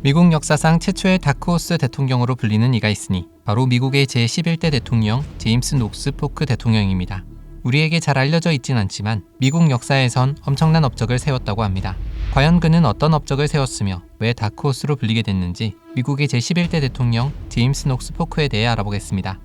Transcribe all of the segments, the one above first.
미국 역사상 최초의 다크호스 대통령으로 불리는 이가 있으니 바로 미국의 제11대 대통령 제임스 녹스 포크 대통령입니다. 우리에게 잘 알려져 있진 않지만 미국 역사에선 엄청난 업적을 세웠다고 합니다. 과연 그는 어떤 업적을 세웠으며 왜 다크호스로 불리게 됐는지 미국의 제11대 대통령 제임스 녹스 포크에 대해 알아보겠습니다.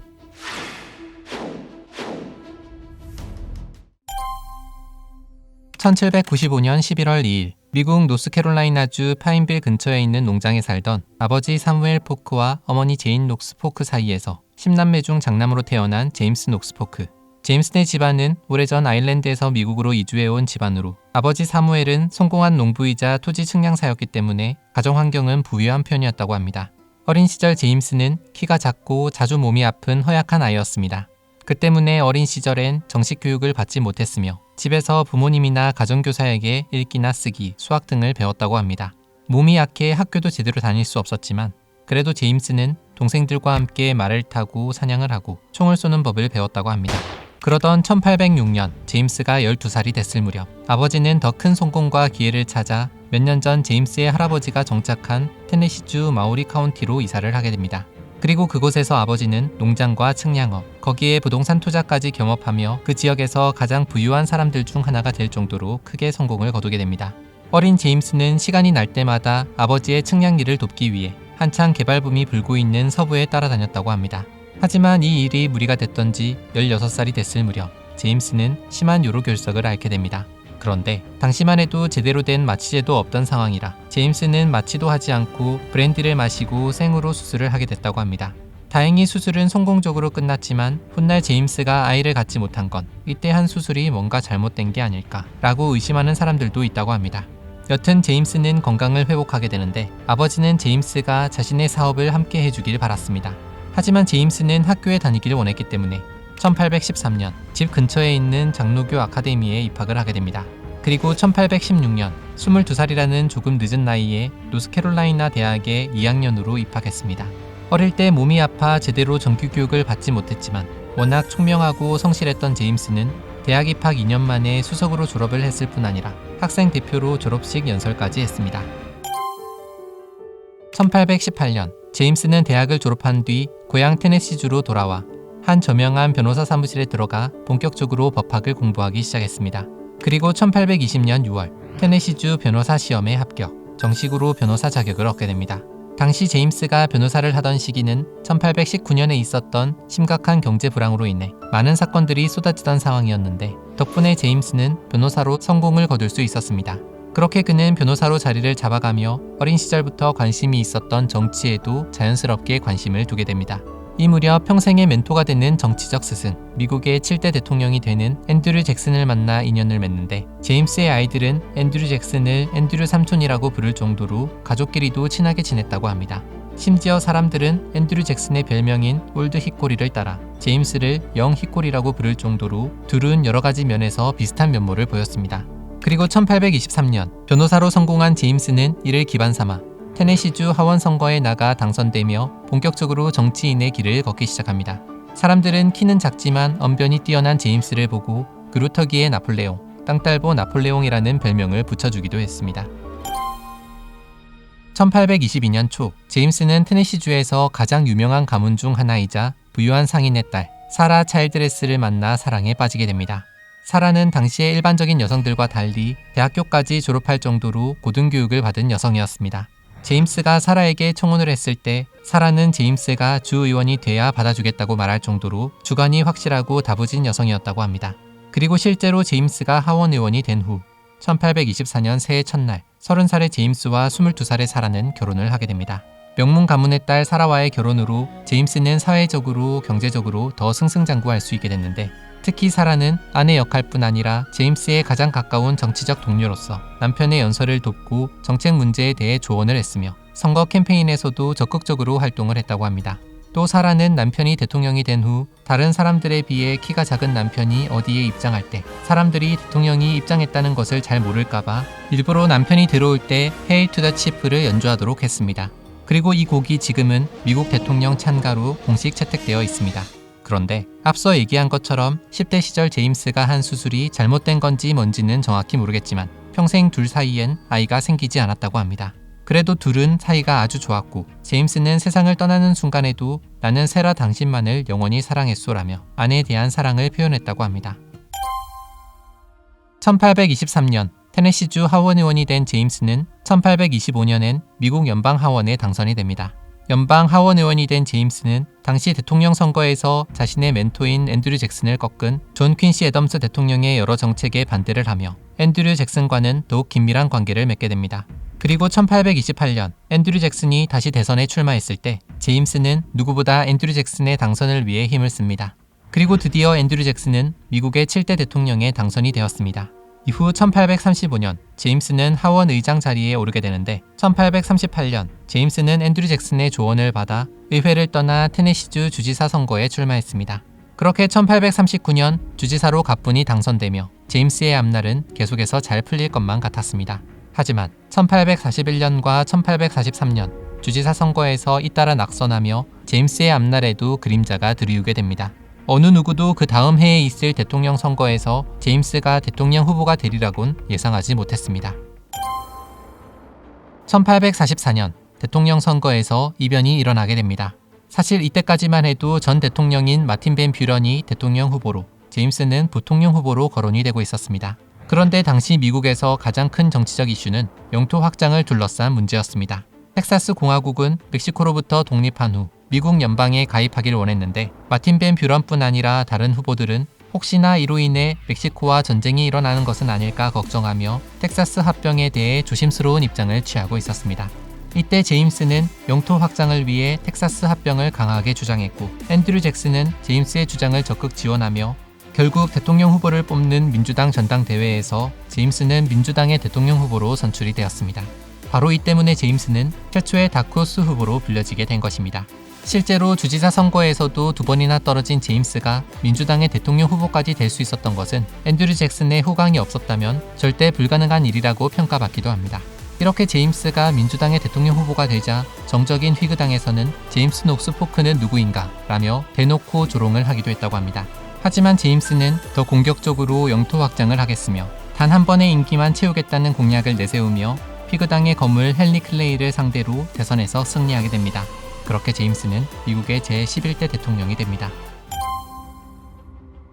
(1795년 11월 2일) 미국 노스캐롤라이나주 파인빌 근처에 있는 농장에 살던 아버지 사무엘 포크와 어머니 제인 녹스 포크 사이에서 10남매 중 장남으로 태어난 제임스 녹스 포크. 제임스네 집안은 오래전 아일랜드에서 미국으로 이주해온 집안으로 아버지 사무엘은 성공한 농부이자 토지 측량사였기 때문에 가정 환경은 부유한 편이었다고 합니다. 어린 시절 제임스는 키가 작고 자주 몸이 아픈 허약한 아이였습니다. 그 때문에 어린 시절엔 정식 교육을 받지 못했으며 집에서 부모님이나 가정교사에게 읽기나 쓰기, 수학 등을 배웠다고 합니다. 몸이 약해 학교도 제대로 다닐 수 없었지만 그래도 제임스는 동생들과 함께 말을 타고 사냥을 하고 총을 쏘는 법을 배웠다고 합니다. 그러던 1806년 제임스가 12살이 됐을 무렵 아버지는 더 큰 성공과 기회를 찾아 몇 년 전 제임스의 할아버지가 정착한 테네시주 마우리 카운티로 이사를 하게 됩니다. 그리고 그곳에서 아버지는 농장과 측량업, 거기에 부동산 투자까지 겸업하며 그 지역에서 가장 부유한 사람들 중 하나가 될 정도로 크게 성공을 거두게 됩니다. 어린 제임스는 시간이 날 때마다 아버지의 측량 일을 돕기 위해 한창 개발붐이 불고 있는 서부에 따라다녔다고 합니다. 하지만 이 일이 무리가 됐던지 16살이 됐을 무렵 제임스는 심한 요로결석을 앓게 됩니다. 그런데 당시만 해도 제대로 된 마취제도 없던 상황이라 제임스는 마취도 하지 않고 브랜디를 마시고 생으로 수술을 하게 됐다고 합니다. 다행히 수술은 성공적으로 끝났지만 훗날 제임스가 아이를 갖지 못한 건 이때 한 수술이 뭔가 잘못된 게 아닐까 라고 의심하는 사람들도 있다고 합니다. 여튼 제임스는 건강을 회복하게 되는데 아버지는 제임스가 자신의 사업을 함께 해주길 바랐습니다. 하지만 제임스는 학교에 다니기를 원했기 때문에 1813년 집 근처에 있는 장로교 아카데미에 입학을 하게 됩니다. 그리고 1816년 22살이라는 조금 늦은 나이에 노스캐롤라이나 대학에 2학년으로 입학했습니다. 어릴 때 몸이 아파 제대로 정규 교육을 받지 못했지만 워낙 총명하고 성실했던 제임스는 대학 입학 2년 만에 수석으로 졸업을 했을 뿐 아니라 학생 대표로 졸업식 연설까지 했습니다. 1818년 제임스는 대학을 졸업한 뒤 고향 테네시주로 돌아와 한 저명한 변호사 사무실에 들어가 본격적으로 법학을 공부하기 시작했습니다. 그리고 1820년 6월 테네시주 변호사 시험에 합격, 정식으로 변호사 자격을 얻게 됩니다. 당시 제임스가 변호사를 하던 시기는 1819년에 있었던 심각한 경제 불황으로 인해 많은 사건들이 쏟아지던 상황이었는데 덕분에 제임스는 변호사로 성공을 거둘 수 있었습니다. 그렇게 그는 변호사로 자리를 잡아가며 어린 시절부터 관심이 있었던 정치에도 자연스럽게 관심을 두게 됩니다. 이 무렵 평생의 멘토가 되는 정치적 스승, 미국의 7대 대통령이 되는 앤드류 잭슨을 만나 인연을 맺는데 제임스의 아이들은 앤드류 잭슨을 앤드류 삼촌이라고 부를 정도로 가족끼리도 친하게 지냈다고 합니다. 심지어 사람들은 앤드류 잭슨의 별명인 올드 히꼬리를 따라 제임스를 영 히꼬리라고 부를 정도로 둘은 여러 가지 면에서 비슷한 면모를 보였습니다. 그리고 1823년 변호사로 성공한 제임스는 이를 기반 삼아 테네시주 하원 선거에 나가 당선되며 본격적으로 정치인의 길을 걷기 시작합니다. 사람들은 키는 작지만 언변이 뛰어난 제임스를 보고 그루터기의 나폴레옹, 땅딸보 나폴레옹이라는 별명을 붙여주기도 했습니다. 1822년 초 제임스는 테네시주에서 가장 유명한 가문 중 하나이자 부유한 상인의 딸 사라 차일드레스를 만나 사랑에 빠지게 됩니다. 사라는 당시의 일반적인 여성들과 달리 대학교까지 졸업할 정도로 고등교육을 받은 여성이었습니다. 제임스가 사라에게 청혼을 했을 때 사라는 제임스가 주의원이 돼야 받아주겠다고 말할 정도로 주관이 확실하고 다부진 여성이었다고 합니다. 그리고 실제로 제임스가 하원 의원이 된 후 1824년 새해 첫날 30살의 제임스와 22살의 사라는 결혼을 하게 됩니다. 명문 가문의 딸 사라와의 결혼으로 제임스는 사회적으로 경제적으로 더 승승장구할 수 있게 됐는데 특히 사라는 아내 역할뿐 아니라 제임스의 가장 가까운 정치적 동료로서 남편의 연설을 돕고 정책 문제에 대해 조언을 했으며 선거 캠페인에서도 적극적으로 활동을 했다고 합니다. 또 사라는 남편이 대통령이 된 후 다른 사람들에 비해 키가 작은 남편이 어디에 입장할 때 사람들이 대통령이 입장했다는 것을 잘 모를까봐 일부러 남편이 들어올 때 Hail to the Chief를 연주하도록 했습니다. 그리고 이 곡이 지금은 미국 대통령 찬가로 공식 채택되어 있습니다. 그런데 앞서 얘기한 것처럼 10대 시절 제임스가 한 수술이 잘못된 건지 뭔지는 정확히 모르겠지만 평생 둘 사이엔 아이가 생기지 않았다고 합니다. 그래도 둘은 사이가 아주 좋았고 제임스는 세상을 떠나는 순간에도 나는 세라 당신만을 영원히 사랑했소라며 아내에 대한 사랑을 표현했다고 합니다. 1823년 테네시주 하원 의원이 된 제임스는 1825년엔 미국 연방 하원에 당선이 됩니다. 연방 하원 의원이 된 제임스는 당시 대통령 선거에서 자신의 멘토인 앤드류 잭슨을 꺾은 존 퀸시 애덤스 대통령의 여러 정책에 반대를 하며 앤드류 잭슨과는 더욱 긴밀한 관계를 맺게 됩니다. 그리고 1828년 앤드류 잭슨이 다시 대선에 출마했을 때 제임스는 누구보다 앤드류 잭슨의 당선을 위해 힘을 씁니다. 그리고 드디어 앤드류 잭슨은 미국의 7대 대통령에 당선이 되었습니다. 이후 1835년 제임스는 하원 의장 자리에 오르게 되는데 1838년 제임스는 앤드류 잭슨의 조언을 받아 의회를 떠나 테네시주 주지사 선거에 출마했습니다. 그렇게 1839년 주지사로 가뿐히 당선되며 제임스의 앞날은 계속해서 잘 풀릴 것만 같았습니다. 하지만 1841년과 1843년 주지사 선거에서 잇따라 낙선하며 제임스의 앞날에도 그림자가 들이우게 됩니다. 어느 누구도 그 다음 해에 있을 대통령 선거에서 제임스가 대통령 후보가 되리라곤 예상하지 못했습니다. 1844년 대통령 선거에서 이변이 일어나게 됩니다. 사실 이때까지만 해도 전 대통령인 마틴 밴 뷰런이 대통령 후보로 제임스는 부통령 후보로 거론이 되고 있었습니다. 그런데 당시 미국에서 가장 큰 정치적 이슈는 영토 확장을 둘러싼 문제였습니다. 텍사스 공화국은 멕시코로부터 독립한 후 미국 연방에 가입하기를 원했는데 마틴 밴 뷰런뿐 아니라 다른 후보들은 혹시나 이로 인해 멕시코와 전쟁이 일어나는 것은 아닐까 걱정하며 텍사스 합병에 대해 조심스러운 입장을 취하고 있었습니다. 이때 제임스는 영토 확장을 위해 텍사스 합병을 강하게 주장했고 앤드류 잭슨은 제임스의 주장을 적극 지원하며 결국 대통령 후보를 뽑는 민주당 전당대회에서 제임스는 민주당의 대통령 후보로 선출이 되었습니다. 바로 이 때문에 제임스는 최초의 다크호스 후보로 불려지게 된 것입니다. 실제로 주지사 선거에서도 2번이나 떨어진 제임스가 민주당의 대통령 후보까지 될 수 있었던 것은 앤드류 잭슨의 호강이 없었다면 절대 불가능한 일이라고 평가받기도 합니다. 이렇게 제임스가 민주당의 대통령 후보가 되자 정적인 휘그당에서는 제임스 녹스 포크는 누구인가 라며 대놓고 조롱을 하기도 했다고 합니다. 하지만 제임스는 더 공격적으로 영토 확장을 하겠으며 단 한 번의 임기만 채우겠다는 공약을 내세우며 휘그당의 거물 헨리 클레이를 상대로 대선에서 승리하게 됩니다. 그렇게 제임스는 미국의 제11대 대통령이 됩니다.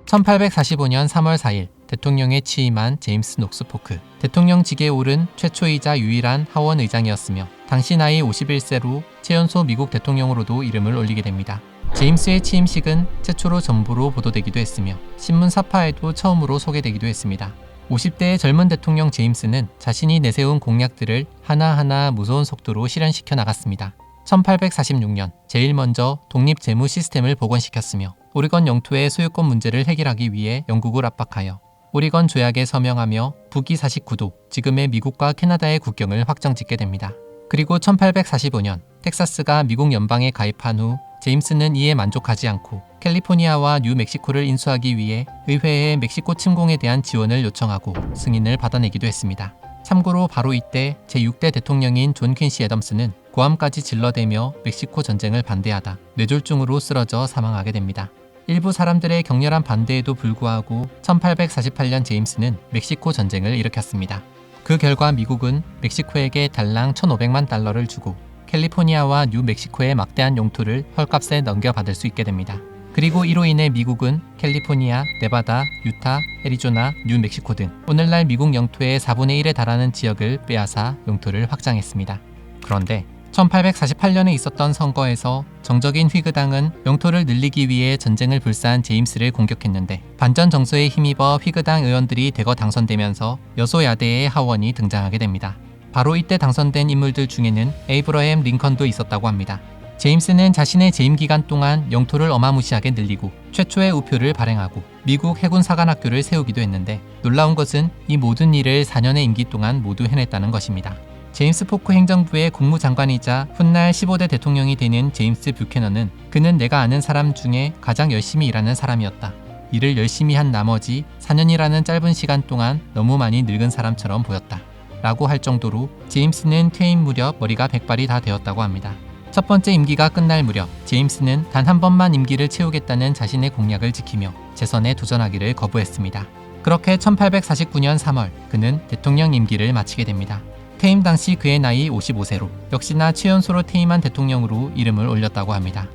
1845년 3월 4일 대통령에 취임한 제임스 녹스 포크. 대통령직에 오른 최초이자 유일한 하원 의장이었으며 당시 나이 51세로 최연소 미국 대통령으로도 이름을 올리게 됩니다. 제임스의 취임식은 최초로 전부로 보도되기도 했으며 신문사파에도 처음으로 소개되기도 했습니다. 50대의 젊은 대통령 제임스는 자신이 내세운 공약들을 하나하나 무서운 속도로 실현시켜 나갔습니다. 1846년 제일 먼저 독립 재무 시스템을 복원시켰으며 오리건 영토의 소유권 문제를 해결하기 위해 영국을 압박하여 오리건 조약에 서명하며 북위 49도, 지금의 미국과 캐나다의 국경을 확정짓게 됩니다. 그리고 1845년 텍사스가 미국 연방에 가입한 후 제임스는 이에 만족하지 않고 캘리포니아와 뉴멕시코를 인수하기 위해 의회에 멕시코 침공에 대한 지원을 요청하고 승인을 받아내기도 했습니다. 참고로 바로 이때 제6대 대통령인 존 퀸시 애덤스는 고함까지 질러대며 멕시코 전쟁을 반대하다 뇌졸중으로 쓰러져 사망하게 됩니다. 일부 사람들의 격렬한 반대에도 불구하고 1848년 제임스는 멕시코 전쟁을 일으켰습니다. 그 결과 미국은 멕시코에게 달랑 1,500만 달러를 주고 캘리포니아와 뉴멕시코의 막대한 용토를 헐값에 넘겨받을 수 있게 됩니다. 그리고 이로 인해 미국은 캘리포니아, 네바다, 유타, 애리조나, 뉴멕시코 등 오늘날 미국 영토의 4분의 1에 달하는 지역을 빼앗아 영토를 확장했습니다. 그런데 1848년에 있었던 선거에서 정적인 휘그당은 영토를 늘리기 위해 전쟁을 불사한 제임스를 공격했는데 반전 정서에 힘입어 휘그당 의원들이 대거 당선되면서 여소야대의 하원이 등장하게 됩니다. 바로 이때 당선된 인물들 중에는 에이브러햄 링컨도 있었다고 합니다. 제임스는 자신의 재임 기간 동안 영토를 어마무시하게 늘리고 최초의 우표를 발행하고 미국 해군 사관학교를 세우기도 했는데 놀라운 것은 이 모든 일을 4년의 임기 동안 모두 해냈다는 것입니다. 제임스 포크 행정부의 국무장관이자 훗날 15대 대통령이 되는 제임스 뷰캐넌은 그는 내가 아는 사람 중에 가장 열심히 일하는 사람이었다. 일을 열심히 한 나머지 4년이라는 짧은 시간 동안 너무 많이 늙은 사람처럼 보였다. 라고 할 정도로 제임스는 퇴임 무렵 머리가 백발이 다 되었다고 합니다. 첫 번째 임기가 끝날 무렵 제임스는 단 한 번만 임기를 채우겠다는 자신의 공약을 지키며 재선에 도전하기를 거부했습니다. 그렇게 1849년 3월 그는 대통령 임기를 마치게 됩니다. 퇴임 당시 그의 나이 55세로 역시나 최연소로 퇴임한 대통령으로 이름을 올렸다고 합니다.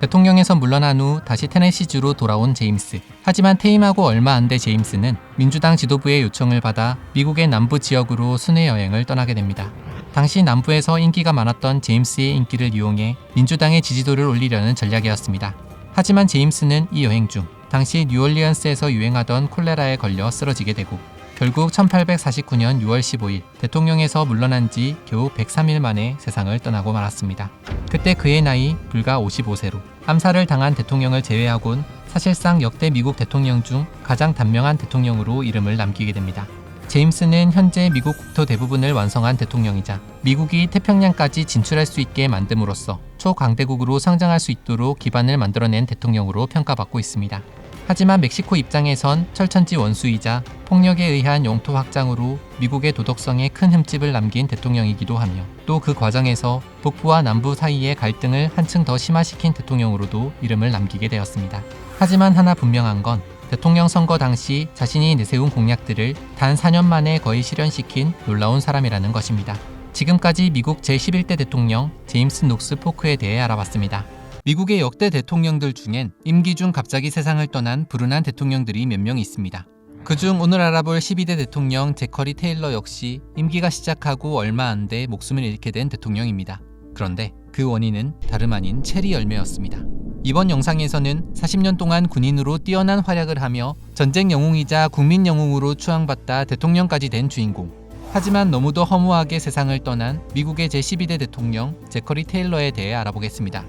대통령에서 물러난 후 다시 테네시주로 돌아온 제임스. 하지만 퇴임하고 얼마 안 돼 제임스는 민주당 지도부의 요청을 받아 미국의 남부 지역으로 순회 여행을 떠나게 됩니다. 당시 남부에서 인기가 많았던 제임스의 인기를 이용해 민주당의 지지도를 올리려는 전략이었습니다. 하지만 제임스는 이 여행 중 당시 뉴올리언스에서 유행하던 콜레라에 걸려 쓰러지게 되고 결국 1849년 6월 15일 대통령에서 물러난 지 겨우 103일 만에 세상을 떠나고 말았습니다. 그때 그의 나이 불과 55세로 암살을 당한 대통령을 제외하곤 사실상 역대 미국 대통령 중 가장 단명한 대통령으로 이름을 남기게 됩니다. 제임스는 현재 미국 국토 대부분을 완성한 대통령이자 미국이 태평양까지 진출할 수 있게 만듦으로써 초강대국으로 성장할 수 있도록 기반을 만들어낸 대통령으로 평가받고 있습니다. 하지만 멕시코 입장에선 철천지 원수이자 폭력에 의한 영토 확장으로 미국의 도덕성에 큰 흠집을 남긴 대통령이기도 하며 또 그 과정에서 북부와 남부 사이의 갈등을 한층 더 심화시킨 대통령으로도 이름을 남기게 되었습니다. 하지만 하나 분명한 건 대통령 선거 당시 자신이 내세운 공약들을 단 4년 만에 거의 실현시킨 놀라운 사람이라는 것입니다. 지금까지 미국 제11대 대통령 제임스 녹스 포크에 대해 알아봤습니다. 미국의 역대 대통령들 중엔 임기 중 갑자기 세상을 떠난 불운한 대통령들이 몇 명 있습니다. 그중 오늘 알아볼 12대 대통령 제커리 테일러 역시 임기가 시작하고 얼마 안 돼 목숨을 잃게 된 대통령입니다. 그런데 그 원인은 다름 아닌 체리 열매였습니다. 이번 영상에서는 40년 동안 군인으로 뛰어난 활약을 하며 전쟁 영웅이자 국민 영웅으로 추앙받다 대통령까지 된 주인공. 하지만 너무도 허무하게 세상을 떠난 미국의 제12대 대통령 제커리 테일러에 대해 알아보겠습니다.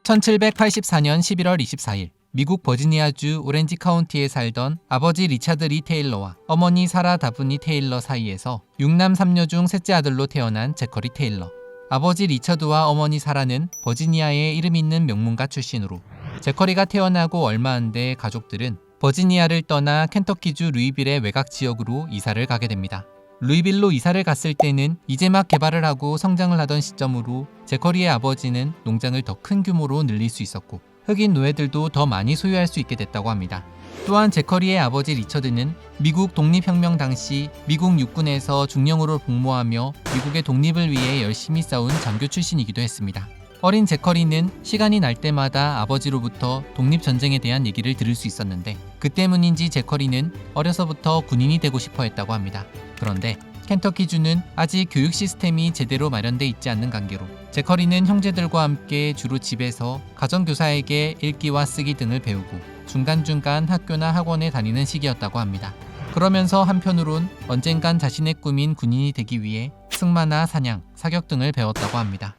1784년 11월 24일 미국 버지니아주 오렌지 카운티에 살던 아버지 리차드 리 테일러와 어머니 사라 다브니 테일러 사이에서 6남 3녀 중 셋째 아들로 태어난 제커리 테일러. 아버지 리처드와 어머니 사라는 버지니아의 이름 있는 명문가 출신으로 제커리가 태어나고 얼마 안 돼 가족들은 버지니아를 떠나 켄터키주 루이빌의 외곽 지역으로 이사를 가게 됩니다. 루이빌로 이사를 갔을 때는 이제 막 개발을 하고 성장을 하던 시점으로 제커리의 아버지는 농장을 더 큰 규모로 늘릴 수 있었고 흑인 노예들도 더 많이 소유할 수 있게 됐다고 합니다. 또한 제커리의 아버지 리처드는 미국 독립혁명 당시 미국 육군에서 중령으로 복무하며 미국의 독립을 위해 열심히 싸운 장교 출신이기도 했습니다. 어린 제커리는 시간이 날 때마다 아버지로부터 독립전쟁에 대한 얘기를 들을 수 있었는데 그 때문인지 제커리는 어려서부터 군인이 되고 싶어 했다고 합니다. 그런데 켄터키주는 아직 교육 시스템이 제대로 마련돼 있지 않는 관계로 제커리는 형제들과 함께 주로 집에서 가정교사에게 읽기와 쓰기 등을 배우고 중간중간 학교나 학원에 다니는 시기였다고 합니다. 그러면서 한편으론 언젠간 자신의 꿈인 군인이 되기 위해 승마나 사냥, 사격 등을 배웠다고 합니다.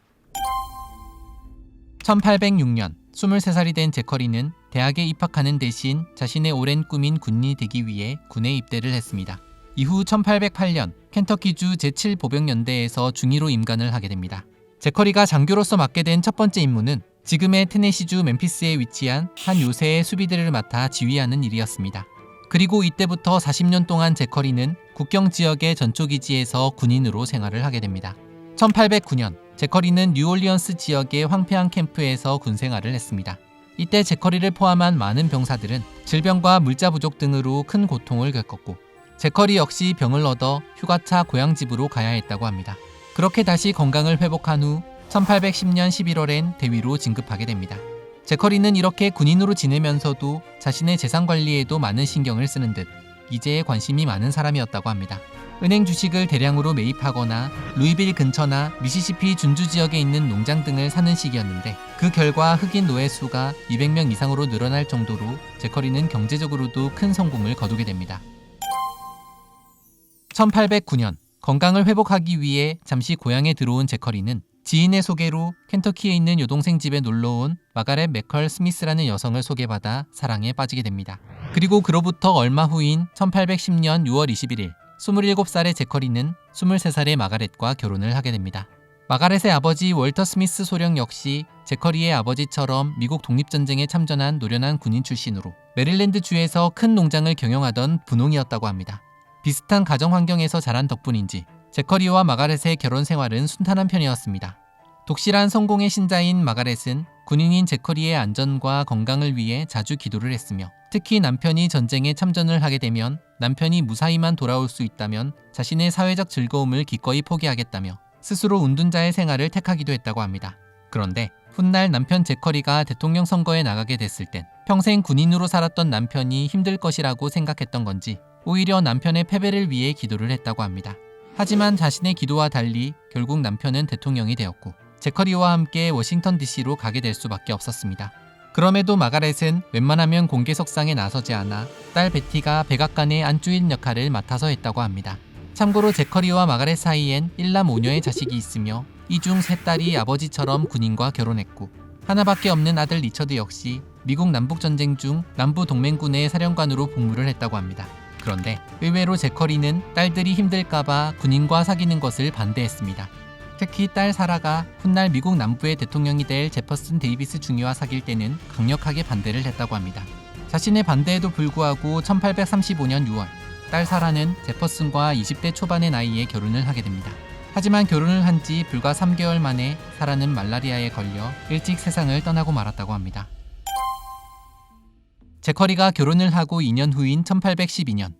1806년 23살이 된 제커리는 대학에 입학하는 대신 자신의 오랜 꿈인 군인이 되기 위해 군에 입대를 했습니다. 이후 1808년 켄터키주 제7보병연대에서 중위로 임관을 하게 됩니다. 제커리가 장교로서 맡게 된 첫 번째 임무는 지금의 테네시주 멤피스에 위치한 한 요새의 수비대를 맡아 지휘하는 일이었습니다. 그리고 이때부터 40년 동안 제커리는 국경 지역의 전초기지에서 군인으로 생활을 하게 됩니다. 1809년 제커리는 뉴올리언스 지역의 황폐한 캠프에서 군 생활을 했습니다. 이때 제커리를 포함한 많은 병사들은 질병과 물자 부족 등으로 큰 고통을 겪었고 제커리 역시 병을 얻어 휴가차 고향집으로 가야 했다고 합니다. 그렇게 다시 건강을 회복한 후 1810년 11월엔 대위로 진급하게 됩니다. 제커리는 이렇게 군인으로 지내면서도 자신의 재산 관리에도 많은 신경을 쓰는 듯 이제에 관심이 많은 사람이었다고 합니다. 은행 주식을 대량으로 매입하거나 루이빌 근처나 미시시피 준주 지역에 있는 농장 등을 사는 시기였는데 그 결과 흑인 노예 수가 200명 이상으로 늘어날 정도로 제커리는 경제적으로도 큰 성공을 거두게 됩니다. 1809년 건강을 회복하기 위해 잠시 고향에 들어온 제커리는 지인의 소개로 켄터키에 있는 여동생 집에 놀러온 마가렛 맥컬 스미스라는 여성을 소개받아 사랑에 빠지게 됩니다. 그리고 그로부터 얼마 후인 1810년 6월 21일 27살의 제커리는 23살의 마가렛과 결혼을 하게 됩니다. 마가렛의 아버지 월터 스미스 소령 역시 제커리의 아버지처럼 미국 독립전쟁에 참전한 노련한 군인 출신으로 메릴랜드 주에서 큰 농장을 경영하던 분홍이었다고 합니다. 비슷한 가정 환경에서 자란 덕분인지 제커리와 마가렛의 결혼 생활은 순탄한 편이었습니다. 독실한 성공의 신자인 마가렛은 군인인 제커리의 안전과 건강을 위해 자주 기도를 했으며 특히 남편이 전쟁에 참전을 하게 되면 남편이 무사히만 돌아올 수 있다면 자신의 사회적 즐거움을 기꺼이 포기하겠다며 스스로 운둔자의 생활을 택하기도 했다고 합니다. 그런데 훗날 남편 제커리가 대통령 선거에 나가게 됐을 땐 평생 군인으로 살았던 남편이 힘들 것이라고 생각했던 건지 오히려 남편의 패배를 위해 기도를 했다고 합니다. 하지만 자신의 기도와 달리 결국 남편은 대통령이 되었고 제커리와 함께 워싱턴 DC로 가게 될 수밖에 없었습니다. 그럼에도 마가렛은 웬만하면 공개석상에 나서지 않아 딸 베티가 백악관의 안주인 역할을 맡아서 했다고 합니다. 참고로 제커리와 마가렛 사이엔 1남 5녀의 자식이 있으며 이 중 3딸이 아버지처럼 군인과 결혼했고 하나밖에 없는 아들 리처드 역시 미국 남북전쟁 중 남부동맹군의 사령관으로 복무를 했다고 합니다. 그런데 의외로 제커리는 딸들이 힘들까봐 군인과 사귀는 것을 반대했습니다. 특히 딸 사라가 훗날 미국 남부의 대통령이 될 제퍼슨 데이비스 중위와 사귈 때는 강력하게 반대를 했다고 합니다. 자신의 반대에도 불구하고 1835년 6월 딸 사라는 제퍼슨과 20대 초반의 나이에 결혼을 하게 됩니다. 하지만 결혼을 한 지 불과 3개월 만에 사라는 말라리아에 걸려 일찍 세상을 떠나고 말았다고 합니다. 제커리가 결혼을 하고 2년 후인 1812년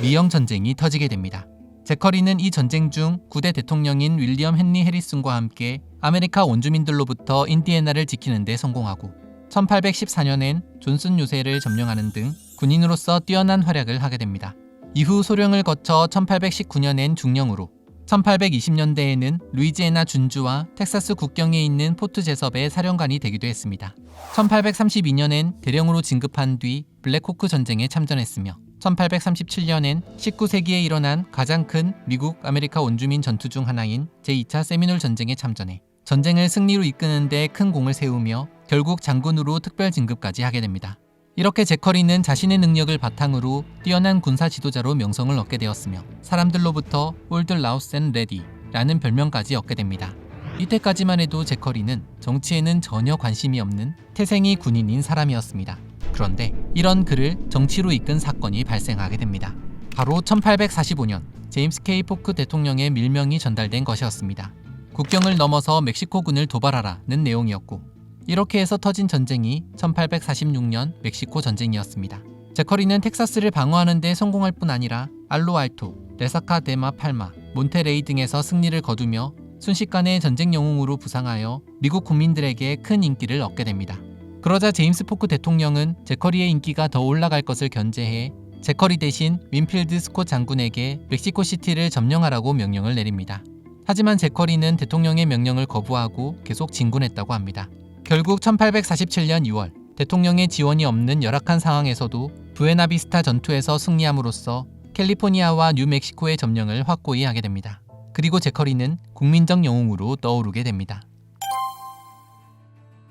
미영 전쟁이 터지게 됩니다. 제커리는 이 전쟁 중 9대 대통령인 윌리엄 헨리 해리슨과 함께 아메리카 원주민들로부터 인디애나를 지키는 데 성공하고 1814년엔 존슨 요새를 점령하는 등 군인으로서 뛰어난 활약을 하게 됩니다. 이후 소령을 거쳐 1819년엔 중령으로 1820년대에는 루이지애나 준주와 텍사스 국경에 있는 포트 제섭의 사령관이 되기도 했습니다. 1832년엔 대령으로 진급한 뒤 블랙호크 전쟁에 참전했으며 1837년엔 19세기에 일어난 가장 큰 미국 아메리카 원주민 전투 중 하나인 제2차 세미놀 전쟁에 참전해 전쟁을 승리로 이끄는 데 큰 공을 세우며 결국 장군으로 특별 진급까지 하게 됩니다. 이렇게 제커리는 자신의 능력을 바탕으로 뛰어난 군사 지도자로 명성을 얻게 되었으며 사람들로부터 올드 라우스 앤 레디라는 별명까지 얻게 됩니다. 이때까지만 해도 제커리는 정치에는 전혀 관심이 없는 태생이 군인인 사람이었습니다. 그런데 이런 그를 정치로 이끈 사건이 발생하게 됩니다. 바로 1845년 제임스 K 포크 대통령의 밀명이 전달된 것이었습니다. 국경을 넘어서 멕시코군을 도발하라는 내용이었고 이렇게 해서 터진 전쟁이 1846년 멕시코 전쟁이었습니다. 제커리는 텍사스를 방어하는 데 성공할 뿐 아니라 알로알토, 레사카 데마 팔마, 몬테레이 등에서 승리를 거두며 순식간에 전쟁 영웅으로 부상하여 미국 국민들에게 큰 인기를 얻게 됩니다. 그러자 제임스 포크 대통령은 제커리의 인기가 더 올라갈 것을 견제해 제커리 대신 윈필드 스콧 장군에게 멕시코시티를 점령하라고 명령을 내립니다. 하지만 제커리는 대통령의 명령을 거부하고 계속 진군했다고 합니다. 결국 1847년 2월 대통령의 지원이 없는 열악한 상황에서도 부에나비스타 전투에서 승리함으로써 캘리포니아와 뉴멕시코의 점령을 확고히 하게 됩니다. 그리고 제커리는 국민적 영웅으로 떠오르게 됩니다.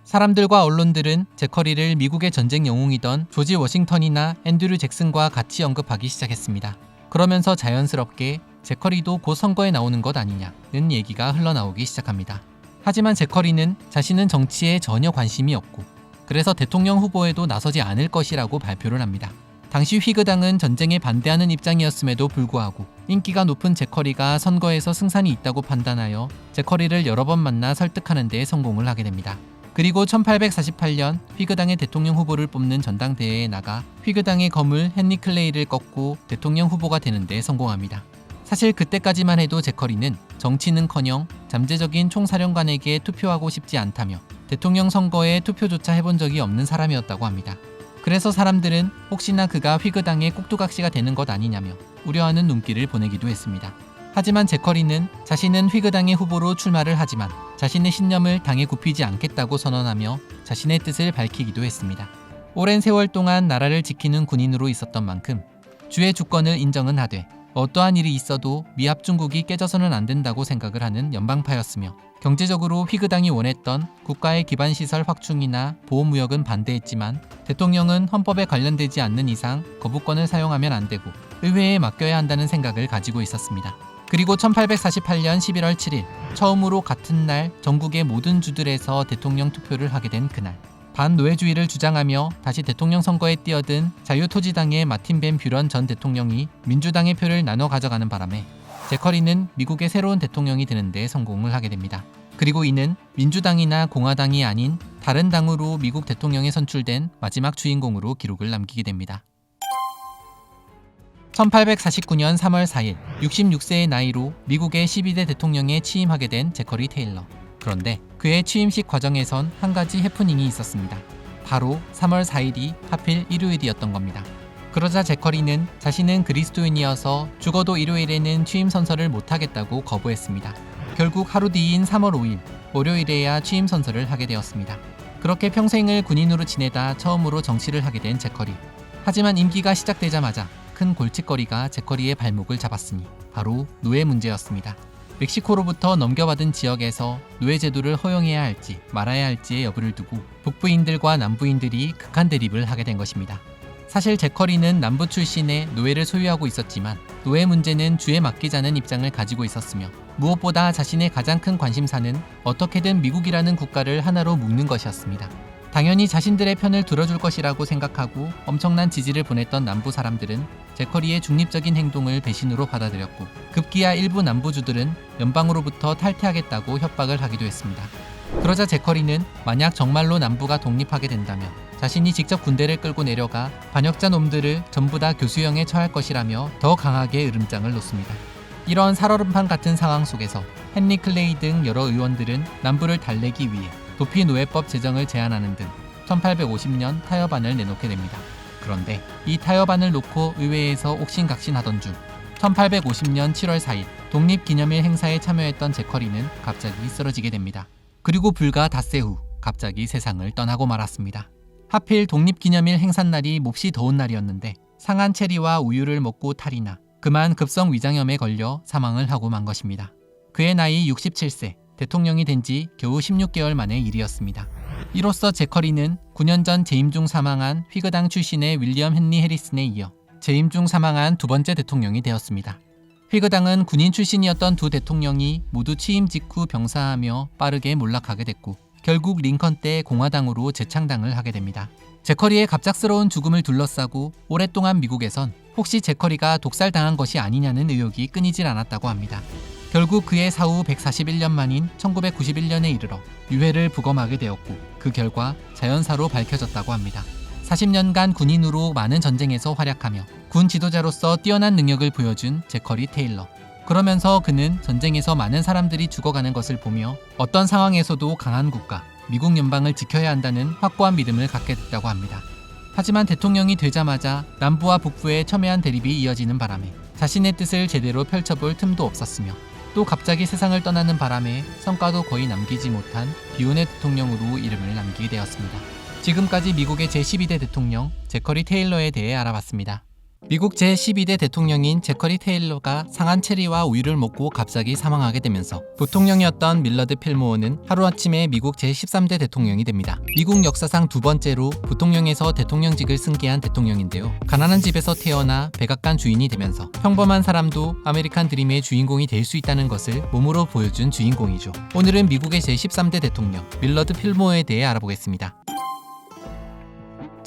사람들과 언론들은 제커리를 미국의 전쟁 영웅이던 조지 워싱턴이나 앤드류 잭슨과 같이 언급하기 시작했습니다. 그러면서 자연스럽게 제커리도 곧 선거에 나오는 것 아니냐는 얘기가 흘러나오기 시작합니다. 하지만 제커리는 자신은 정치에 전혀 관심이 없고 그래서 대통령 후보에도 나서지 않을 것이라고 발표를 합니다. 당시 휘그당은 전쟁에 반대하는 입장이었음에도 불구하고 인기가 높은 제커리가 선거에서 승산이 있다고 판단하여 제커리를 여러 번 만나 설득하는 데 성공을 하게 됩니다. 그리고 1848년 휘그당의 대통령 후보를 뽑는 전당대회에 나가 휘그당의 거물 헨리 클레이를 꺾고 대통령 후보가 되는 데 성공합니다. 사실 그때까지만 해도 제커리는 정치는커녕 잠재적인 총사령관에게 투표하고 싶지 않다며 대통령 선거에 투표조차 해본 적이 없는 사람이었다고 합니다. 그래서 사람들은 혹시나 그가 휘그당의 꼭두각시가 되는 것 아니냐며 우려하는 눈길을 보내기도 했습니다. 하지만 제커리는 자신은 휘그당의 후보로 출마를 하지만 자신의 신념을 당에 굽히지 않겠다고 선언하며 자신의 뜻을 밝히기도 했습니다. 오랜 세월 동안 나라를 지키는 군인으로 있었던 만큼 주의 주권을 인정은 하되 어떠한 일이 있어도 미합 중국이 깨져서는 안 된다고 생각을 하는 연방파였으며 경제적으로 휘그당이 원했던 국가의 기반시설 확충이나 보호무역은 반대했지만 대통령은 헌법에 관련되지 않는 이상 거부권을 사용하면 안 되고 의회에 맡겨야 한다는 생각을 가지고 있었습니다. 그리고 1848년 11월 7일 처음으로 같은 날 전국의 모든 주들에서 대통령 투표를 하게 된 그날 반노예주의를 주장하며 다시 대통령 선거에 뛰어든 자유토지당의 마틴 벤 뷰런 전 대통령이 민주당의 표를 나눠 가져가는 바람에 제커리는 미국의 새로운 대통령이 되는 데 성공을 하게 됩니다. 그리고 이는 민주당이나 공화당이 아닌 다른 당으로 미국 대통령에 선출된 마지막 주인공으로 기록을 남기게 됩니다. 1849년 3월 4일 66세의 나이로 미국의 12대 대통령에 취임하게 된 제커리 테일러. 그런데 그의 취임식 과정에선 한 가지 해프닝이 있었습니다. 바로 3월 4일이 하필 일요일이었던 겁니다. 그러자 제커리는 자신은 그리스도인이어서 죽어도 일요일에는 취임 선서를 못하겠다고 거부했습니다. 결국 하루 뒤인 3월 5일 월요일에야 취임 선서를 하게 되었습니다. 그렇게 평생을 군인으로 지내다 처음으로 정치를 하게 된 제커리. 하지만 임기가 시작되자마자 큰 골칫거리가 제커리의 발목을 잡았으니 바로 노예 문제였습니다. 멕시코로부터 넘겨받은 지역에서 노예 제도를 허용해야 할지 말아야 할지의 여부를 두고 북부인들과 남부인들이 극한 대립을 하게 된 것입니다. 사실 제커리는 남부 출신의 노예를 소유하고 있었지만 노예 문제는 주에 맡기자는 입장을 가지고 있었으며 무엇보다 자신의 가장 큰 관심사는 어떻게든 미국이라는 국가를 하나로 묶는 것이었습니다. 당연히 자신들의 편을 들어줄 것이라고 생각하고 엄청난 지지를 보냈던 남부 사람들은 제커리의 중립적인 행동을 배신으로 받아들였고 급기야 일부 남부주들은 연방으로부터 탈퇴하겠다고 협박을 하기도 했습니다. 그러자 제커리는 만약 정말로 남부가 독립하게 된다면 자신이 직접 군대를 끌고 내려가 반역자 놈들을 전부 다 교수형에 처할 것이라며 더 강하게 으름장을 놓습니다. 이런 살얼음판 같은 상황 속에서 헨리 클레이 등 여러 의원들은 남부를 달래기 위해 도피노예법 제정을 제안하는 등 1850년 타협안을 내놓게 됩니다. 그런데 이 타협안을 놓고 의회에서 옥신각신하던 중 1850년 7월 4일 독립기념일 행사에 참여했던 제커리는 갑자기 쓰러지게 됩니다. 그리고 불과 닷새 후 갑자기 세상을 떠나고 말았습니다. 하필 독립기념일 행사날이 몹시 더운 날이었는데 상한 체리와 우유를 먹고 탈이 나 그만 급성 위장염에 걸려 사망을 하고 만 것입니다. 그의 나이 67세, 대통령이 된 지 겨우 16개월 만의 일이었습니다. 이로써 제커리는 9년 전 재임 중 사망한 휘그당 출신의 윌리엄 헨리 해리슨에 이어 재임 중 사망한 두 번째 대통령이 되었습니다. 휘그당은 군인 출신이었던 두 대통령이 모두 취임 직후 병사하며 빠르게 몰락하게 됐고 결국 링컨 때 공화당으로 재창당을 하게 됩니다. 제커리의 갑작스러운 죽음을 둘러싸고 오랫동안 미국에선 혹시 제커리가 독살당한 것이 아니냐는 의혹이 끊이질 않았다고 합니다. 결국 그의 사후 141년 만인 1991년에 이르러 유해를 부검하게 되었고 그 결과 자연사로 밝혀졌다고 합니다. 40년간 군인으로 많은 전쟁에서 활약하며 군 지도자로서 뛰어난 능력을 보여준 제커리 테일러. 그러면서 그는 전쟁에서 많은 사람들이 죽어가는 것을 보며 어떤 상황에서도 강한 국가, 미국 연방을 지켜야 한다는 확고한 믿음을 갖게 됐다고 합니다. 하지만 대통령이 되자마자 남부와 북부의 첨예한 대립이 이어지는 바람에 자신의 뜻을 제대로 펼쳐볼 틈도 없었으며 또 갑자기 세상을 떠나는 바람에 성과도 거의 남기지 못한 비운의 대통령으로 이름을 남기게 되었습니다. 지금까지 미국의 제12대 대통령 제커리 테일러에 대해 알아봤습니다. 미국 제12대 대통령인 제커리 테일러가 상한 체리와 우유를 먹고 갑자기 사망하게 되면서 부통령이었던 밀러드 필모어는 하루아침에 미국 제13대 대통령이 됩니다. 미국 역사상 두 번째로 부통령에서 대통령직을 승계한 대통령인데요. 가난한 집에서 태어나 백악관 주인이 되면서 평범한 사람도 아메리칸 드림의 주인공이 될 수 있다는 것을 몸으로 보여준 주인공이죠. 오늘은 미국의 제13대 대통령 밀러드 필모어에 대해 알아보겠습니다.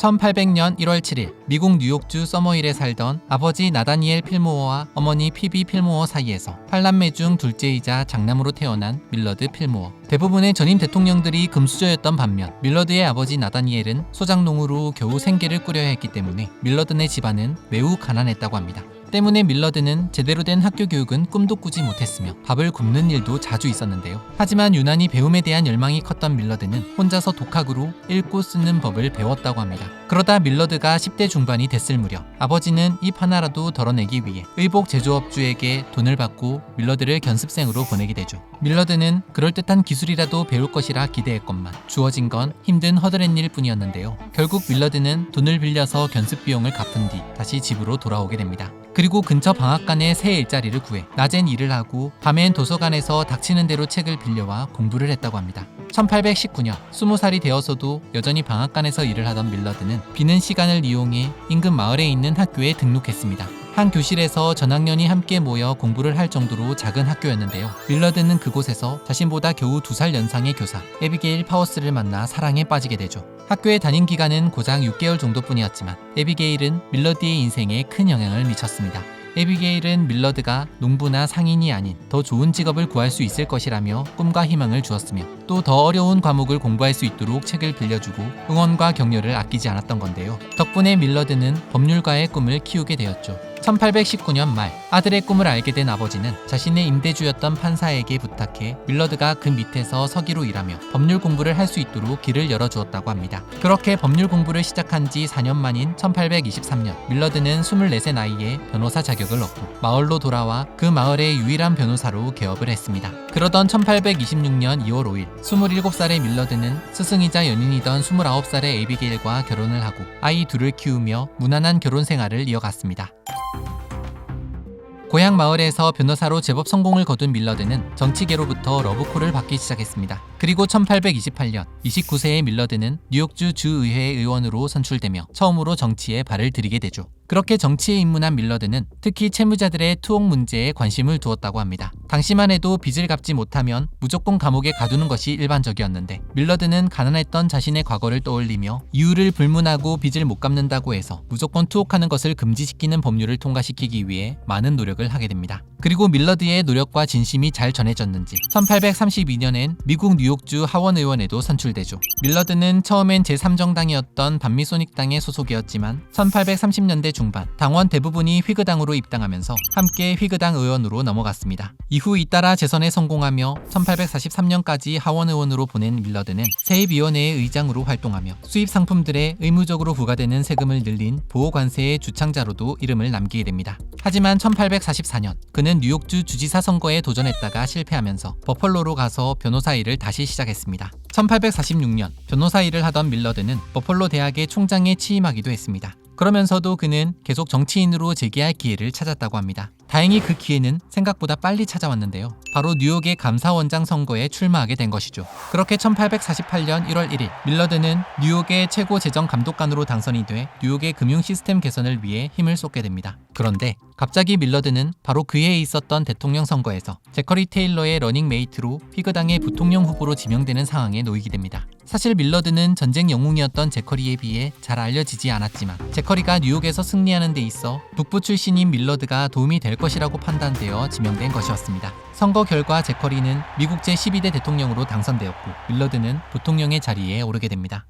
1800년 1월 7일 미국 뉴욕주 서머힐에 살던 아버지 나다니엘 필모어와 어머니 피비 필모어 사이에서 8남매 중 둘째이자 장남으로 태어난 밀러드 필모어. 대부분의 전임 대통령들이 금수저였던 반면 밀러드의 아버지 나다니엘은 소작농으로 겨우 생계를 꾸려야 했기 때문에 밀러드네 집안은 매우 가난했다고 합니다. 때문에 밀러드는 제대로 된 학교 교육은 꿈도 꾸지 못했으며 밥을 굽는 일도 자주 있었는데요. 하지만 유난히 배움에 대한 열망이 컸던 밀러드는 혼자서 독학으로 읽고 쓰는 법을 배웠다고 합니다. 그러다 밀러드가 10대 중반이 됐을 무렵 아버지는 입 하나라도 덜어내기 위해 의복 제조업주에게 돈을 받고 밀러드를 견습생으로 보내게 되죠. 밀러드는 그럴듯한 기술이라도 배울 것이라 기대했건만 주어진 건 힘든 허드렛일 뿐이었는데요. 결국 밀러드는 돈을 빌려서 견습 비용을 갚은 뒤 다시 집으로 돌아오게 됩니다. 그리고 근처 방앗간에 새 일자리를 구해 낮엔 일을 하고 밤엔 도서관에서 닥치는 대로 책을 빌려와 공부를 했다고 합니다. 1819년 20살이 되어서도 여전히 방앗간에서 일을 하던 밀러드는 비는 시간을 이용해 인근 마을에 있는 학교에 등록했습니다. 한 교실에서 전학년이 함께 모여 공부를 할 정도로 작은 학교였는데요. 밀러드는 그곳에서 자신보다 겨우 2살 연상의 교사 에비게일 파워스를 만나 사랑에 빠지게 되죠. 학교에 다닌 기간은 고작 6개월 정도뿐이었지만 에비게일은 밀러드의 인생에 큰 영향을 미쳤습니다. 에비게일은 밀러드가 농부나 상인이 아닌 더 좋은 직업을 구할 수 있을 것이라며 꿈과 희망을 주었으며 또 더 어려운 과목을 공부할 수 있도록 책을 빌려주고 응원과 격려를 아끼지 않았던 건데요. 덕분에 밀러드는 법률가의 꿈을 키우게 되었죠. 1819년 말 아들의 꿈을 알게 된 아버지는 자신의 임대주였던 판사에게 부탁해 밀러드가 그 밑에서 서기로 일하며 법률 공부를 할 수 있도록 길을 열어주었다고 합니다. 그렇게 법률 공부를 시작한 지 4년 만인 1823년 밀러드는 24세 나이에 변호사 자격을 얻고 마을로 돌아와 그 마을의 유일한 변호사로 개업을 했습니다. 그러던 1826년 2월 5일 27살의 밀러드는 스승이자 연인이던 29살의 에이비게일과 결혼을 하고 아이 둘을 키우며 무난한 결혼 생활을 이어갔습니다. 고향 마을에서 변호사로 제법 성공을 거둔 밀러드는 정치계로부터 러브콜을 받기 시작했습니다. 그리고 1828년 29세의 밀러드는 뉴욕주 주의회 의원으로 선출되며 처음으로 정치에 발을 들이게 되죠. 그렇게 정치에 입문한 밀러드는 특히 채무자들의 투옥 문제에 관심을 두었다고 합니다. 당시만 해도 빚을 갚지 못하면 무조건 감옥에 가두는 것이 일반적이었는데 밀러드는 가난했던 자신의 과거를 떠올리며 이유를 불문하고 빚을 못 갚는다고 해서 무조건 투옥하는 것을 금지시키는 법률을 통과시키기 위해 많은 노력을 하게 됩니다. 그리고 밀러드의 노력과 진심이 잘 전해졌는지 1832년엔 미국 뉴욕주 하원 의원에도 선출되죠. 밀러드는 처음엔 제3정당이었던 반미소닉당의 소속이었지만 1830년대 중반 당원 대부분이 휘그당으로 입당하면서 함께 휘그당 의원으로 넘어갔습니다. 이후 잇따라 재선에 성공하며 1843년까지 하원 의원으로 보낸 밀러드는 세입위원회의 의장으로 활동하며 수입 상품들에 의무적으로 부과되는 세금을 늘린 보호관세의 주창자로도 이름을 남기게 됩니다. 하지만 1844년 그는 뉴욕주 주지사 선거에 도전했다가 실패하면서 버펄로로 가서 변호사 일을 다시 시작했습니다. 1846년 변호사 일을 하던 밀러드는 버펄로 대학의 총장에 취임하기도 했습니다. 그러면서도 그는 계속 정치인으로 재기할 기회를 찾았다고 합니다. 다행히 그 기회는 생각보다 빨리 찾아왔는데요. 바로 뉴욕의 감사원장 선거에 출마하게 된 것이죠. 그렇게 1848년 1월 1일 밀러드는 뉴욕의 최고 재정 감독관으로 당선이 돼 뉴욕의 금융 시스템 개선을 위해 힘을 쏟게 됩니다. 그런데 갑자기 밀러드는 바로 그해에 있었던 대통령 선거에서 제커리 테일러의 러닝메이트로 휘그당의 부통령 후보로 지명되는 상황에 놓이게 됩니다. 사실 밀러드는 전쟁 영웅이었던 제커리에 비해 잘 알려지지 않았지만 제커리가 뉴욕에서 승리하는 데 있어 북부 출신인 밀러드가 도움이 될 것이라고 판단되어 지명된 것이었습니다. 선거 결과 제커리는 미국 제12대 대통령으로 당선되었고 밀러드는 부통령의 자리에 오르게 됩니다.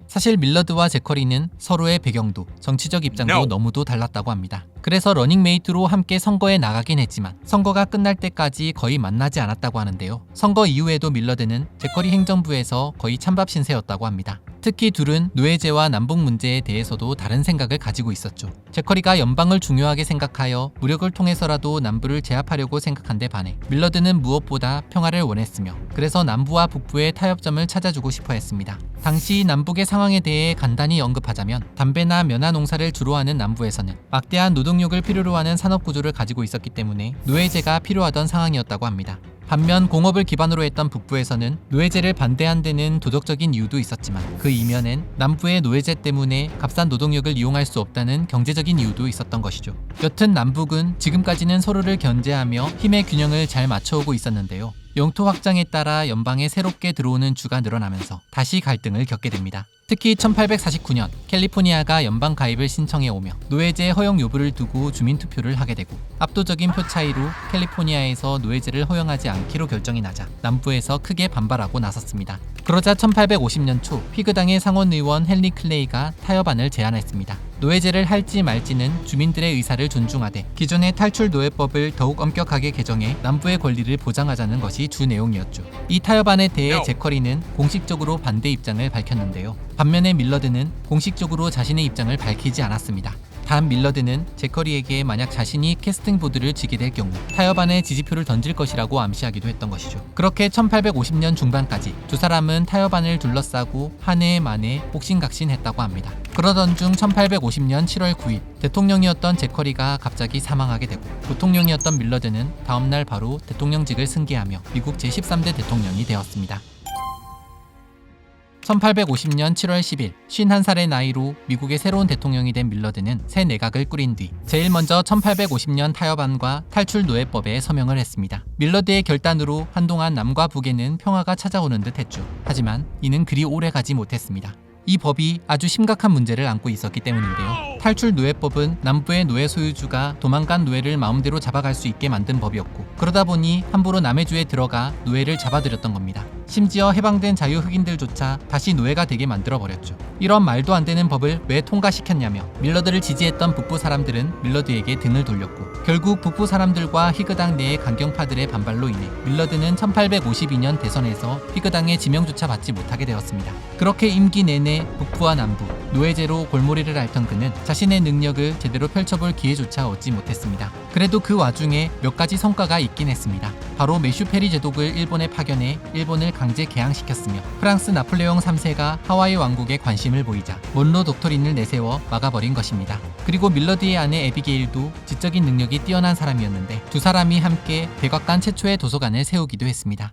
사실 밀러드와 제커리는 서로의 배경도 정치적 입장도 너무도 달랐다고 합니다. 그래서 러닝메이트로 함께 선거에 나가긴 했지만 선거가 끝날 때까지 거의 만나지 않았다고 하는데요. 선거 이후에도 밀러드는 제커리 행정부에서 거의 찬밥 신세였다고 합니다. 특히 둘은 노예제와 남북 문제에 대해서도 다른 생각을 가지고 있었죠. 제커리가 연방을 중요하게 생각하여 무력을 통해서라도 남부를 제압하려고 생각한 데 반해 밀러드는 무엇보다 평화를 원했으며 그래서 남부와 북부의 타협점을 찾아주고 싶어 했습니다. 당시 남북의 상황에 대해 간단히 언급하자면 담배나 면화 농사를 주로 하는 남부에서는 막대한 노동력을 필요로 하는 산업구조를 가지고 있었기 때문에 노예제가 필요하던 상황이었다고 합니다. 반면 공업을 기반으로 했던 북부에서는 노예제를 반대한 데는 도덕적인 이유도 있었지만 그 이면엔 남부의 노예제 때문에 값싼 노동력을 이용할 수 없다는 경제적인 이유도 있었던 것이죠. 여튼 남북은 지금까지는 서로를 견제하며 힘의 균형을 잘 맞춰오고 있었는데요. 영토 확장에 따라 연방에 새롭게 들어오는 주가 늘어나면서 다시 갈등을 겪게 됩니다. 특히 1849년 캘리포니아가 연방 가입을 신청해 오며 노예제 허용 여부를 두고 주민투표를 하게 되고 압도적인 표 차이로 캘리포니아에서 노예제를 허용하지 않기로 결정이 나자 남부에서 크게 반발하고 나섰습니다. 그러자 1850년 초 휘그당의 상원의원 헨리 클레이가 타협안을 제안했습니다. 노예제를 할지 말지는 주민들의 의사를 존중하되 기존의 탈출 노예법을 더욱 엄격하게 개정해 남부의 권리를 보장하자는 것이 주 내용이었죠. 이 타협안에 대해 제커리는 공식적으로 반대 입장을 밝혔는데요. 반면에 밀러드는 공식적으로 자신의 입장을 밝히지 않았습니다. 단 밀러드는 제커리에게 만약 자신이 캐스팅 보드를 지게 될 경우 타협안에 지지표를 던질 것이라고 암시하기도 했던 것이죠. 그렇게 1850년 중반까지 두 사람은 타협안을 둘러싸고 한 해 만에 복신각신했다고 합니다. 그러던 중 1850년 7월 9일 대통령이었던 제커리가 갑자기 사망하게 되고 부통령이었던 밀러드는 다음날 바로 대통령직을 승계하며 미국 제13대 대통령이 되었습니다. 1850년 7월 10일 51살의 나이로 미국의 새로운 대통령이 된 밀러드는 새 내각을 꾸린 뒤 제일 먼저 1850년 타협안과 탈출 노예법에 서명을 했습니다. 밀러드의 결단으로 한동안 남과 북에는 평화가 찾아오는 듯 했죠. 하지만 이는 그리 오래 가지 못했습니다. 이 법이 아주 심각한 문제를 안고 있었기 때문인데요. 탈출 노예법은 남부의 노예 소유주가 도망간 노예를 마음대로 잡아갈 수 있게 만든 법이었고, 그러다 보니 함부로 남의 주에 들어가 노예를 잡아들였던 겁니다. 심지어 해방된 자유 흑인들조차 다시 노예가 되게 만들어버렸죠. 이런 말도 안 되는 법을 왜 통과시켰냐며 밀러드를 지지했던 북부 사람들은 밀러드에게 등을 돌렸고, 결국 북부 사람들과 휘그당 내의 강경파들의 반발로 인해 밀러드는 1852년 대선에서 휘그당의 지명조차 받지 못하게 되었습니다. 그렇게 임기 내내 북부와 남부, 노예제로 골머리를 앓던 그는 자신의 능력을 제대로 펼쳐볼 기회조차 얻지 못했습니다. 그래도 그 와중에 몇 가지 성과가 있긴 했습니다. 바로 메슈 페리 제독을 일본에 파견해 일본을 강제 개항시켰으며, 프랑스 나폴레옹 3세가 하와이 왕국에 관심을 보이자 몬로 독트린을 내세워 막아버린 것입니다. 그리고 밀러드의 아내 에비게일도 지적인 능력이 뛰어난 사람이었는데, 두 사람이 함께 백악관 최초의 도서관을 세우기도 했습니다.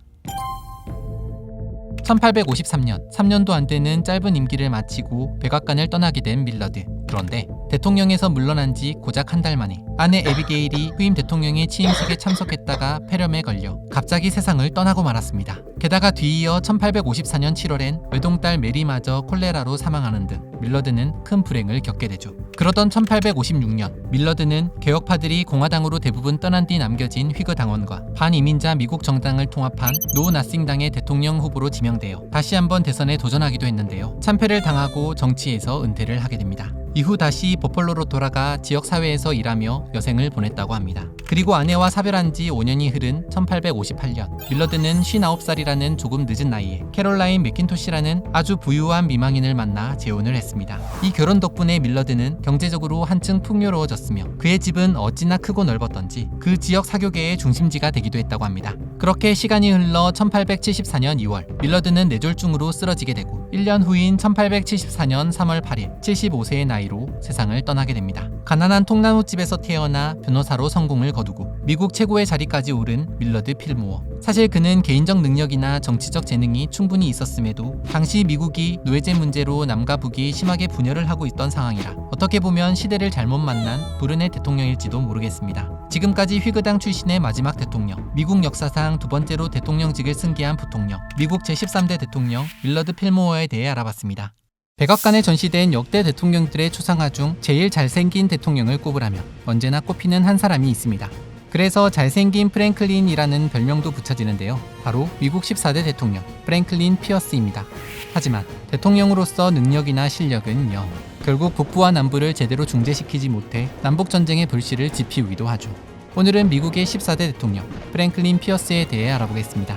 1853년, 3년도 안 되는 짧은 임기를 마치고 백악관을 떠나게 된 밀러드. 그런데 대통령에서 물러난 지 고작 한 달 만에 아내 에비게일이 후임 대통령의 취임식에 참석했다가 폐렴에 걸려 갑자기 세상을 떠나고 말았습니다. 게다가 뒤이어 1854년 7월엔 외동딸 메리마저 콜레라로 사망하는 등 밀러드는 큰 불행을 겪게 되죠. 그러던 1856년, 밀러드는 개혁파들이 공화당으로 대부분 떠난 뒤 남겨진 휘그 당원과 반이민자 미국 정당을 통합한 노 나싱당의 대통령 후보로 지명되어 다시 한번 대선에 도전하기도 했는데요. 참패를 당하고 정치에서 은퇴를 하게 됩니다. 이후 다시 버펄로로 돌아가 지역사회에서 일하며 여생을 보냈다고 합니다. 그리고 아내와 사별한 지 5년이 흐른 1858년, 밀러드는 59살이라는 조금 늦은 나이에 캐롤라인 맥킨토시라는 아주 부유한 미망인을 만나 재혼을 했습니다. 이 결혼 덕분에 밀러드는 경제적으로 한층 풍요로워졌으며, 그의 집은 어찌나 크고 넓었던지 그 지역 사교계의 중심지가 되기도 했다고 합니다. 그렇게 시간이 흘러 1874년 2월, 밀러드는 뇌졸중으로 쓰러지게 되고 1년 후인 1874년 3월 8일 75세의 나이로 세상을 떠나게 됩니다. 가난한 통나무집에서 태어나 변호사로 성공을 거두고 미국 최고의 자리까지 오른 밀러드 필모어. 사실 그는 개인적 능력이나 정치적 재능이 충분히 있었음에도 당시 미국이 노예제 문제로 남과 북이 심하게 분열을 하고 있던 상황이라 어떻게 보면 시대를 잘못 만난 불운의 대통령일지도 모르겠습니다. 지금까지 휘그당 출신의 마지막 대통령, 미국 역사상 두 번째로 대통령직을 승계한 부통령, 미국 제13대 대통령 밀러드 필모어에 대해 알아봤습니다. 백악관에 전시된 역대 대통령들의 초상화 중 제일 잘생긴 대통령을 꼽으라면 언제나 꼽히는 한 사람이 있습니다. 그래서 잘생긴 프랭클린이라는 별명도 붙여지는데요. 바로 미국 14대 대통령 프랭클린 피어스입니다. 하지만 대통령으로서 능력이나 실력은 0. 결국 북부와 남부를 제대로 중재시키지 못해 남북전쟁의 불씨를 지피우기도 하죠. 오늘은 미국의 14대 대통령 프랭클린 피어스에 대해 알아보겠습니다.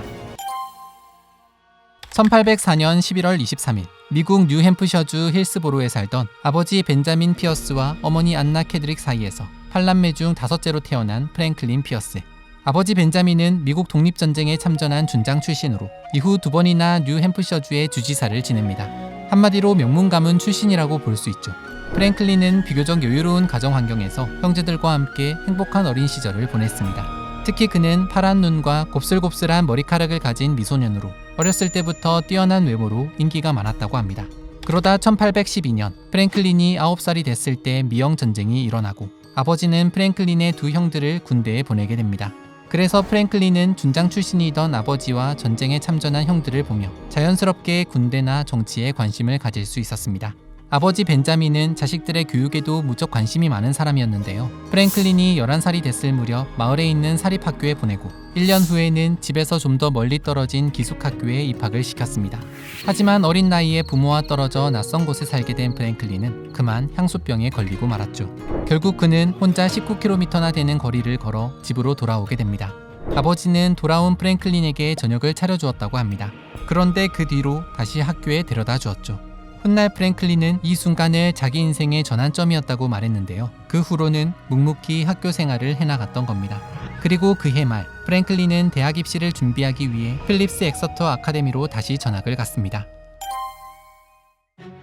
1804년 11월 23일, 미국 뉴햄프셔주 힐스보로에 살던 아버지 벤자민 피어스와 어머니 안나 캐드릭 사이에서 8남매 중 5째로 태어난 프랭클린 피어스. 아버지 벤자민은 미국 독립전쟁에 참전한 준장 출신으로 이후 2번이나 뉴햄프셔주의 주지사를 지냅니다. 한마디로 명문 가문 출신이라고 볼 수 있죠. 프랭클린은 비교적 여유로운 가정 환경에서 형제들과 함께 행복한 어린 시절을 보냈습니다. 특히 그는 파란 눈과 곱슬곱슬한 머리카락을 가진 미소년으로 어렸을 때부터 뛰어난 외모로 인기가 많았다고 합니다. 그러다 1812년 프랭클린이 9살이 됐을 때 미영전쟁이 일어나고 아버지는 프랭클린의 두 형들을 군대에 보내게 됩니다. 그래서 프랭클린은 준장 출신이던 아버지와 전쟁에 참전한 형들을 보며 자연스럽게 군대나 정치에 관심을 가질 수 있었습니다. 아버지 벤자민은 자식들의 교육에도 무척 관심이 많은 사람이었는데요. 프랭클린이 11살이 됐을 무렵 마을에 있는 사립학교에 보내고 1년 후에는 집에서 좀 더 멀리 떨어진 기숙학교에 입학을 시켰습니다. 하지만 어린 나이에 부모와 떨어져 낯선 곳에 살게 된 프랭클린은 그만 향수병에 걸리고 말았죠. 결국 그는 혼자 19km나 되는 거리를 걸어 집으로 돌아오게 됩니다. 아버지는 돌아온 프랭클린에게 저녁을 차려주었다고 합니다. 그런데 그 뒤로 다시 학교에 데려다 주었죠. 훗날 프랭클린은 이 순간을 자기 인생의 전환점이었다고 말했는데요. 그 후로는 묵묵히 학교 생활을 해나갔던 겁니다. 그리고 그해 말, 프랭클린은 대학 입시를 준비하기 위해 필립스 엑서터 아카데미로 다시 전학을 갔습니다.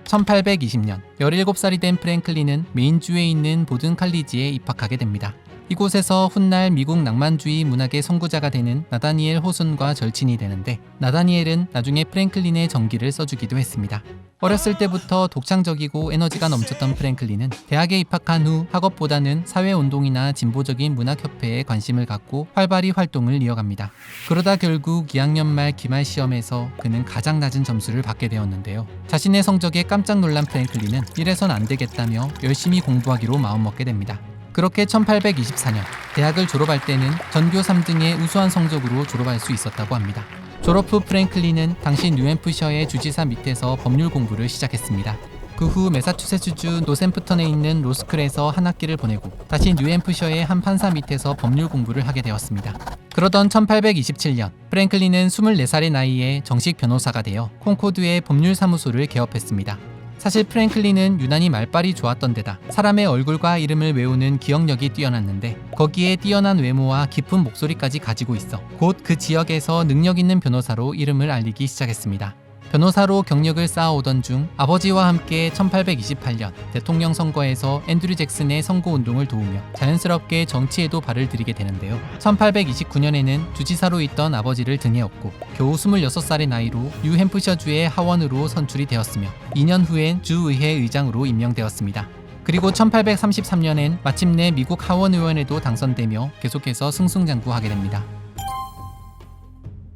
1820년, 17살이 된 프랭클린은 메인주에 있는 보든 칼리지에 입학하게 됩니다. 이곳에서 훗날 미국 낭만주의 문학의 선구자가 되는 나다니엘 호손과 절친이 되는데, 나다니엘은 나중에 프랭클린의 전기를 써주기도 했습니다. 어렸을 때부터 독창적이고 에너지가 넘쳤던 프랭클린은 대학에 입학한 후 학업보다는 사회운동이나 진보적인 문학협회에 관심을 갖고 활발히 활동을 이어갑니다. 그러다 결국 2학년 말 기말 시험에서 그는 가장 낮은 점수를 받게 되었는데요. 자신의 성적에 깜짝 놀란 프랭클린은 이래선 안 되겠다며 열심히 공부하기로 마음먹게 됩니다. 그렇게 1824년 대학을 졸업할 때는 전교 3등의 우수한 성적으로 졸업할 수 있었다고 합니다. 졸업 후 프랭클린은 당시 뉴햄프셔의 주지사 밑에서 법률 공부를 시작했습니다. 그 후 매사추세츠주 노샘프턴에 있는 로스쿨에서 한 학기를 보내고 다시 뉴햄프셔의 한 판사 밑에서 법률 공부를 하게 되었습니다. 그러던 1827년 프랭클린은 24살의 나이에 정식 변호사가 되어 콩코드의 법률사무소를 개업했습니다. 사실 프랭클린은 유난히 말빨이 좋았던 데다 사람의 얼굴과 이름을 외우는 기억력이 뛰어났는데, 거기에 뛰어난 외모와 깊은 목소리까지 가지고 있어 곧 그 지역에서 능력 있는 변호사로 이름을 알리기 시작했습니다. 변호사로 경력을 쌓아오던 중 아버지와 함께 1828년 대통령 선거에서 앤드류 잭슨의 선거운동을 도우며 자연스럽게 정치에도 발을 들이게 되는데요. 1829년에는 주지사로 있던 아버지를 등에 업고 겨우 26살의 나이로 뉴햄프셔주의 하원으로 선출이 되었으며 2년 후엔 주의회 의장으로 임명되었습니다. 그리고 1833년엔 마침내 미국 하원의원에도 당선되며 계속해서 승승장구하게 됩니다.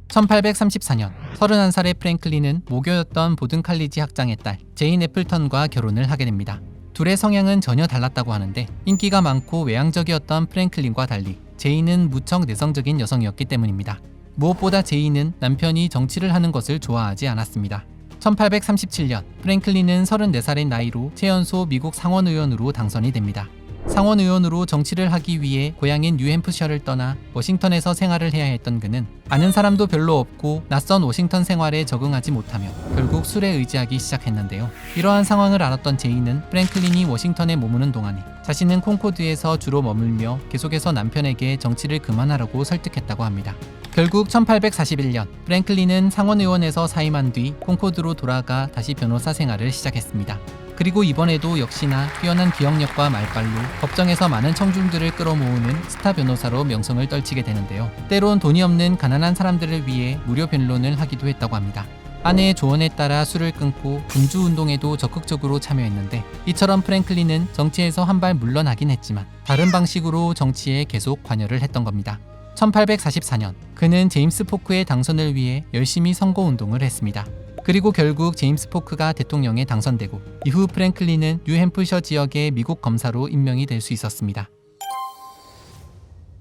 1834년 31살의 프랭클린은 모교였던 보든 칼리지 학장의 딸 제인 애플턴과 결혼을 하게 됩니다. 둘의 성향은 전혀 달랐다고 하는데, 인기가 많고 외향적이었던 프랭클린과 달리 제인은 무척 내성적인 여성이었기 때문입니다. 무엇보다 제인은 남편이 정치를 하는 것을 좋아하지 않았습니다. 1837년 프랭클린은 34살의 나이로 최연소 미국 상원의원으로 당선이 됩니다. 상원의원으로 정치를 하기 위해 고향인 뉴햄프셔를 떠나 워싱턴에서 생활을 해야 했던 그는 아는 사람도 별로 없고 낯선 워싱턴 생활에 적응하지 못하며 결국 술에 의지하기 시작했는데요. 이러한 상황을 알았던 제인은 프랭클린이 워싱턴에 머무는 동안에 자신은 콩코드에서 주로 머물며 계속해서 남편에게 정치를 그만하라고 설득했다고 합니다. 결국 1841년 프랭클린은 상원의원에서 사임한 뒤 콩코드로 돌아가 다시 변호사 생활을 시작했습니다. 그리고 이번에도 역시나 뛰어난 기억력과 말빨로 법정에서 많은 청중들을 끌어모으는 스타 변호사로 명성을 떨치게 되는데요. 때론 돈이 없는 가난한 사람들을 위해 무료 변론을 하기도 했다고 합니다. 아내의 조언에 따라 술을 끊고 군주운동에도 적극적으로 참여했는데, 이처럼 프랭클린은 정치에서 한 발 물러나긴 했지만 다른 방식으로 정치에 계속 관여를 했던 겁니다. 1844년 그는 제임스 포크의 당선을 위해 열심히 선거운동을 했습니다. 그리고 결국 제임스 포크가 대통령에 당선되고 이후 프랭클린은 뉴햄프셔 지역의 미국 검사로 임명이 될 수 있었습니다.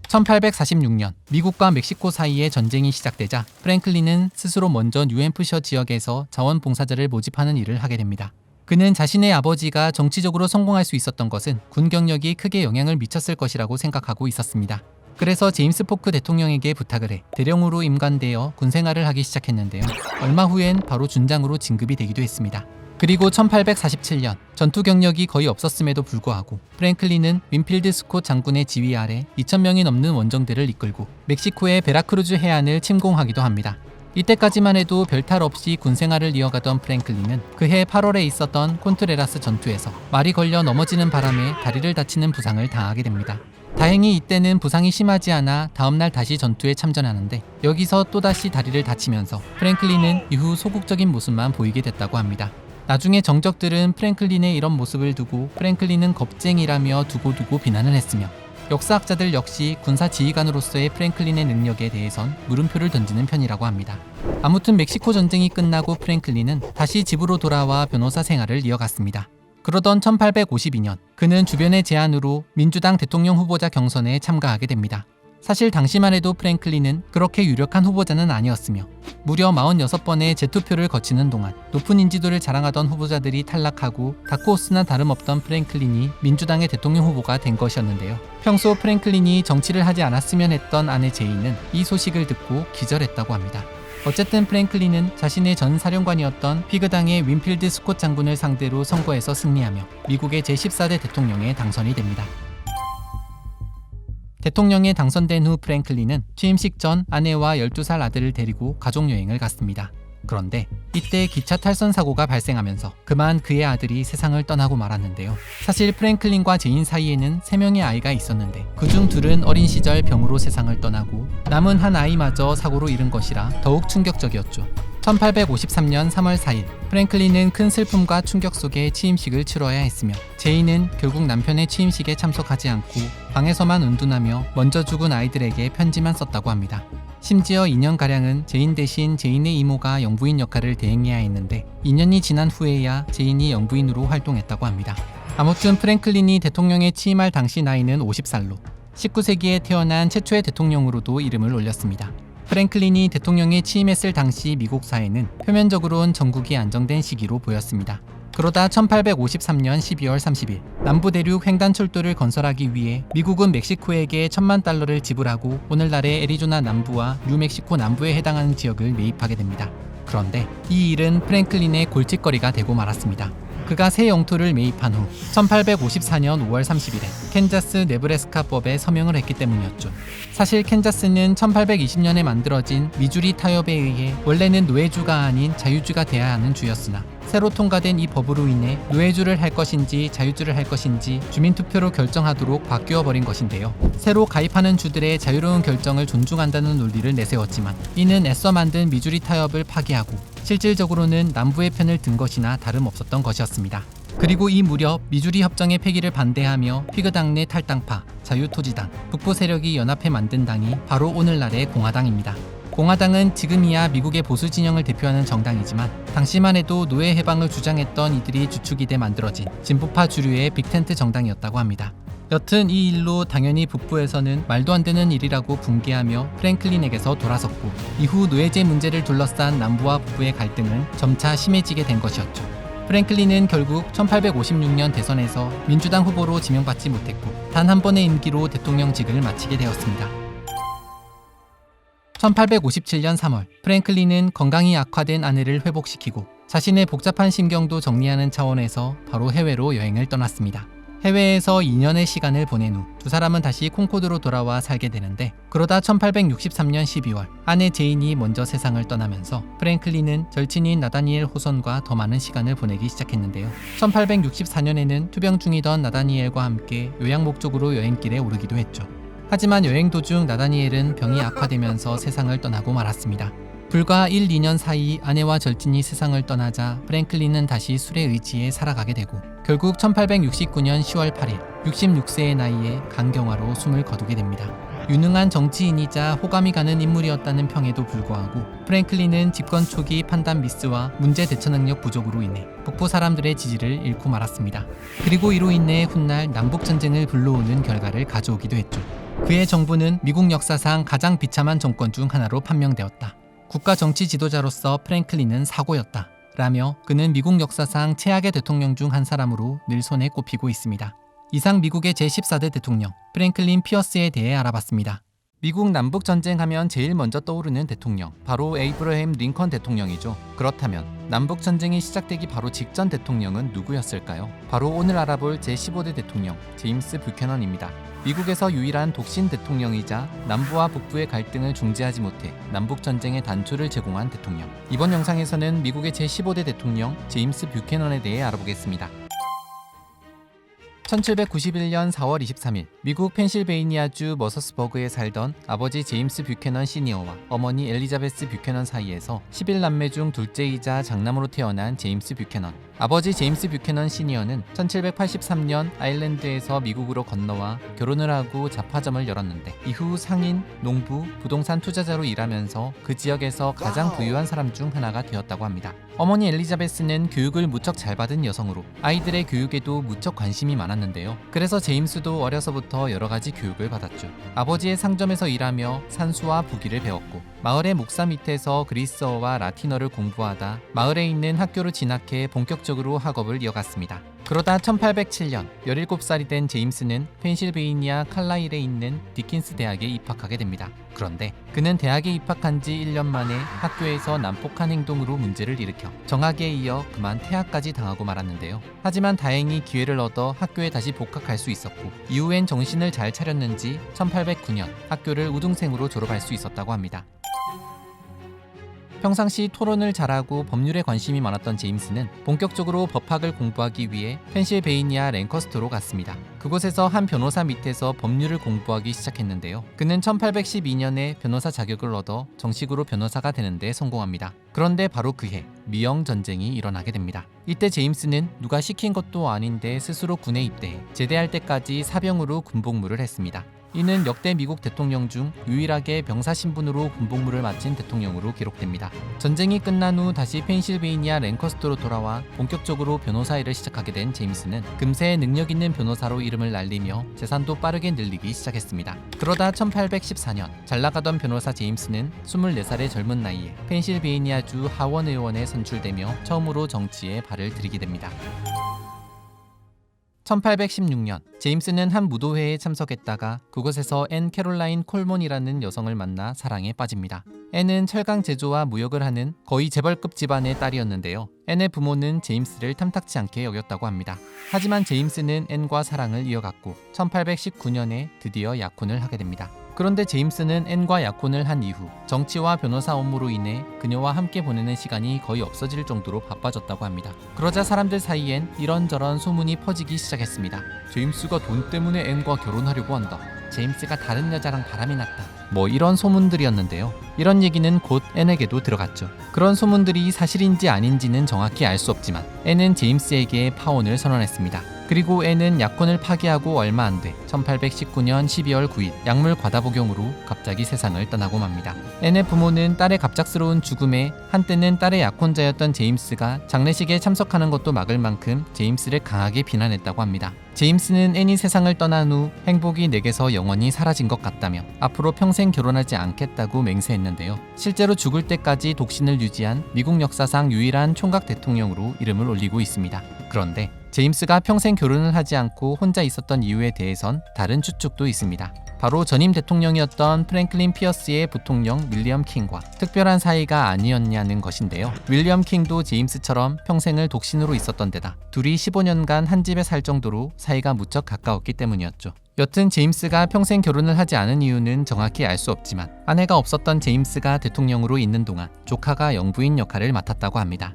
1846년 미국과 멕시코 사이에 전쟁이 시작되자 프랭클린은 스스로 먼저 뉴햄프셔 지역에서 자원봉사자를 모집하는 일을 하게 됩니다. 그는 자신의 아버지가 정치적으로 성공할 수 있었던 것은 군 경력이 크게 영향을 미쳤을 것이라고 생각하고 있었습니다. 그래서 제임스 포크 대통령에게 부탁을 해 대령으로 임관되어 군생활을 하기 시작했는데요. 얼마 후엔 바로 준장으로 진급이 되기도 했습니다. 그리고 1847년 전투 경력이 거의 없었음에도 불구하고 프랭클린은 윈필드 스콧 장군의 지휘 아래 2,000명이 넘는 원정대를 이끌고 멕시코의 베라크루즈 해안을 침공하기도 합니다. 이때까지만 해도 별탈 없이 군생활을 이어가던 프랭클린은 그해 8월에 있었던 콘트레라스 전투에서 말이 걸려 넘어지는 바람에 다리를 다치는 부상을 당하게 됩니다. 다행히 이때는 부상이 심하지 않아 다음날 다시 전투에 참전하는데, 여기서 또다시 다리를 다치면서 프랭클린은 이후 소극적인 모습만 보이게 됐다고 합니다. 나중에 정적들은 프랭클린의 이런 모습을 두고 프랭클린은 겁쟁이라며 두고두고 비난을 했으며, 역사학자들 역시 군사 지휘관으로서의 프랭클린의 능력에 대해선 물음표를 던지는 편이라고 합니다. 아무튼 멕시코 전쟁이 끝나고 프랭클린은 다시 집으로 돌아와 변호사 생활을 이어갔습니다. 그러던 1852년 그는 주변의 제안으로 민주당 대통령 후보자 경선에 참가하게 됩니다. 사실 당시만 해도 프랭클린은 그렇게 유력한 후보자는 아니었으며, 무려 46번의 재투표를 거치는 동안 높은 인지도를 자랑하던 후보자들이 탈락하고 다크호스나 다름없던 프랭클린이 민주당의 대통령 후보가 된 것이었는데요. 평소 프랭클린이 정치를 하지 않았으면 했던 아내 제인은 이 소식을 듣고 기절했다고 합니다. 어쨌든 프랭클린은 자신의 전 사령관이었던 피그당의 윈필드 스콧 장군을 상대로 선거에서 승리하며 미국의 제14대 대통령에 당선이 됩니다. 대통령에 당선된 후 프랭클린은 취임식 전 아내와 12살 아들을 데리고 가족여행을 갔습니다. 그런데 이때 기차 탈선 사고가 발생하면서 그만 그의 아들이 세상을 떠나고 말았는데요. 사실 프랭클린과 제인 사이에는 3명의 아이가 있었는데 그중 둘은 어린 시절 병으로 세상을 떠나고 남은 한 아이마저 사고로 잃은 것이라 더욱 충격적이었죠. 1853년 3월 4일 프랭클린은 큰 슬픔과 충격 속에 취임식을 치러야 했으며 제인은 결국 남편의 취임식에 참석하지 않고 방에서만 은둔하며 먼저 죽은 아이들에게 편지만 썼다고 합니다. 심지어 2년가량은 제인 대신 제인의 이모가 영부인 역할을 대행해야 했는데 2년이 지난 후에야 제인이 영부인으로 활동했다고 합니다. 아무튼 프랭클린이 대통령에 취임할 당시 나이는 50살로 19세기에 태어난 최초의 대통령으로도 이름을 올렸습니다. 프랭클린이 대통령에 취임했을 당시 미국 사회는 표면적으론 전국이 안정된 시기로 보였습니다. 그러다 1853년 12월 30일 남부 대륙 횡단철도를 건설하기 위해 미국은 멕시코에게 $10,000,000를 지불하고 오늘날의 애리조나 남부와 뉴멕시코 남부에 해당하는 지역을 매입하게 됩니다. 그런데 이 일은 프랭클린의 골칫거리가 되고 말았습니다. 그가 새 영토를 매입한 후 1854년 5월 30일에 캔자스 네브래스카법에 서명을 했기 때문이었죠. 사실 캔자스는 1820년에 만들어진 미주리 타협에 의해 원래는 노예주가 아닌 자유주가 돼야 하는 주였으나 새로 통과된 이 법으로 인해 노예주를 할 것인지 자유주를 할 것인지 주민투표로 결정하도록 바뀌어 버린 것인데요. 새로 가입하는 주들의 자유로운 결정을 존중한다는 논리를 내세웠지만 이는 애써 만든 미주리 타협을 파기하고 실질적으로는 남부의 편을 든 것이나 다름없었던 것이었습니다. 그리고 이 무렵 미주리 협정의 폐기를 반대하며 피그당 내 탈당파, 자유토지당, 북부 세력이 연합해 만든 당이 바로 오늘날의 공화당입니다. 공화당은 지금이야 미국의 보수 진영을 대표하는 정당이지만 당시만 해도 노예 해방을 주장했던 이들이 주축이 돼 만들어진 진보파 주류의 빅텐트 정당이었다고 합니다. 여튼 이 일로 당연히 북부에서는 말도 안 되는 일이라고 분개하며 프랭클린에게서 돌아섰고 이후 노예제 문제를 둘러싼 남부와 북부의 갈등은 점차 심해지게 된 것이었죠. 프랭클린은 결국 1856년 대선에서 민주당 후보로 지명받지 못했고 단 한 번의 임기로 대통령직을 마치게 되었습니다. 1857년 3월 프랭클린은 건강이 악화된 아내를 회복시키고 자신의 복잡한 심경도 정리하는 차원에서 바로 해외로 여행을 떠났습니다. 해외에서 2년의 시간을 보낸 후 두 사람은 다시 콩코드로 돌아와 살게 되는데 그러다 1863년 12월 아내 제인이 먼저 세상을 떠나면서 프랭클린은 절친인 나다니엘 호선과 더 많은 시간을 보내기 시작했는데요. 1864년에는 투병 중이던 나다니엘과 함께 요양 목적으로 여행길에 오르기도 했죠. 하지만 여행 도중 나다니엘은 병이 악화되면서 세상을 떠나고 말았습니다. 불과 1, 2년 사이 아내와 절친이 세상을 떠나자 프랭클린은 다시 술에 의지해 살아가게 되고 결국 1869년 10월 8일 66세의 나이에 간경화로 숨을 거두게 됩니다. 유능한 정치인이자 호감이 가는 인물이었다는 평에도 불구하고 프랭클린은 집권 초기 판단 미스와 문제 대처 능력 부족으로 인해 북부 사람들의 지지를 잃고 말았습니다. 그리고 이로 인해 훗날 남북전쟁을 불러오는 결과를 가져오기도 했죠. 그의 정부는 미국 역사상 가장 비참한 정권 중 하나로 판명되었다. 국가 정치 지도자로서 프랭클린은 사고였다. 라며 그는 미국 역사상 최악의 대통령 중 한 사람으로 늘 손에 꼽히고 있습니다. 이상 미국의 제14대 대통령 프랭클린 피어스에 대해 알아봤습니다. 미국 남북전쟁 하면 제일 먼저 떠오르는 대통령 바로 에이브러햄 링컨 대통령이죠. 그렇다면 남북전쟁이 시작되기 바로 직전 대통령은 누구였을까요? 바로 오늘 알아볼 제15대 대통령 제임스 뷰캐넌입니다. 미국에서 유일한 독신 대통령이자 남부와 북부의 갈등을 중재하지 못해 남북전쟁의 단초를 제공한 대통령. 이번 영상에서는 미국의 제15대 대통령 제임스 뷰캐넌에 대해 알아보겠습니다. 1791년 4월 23일 미국 펜실베이니아주 머서스버그에 살던 아버지 제임스 뷰캐넌 시니어와 어머니 엘리자베스 뷰캐넌 사이에서 11남매 중 둘째이자 장남으로 태어난 제임스 뷰캐넌. 아버지 제임스 뷰캐넌 시니어는 1783년 아일랜드에서 미국으로 건너와 결혼을 하고 잡화점을 열었는데 이후 상인, 농부, 부동산 투자자로 일하면서 그 지역에서 가장 부유한 사람 중 하나가 되었다고 합니다. 어머니 엘리자베스는 교육을 무척 잘 받은 여성으로 아이들의 교육에도 무척 관심이 많았는데요. 그래서 제임스도 어려서부터 여러 가지 교육을 받았죠. 아버지의 상점에서 일하며 산수와 부기를 배웠고 마을의 목사 밑에서 그리스어와 라틴어를 공부하다 마을에 있는 학교를 진학해 본격적으로 학업을 이어갔습니다. 그러다 1807년 17살이 된 제임스는 펜실베이니아 칼라일에 있는 디킨스 대학에 입학하게 됩니다. 그런데 그는 대학에 입학한 지 1년 만에 학교에서 난폭한 행동으로 문제를 일으켜 정학에 이어 그만 퇴학까지 당하고 말았는데요. 하지만 다행히 기회를 얻어 학교에 다시 복학할 수 있었고 이후엔 정신을 잘 차렸는지 1809년 학교를 우등생으로 졸업할 수 있었다고 합니다. 평상시 토론을 잘하고 법률에 관심이 많았던 제임스는 본격적으로 법학을 공부하기 위해 펜실베이니아 랭커스터로 갔습니다. 그곳에서 한 변호사 밑에서 법률을 공부하기 시작했는데요. 그는 1812년에 변호사 자격을 얻어 정식으로 변호사가 되는 데 성공합니다. 그런데 바로 그해 미영 전쟁이 일어나게 됩니다. 이때 제임스는 누가 시킨 것도 아닌데 스스로 군에 입대해 제대할 때까지 사병으로 군복무를 했습니다. 이는 역대 미국 대통령 중 유일하게 병사 신분으로 군복무를 마친 대통령으로 기록됩니다. 전쟁이 끝난 후 다시 펜실베이니아 랭커스터로 돌아와 본격적으로 변호사 일을 시작하게 된 제임스는 금세 능력 있는 변호사로 이름을 날리며 재산도 빠르게 늘리기 시작했습니다. 그러다 1814년 잘 나가던 변호사 제임스는 24살의 젊은 나이에 펜실베이니아주 하원 의원에 선출되며 처음으로 정치에 발을 들이게 됩니다. 1816년 제임스는 한 무도회에 참석했다가 그곳에서 앤 캐롤라인 콜몬이라는 여성을 만나 사랑에 빠집니다. 앤은 철강 제조와 무역을 하는 거의 재벌급 집안의 딸이었는데요. 앤의 부모는 제임스를 탐탁치 않게 여겼다고 합니다. 하지만 제임스는 앤과 사랑을 이어갔고 1819년에 드디어 약혼을 하게 됩니다. 그런데 제임스는 앤과 약혼을 한 이후 정치와 변호사 업무로 인해 그녀와 함께 보내는 시간이 거의 없어질 정도로 바빠졌다고 합니다. 그러자 사람들 사이엔 이런저런 소문이 퍼지기 시작했습니다. 제임스가 돈 때문에 앤과 결혼하려고 한다. 제임스가 다른 여자랑 바람이 났다. 뭐 이런 소문들이었는데요. 이런 얘기는 곧 앤에게도 들어갔죠. 그런 소문들이 사실인지 아닌지는 정확히 알 수 없지만 앤은 제임스에게 파혼을 선언했습니다. 그리고 앤은 약혼을 파기하고 얼마 안 돼 1819년 12월 9일 약물 과다복용으로 갑자기 세상을 떠나고 맙니다. 앤의 부모는 딸의 갑작스러운 죽음에 한때는 딸의 약혼자였던 제임스가 장례식에 참석하는 것도 막을 만큼 제임스를 강하게 비난했다고 합니다. 제임스는 앤이 세상을 떠난 후 행복이 내게서 영원히 사라진 것 같다며 앞으로 평생 결혼하지 않겠다고 맹세했는데요. 실제로 죽을 때까지 독신을 유지한 미국 역사상 유일한 총각 대통령으로 이름을 올리고 있습니다. 그런데 제임스가 평생 결혼을 하지 않고 혼자 있었던 이유에 대해선 다른 추측도 있습니다. 바로 전임 대통령이었던 프랭클린 피어스의 부통령 윌리엄 킹과 특별한 사이가 아니었냐는 것인데요. 윌리엄 킹도 제임스처럼 평생을 독신으로 있었던 데다 둘이 15년간 한 집에 살 정도로 사이가 무척 가까웠기 때문이었죠. 여튼 제임스가 평생 결혼을 하지 않은 이유는 정확히 알 수 없지만 아내가 없었던 제임스가 대통령으로 있는 동안 조카가 영부인 역할을 맡았다고 합니다.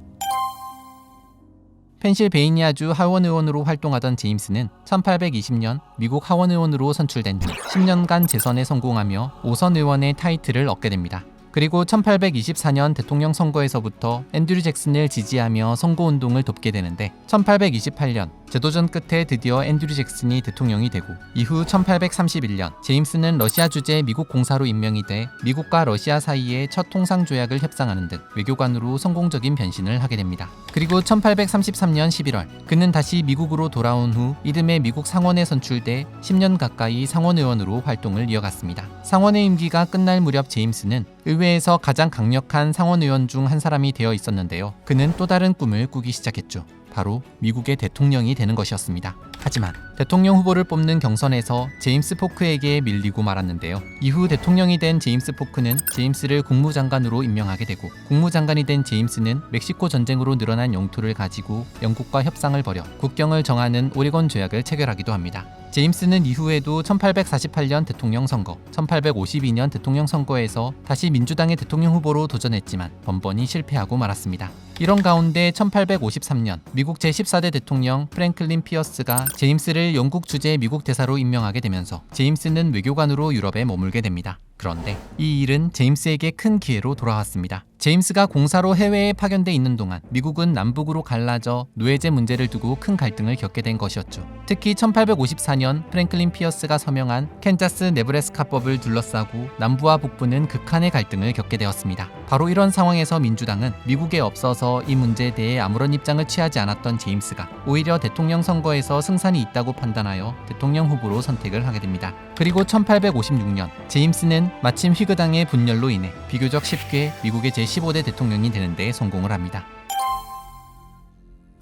펜실베이니아주 하원 의원으로 활동하던 제임스는 1820년 미국 하원 의원으로 선출된 후 10년간 재선에 성공하며 5선 의원의 타이틀을 얻게 됩니다. 그리고 1824년 대통령 선거에서부터 앤드류 잭슨을 지지하며 선거운동을 돕게 되는데 1828년 재도전 끝에 드디어 앤드류 잭슨이 대통령이 되고 이후 1831년 제임스는 러시아 주재 미국 공사로 임명이 돼 미국과 러시아 사이의 첫 통상조약을 협상하는 등 외교관으로 성공적인 변신을 하게 됩니다. 그리고 1833년 11월 그는 다시 미국으로 돌아온 후 이듬해 미국 상원에 선출돼 10년 가까이 상원의원으로 활동을 이어갔습니다. 상원의 임기가 끝날 무렵 제임스는 의회에서 가장 강력한 상원의원 중 한 사람이 되어 있었는데요. 그는 또 다른 꿈을 꾸기 시작했죠. 바로 미국의 대통령이 되는 것이었습니다. 하지만 대통령 후보를 뽑는 경선에서 제임스 포크에게 밀리고 말았는데요. 이후 대통령이 된 제임스 포크는 제임스를 국무장관으로 임명하게 되고 국무장관이 된 제임스는 멕시코 전쟁으로 늘어난 영토를 가지고 영국과 협상을 벌여 국경을 정하는 오레곤 조약을 체결하기도 합니다. 제임스는 이후에도 1848년 대통령 선거, 1852년 대통령 선거에서 다시 민주당의 대통령 후보로 도전했지만 번번이 실패하고 말았습니다. 이런 가운데 1853년 미국 제14대 대통령 프랭클린 피어스가 제임스를 영국 주재 미국 대사로 임명하게 되면서 제임스는 외교관으로 유럽에 머물게 됩니다. 그런데 이 일은 제임스에게 큰 기회로 돌아왔습니다. 제임스가 공사로 해외에 파견돼 있는 동안 미국은 남북으로 갈라져 노예제 문제를 두고 큰 갈등을 겪게 된 것이었죠. 특히 1854년 프랭클린 피어스가 서명한 캔자스 네브래스카법을 둘러싸고 남부와 북부는 극한의 갈등을 겪게 되었습니다. 바로 이런 상황에서 민주당은 미국에 없어서 이 문제에 대해 아무런 입장을 취하지 않았던 제임스가 오히려 대통령 선거에서 승산이 있다고 판단하여 대통령 후보로 선택을 하게 됩니다. 그리고 1856년 제임스는 마침 휘그당의 분열로 인해 비교적 쉽게 미국의 제15대 대통령이 되는 데 성공을 합니다.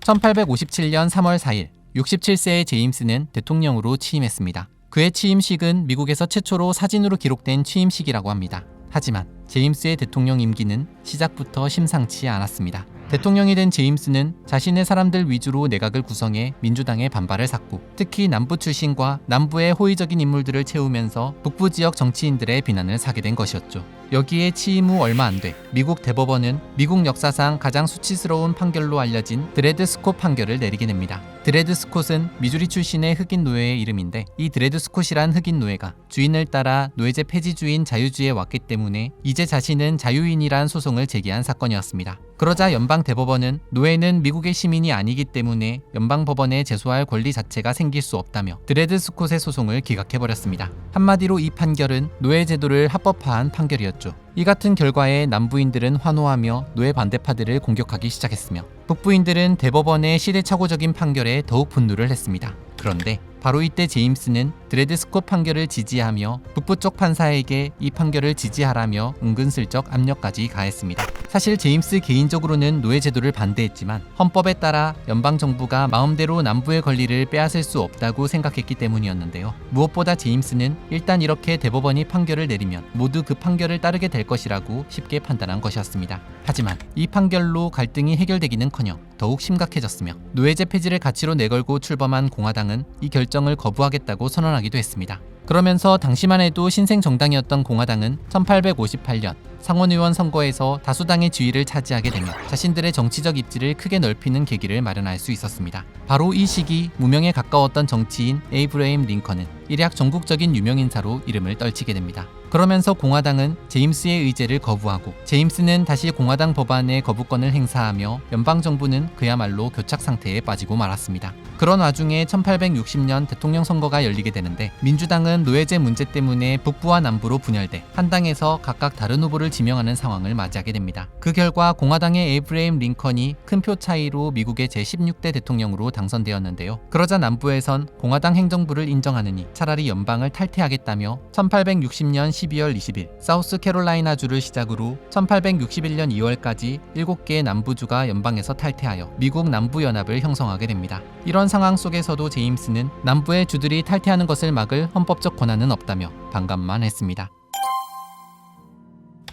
1857년 3월 4일 67세의 제임스는 대통령으로 취임했습니다. 그의 취임식은 미국에서 최초로 사진으로 기록된 취임식이라고 합니다. 하지만 제임스의 대통령 임기는 시작부터 심상치 않았습니다. 대통령이 된 제임스는 자신의 사람들 위주로 내각을 구성해 민주당의 반발을 샀고 특히 남부 출신과 남부의 호의적인 인물들을 채우면서 북부 지역 정치인들의 비난을 사게 된 것이었죠. 여기에 취임 후 얼마 안 돼 미국 대법원은 미국 역사상 가장 수치스러운 판결로 알려진 드레드 스콧 판결을 내리게 됩니다. 드레드 스콧은 미주리 출신의 흑인 노예의 이름인데, 이 드레드 스콧이란 흑인 노예가 주인을 따라 노예제 폐지주의인 자유주의에 왔기 때문에 이제 자신은 자유인이란 소송을 제기한 사건이었습니다. 그러자 연방 대법원은 노예는 미국의 시민이 아니기 때문에 연방 법원에 제소할 권리 자체가 생길 수 없다며 드레드 스콧의 소송을 기각해버렸습니다. 한마디로 이 판결은 노예 제도를 합법화한 판결이었죠. 이 같은 결과에 남부인들은 환호하며 노예 반대파들을 공격하기 시작했으며, 북부인들은 대법원의 시대착오적인 판결에 더욱 분노를 했습니다. 그런데 바로 이때 제임스는 드레드 스콧 판결을 지지하며 북부 쪽 판사에게 이 판결을 지지하라며 은근슬쩍 압력까지 가했습니다. 사실 제임스 개인적으로는 노예 제도를 반대했지만 헌법에 따라 연방정부가 마음대로 남부의 권리를 빼앗을 수 없다고 생각했기 때문이었는데요. 무엇보다 제임스는 일단 이렇게 대법원이 판결을 내리면 모두 그 판결을 따르게 될 것이라고 쉽게 판단한 것이었습니다. 하지만 이 판결로 갈등이 해결되기는커녕 더욱 심각해졌으며, 노예제 폐지를 가치로 내걸고 출범한 공화당은 이 결정을 거부하겠다고 선언하기도 했습니다. 그러면서 당시만 해도 신생 정당이었던 공화당은 1858년 상원의원 선거에서 다수당의 지위를 차지하게 되며 자신들의 정치적 입지를 크게 넓히는 계기를 마련할 수 있었습니다. 바로 이 시기 무명에 가까웠던 정치인 에이브러임 링컨은 일약 전국적인 유명인사로 이름을 떨치게 됩니다. 그러면서 공화당은 제임스의 의제를 거부하고, 제임스는 다시 공화당 법안의 거부권을 행사하며 연방정부는 그야말로 교착 상태에 빠지고 말았습니다. 그런 와중에 1860년 대통령 선거가 열리게 되는데, 민주당은 노예제 문제 때문에 북부와 남부로 분열돼 한 당에서 각각 다른 후보를 지명하는 상황을 맞이하게 됩니다. 그 결과 공화당의 에이브러임 링컨이 큰 표 차이로 미국의 제16대 대통령으로 당선되었는데요. 그러자 남부에선 공화당 행정부를 인정하느니 차라리 연방을 탈퇴하겠다며 1860년 12월 20일 사우스캐롤라이나주를 시작으로 1861년 2월까지 7개의 남부주가 연방에서 탈퇴하여 미국 남부연합을 형성하게 됩니다. 이런 상황 속에서도 제임스는 남부의 주들이 탈퇴하는 것을 막을 헌법적 권한은 없다며 반감만 했습니다.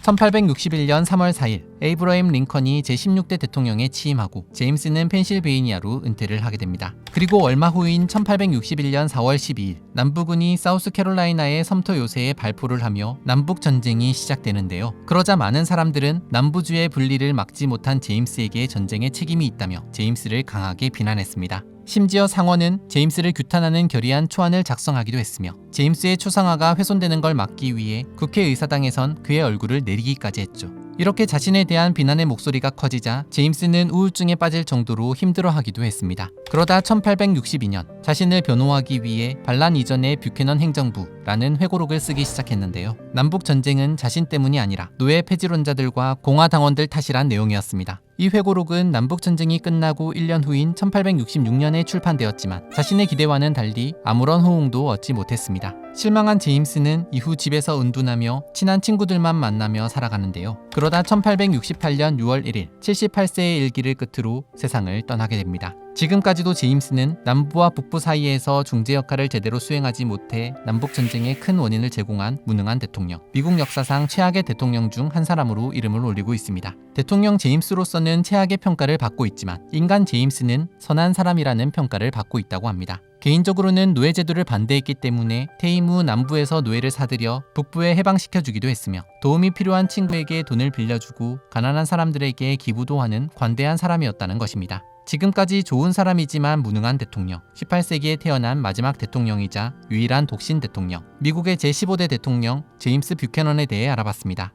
1861년 3월 4일 에이브러임 링컨이 제16대 대통령에 취임하고 제임스는 펜실베이니아로 은퇴를 하게 됩니다. 그리고 얼마 후인 1861년 4월 12일 남부군이 사우스캐롤라이나의 섬터 요새에 발포를 하며 남북전쟁이 시작되는데요. 그러자 많은 사람들은 남부주의 분리를 막지 못한 제임스에게 전쟁에 책임이 있다며 제임스를 강하게 비난했습니다. 심지어 상원은 제임스를 규탄하는 결의안 초안을 작성하기도 했으며, 제임스의 초상화가 훼손되는 걸 막기 위해 국회의사당에선 그의 얼굴을 내리기까지 했죠. 이렇게 자신에 대한 비난의 목소리가 커지자 제임스는 우울증에 빠질 정도로 힘들어하기도 했습니다. 그러다 1862년 자신을 변호하기 위해 반란 이전의 뷰캐넌 행정부라는 회고록을 쓰기 시작했는데요. 남북 전쟁은 자신 때문이 아니라 노예 폐지론자들과 공화당원들 탓이란 내용이었습니다. 이 회고록은 남북전쟁이 끝나고 1년 후인 1866년에 출판되었지만 자신의 기대와는 달리 아무런 호응도 얻지 못했습니다. 실망한 제임스는 이후 집에서 은둔하며 친한 친구들만 만나며 살아가는데요. 그러다 1868년 6월 1일 78세의 일기를 끝으로 세상을 떠나게 됩니다. 지금까지도 제임스는 남부와 북부 사이에서 중재 역할을 제대로 수행하지 못해 남북전쟁의 큰 원인을 제공한 무능한 대통령, 미국 역사상 최악의 대통령 중 한 사람으로 이름을 올리고 있습니다. 대통령 제임스로서는 최악의 평가를 받고 있지만 인간 제임스는 선한 사람이라는 평가를 받고 있다고 합니다. 개인적으로는 노예제도를 반대했기 때문에 퇴임 후 남부에서 노예를 사들여 북부에 해방시켜주기도 했으며, 도움이 필요한 친구에게 돈을 빌려주고 가난한 사람들에게 기부도 하는 관대한 사람이었다는 것입니다. 지금까지 좋은 사람이지만 무능한 대통령, 18세기에 태어난 마지막 대통령이자 유일한 독신 대통령, 미국의 제15대 대통령 제임스 뷰캐넌에 대해 알아봤습니다.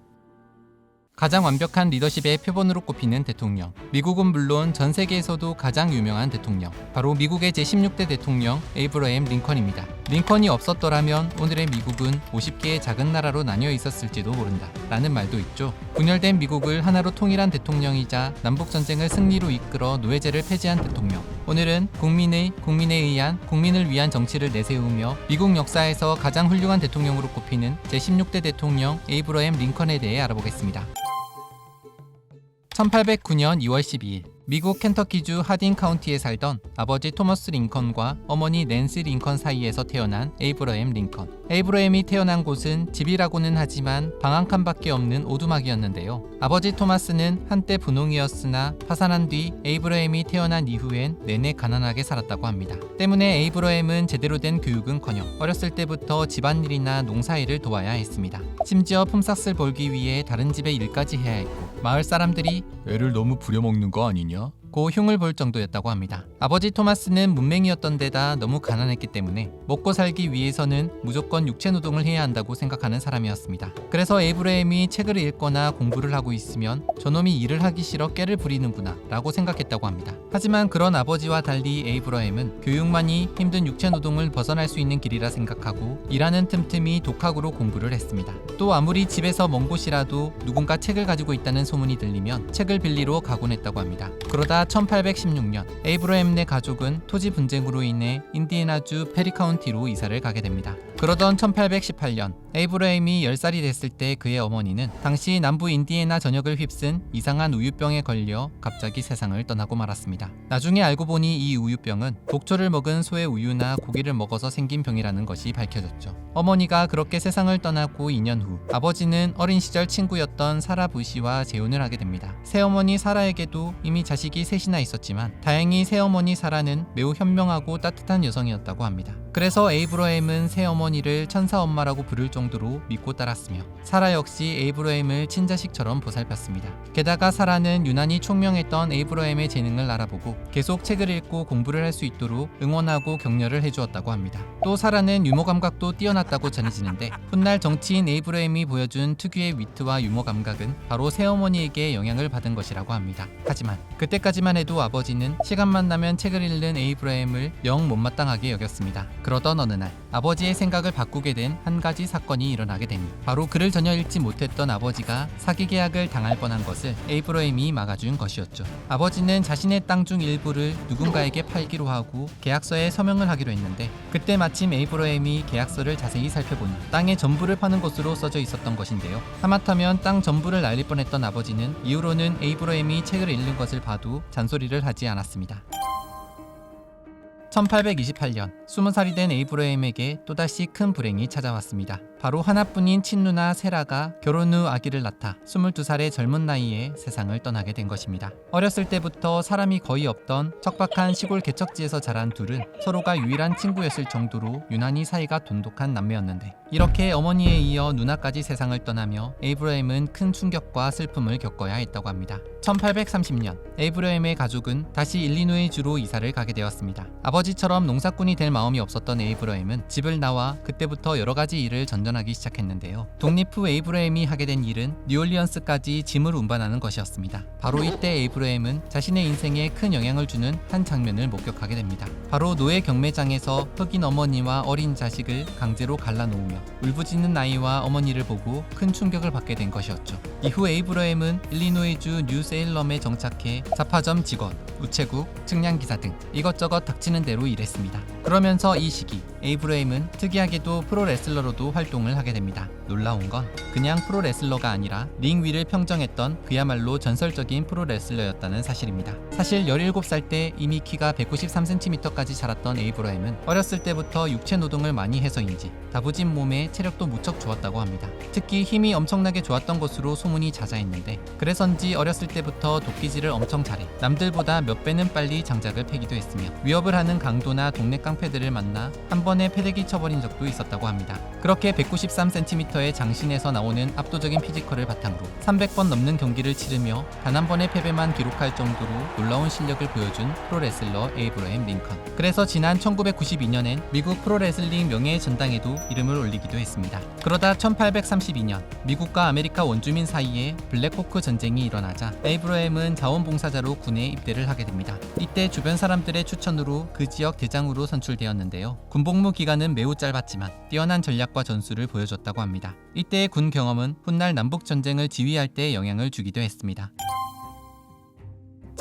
가장 완벽한 리더십의 표본으로 꼽히는 대통령, 미국은 물론 전 세계에서도 가장 유명한 대통령, 바로 미국의 제16대 대통령 에이브러임 링컨입니다. 링컨이 없었더라면 오늘의 미국은 50개의 작은 나라로 나뉘어 있었을지도 모른다 라는 말도 있죠. 분열된 미국을 하나로 통일한 대통령이자 남북전쟁을 승리로 이끌어 노예제를 폐지한 대통령, 오늘은 국민에 의한 국민을 위한 정치를 내세우며 미국 역사에서 가장 훌륭한 대통령으로 꼽히는 제16대 대통령 에이브러임 링컨에 대해 알아보겠습니다. 1809년 2월 12일 미국 켄터키주 하딘 카운티에 살던 아버지 토머스 링컨과 어머니 낸시 링컨 사이에서 태어난 에이브러햄 링컨. 에이브러햄이 태어난 곳은 집이라고는 하지만 방 한 칸밖에 없는 오두막이었는데요. 아버지 토마스는 한때 분홍이었으나 파산한 뒤 에이브러햄이 태어난 이후엔 내내 가난하게 살았다고 합니다. 때문에 에이브러햄은 제대로 된 교육은커녕 어렸을 때부터 집안일이나 농사일을 도와야 했습니다. 심지어 품삯을 벌기 위해 다른 집의 일까지 해야 했고 마을 사람들이 애를 너무 부려먹는 거 아니냐? 고 흉을 볼 정도였다고 합니다. 아버지 토마스는 문맹이었던 데다 너무 가난했기 때문에 먹고 살기 위해서는 무조건 육체노동을 해야 한다고 생각하는 사람이었습니다. 그래서 에이브러햄이 책을 읽거나 공부를 하고 있으면 저놈이 일을 하기 싫어 깨를 부리는구나 라고 생각했다고 합니다. 하지만 그런 아버지와 달리 에이브러햄은 교육만이 힘든 육체노동을 벗어날 수 있는 길이라 생각하고 일하는 틈틈이 독학으로 공부를 했습니다. 또 아무리 집에서 먼 곳이라도 누군가 책을 가지고 있다는 소문이 들리면 책을 빌리러 가곤 했다고 합니다. 그러다 1816년 에이브러햄네 가족은 토지 분쟁으로 인해 인디애나주 페리 카운티로 이사를 가게 됩니다. 그러던 1818년 에이브러햄이 10살이 됐을 때 그의 어머니는 당시 남부 인디애나 전역을 휩쓴 이상한 우유병에 걸려 갑자기 세상을 떠나고 말았습니다. 나중에 알고 보니 이 우유병은 독초를 먹은 소의 우유나 고기를 먹어서 생긴 병이라는 것이 밝혀졌죠. 어머니가 그렇게 세상을 떠나고 2년 후 아버지는 어린 시절 친구였던 사라 부시와 재혼을 하게 됩니다. 새어머니 사라에게도 이미 자식이 셋이나 있었지만 다행히 새어머니 사라는 매우 현명하고 따뜻한 여성이었다고 합니다. 그래서 에이브러햄은 새어머니를 천사엄마라고 부를 정도로 믿고 따랐으며 사라 역시 에이브러햄을 친자식처럼 보살폈습니다. 게다가 사라는 유난히 총명했던 에이브러햄의 재능을 알아보고 계속 책을 읽고 공부를 할 수 있도록 응원하고 격려를 해주었다고 합니다. 또 사라는 유머 감각도 뛰어났다고 전해지는데 훗날 정치인 에이브러햄이 보여준 특유의 위트와 유머 감각은 바로 새어머니에게 영향을 받은 것이라고 합니다. 하지만 그때까지만 해도 아버지는 시간만 나면 책을 읽는 에이브러햄을 영 못마땅하게 여겼습니다. 그러던 어느 날 아버지의 생각을 바꾸게 된 한 가지 사건이 일어나게 되니 바로 글을 전혀 읽지 못했던 아버지가 사기 계약을 당할 뻔한 것을 에이브러햄이 막아준 것이었죠. 아버지는 자신의 땅 중 일부를 누군가에게 팔기로 하고 계약서에 서명을 하기로 했는데 그때 마침 에이브러햄이 계약서를 자세히 살펴보니 땅의 전부를 파는 것으로 써져 있었던 것인데요. 하마터면 땅 전부를 날릴 뻔했던 아버지는 이후로는 에이브러햄이 책을 읽는 것을 봐도 잔소리를 하지 않았습니다. 1828년 20살이 된 에이브러햄에게 또다시 큰 불행이 찾아왔습니다. 바로 하나뿐인 친누나 세라가 결혼 후 아기를 낳다 22살의 젊은 나이에 세상을 떠나게 된 것입니다. 어렸을 때부터 사람이 거의 없던 척박한 시골 개척지에서 자란 둘은 서로가 유일한 친구였을 정도로 유난히 사이가 돈독한 남매였는데 이렇게 어머니에 이어 누나까지 세상을 떠나며 에이브러햄은 큰 충격과 슬픔을 겪어야 했다고 합니다. 1830년 에이브러햄의 가족은 다시 일리노이주로 이사를 가게 되었습니다. 아버지처럼 농사꾼이 될 마음이 없었던 에이브러햄은 집을 나와 그때부터 여러 가지 일을 전전하기 시작했는데요. 독립 후 에이브러햄이 하게 된 일은 뉴올리언스까지 짐을 운반하는 것이었습니다. 바로 이때 에이브러햄은 자신의 인생에 큰 영향을 주는 한 장면을 목격하게 됩니다. 바로 노예 경매장에서 흑인 어머니와 어린 자식을 강제로 갈라놓으며 울부짖는 아이와 어머니를 보고 큰 충격을 받게 된 것이었죠. 이후 에이브러햄은 일리노이주 뉴세일럼에 정착해 잡화점 직원, 우체국, 측량기사 등 이것저것 닥치는 대로 일했습니다. 그러면서 이 시기 에이브러햄은 특이하게도 프로레슬러로도 활동을 하게 됩니다. 놀라운 건 그냥 프로레슬러가 아니라 링 위를 평정했던 그야말로 전설적인 프로레슬러였다는 사실입니다. 사실 17살 때 이미 키가 193cm까지 자랐던 에이브러햄은 어렸을 때부터 육체 노동을 많이 해서인지 다부진 몸에 체력도 무척 좋았다고 합니다. 특히 힘이 엄청나게 좋았던 것으로 소문이 자자했는데 그래서인지 어렸을 때부터 도끼질을 엄청 잘해 남들보다 몇 배는 빨리 장작을 패기도 했으며 위협을 하는 강도나 동네 깡패들을 만나 한 번에 패대기 쳐버린 적도 있었다고 합니다. 그렇게 193cm의 장신에서 나오는 압도적인 피지컬을 바탕으로 300번 넘는 경기를 치르며 단 한 번의 패배만 기록할 정도로 놀라운 실력을 보여준 프로레슬러 에이브러햄 링컨. 그래서 지난 1992년엔 미국 프로레슬링 명예의 전당에도 이름을 올리기도 했습니다. 그러다 1832년 미국과 아메리카 원주민 사이에 블랙호크 전쟁이 일어나자 에이브러햄은 자원봉사자로 군에 입대를 하게 됩니다. 이때 주변 사람들의 추천으로 그 지역 대장으로 선출되었는데요. 군복무 기간은 매우 짧았지만 뛰어난 전략과 전술을 보여줬다고 합니다. 이때의 군 경험은 훗날 남북전쟁을 지휘할 때 영향을 주기도 했습니다.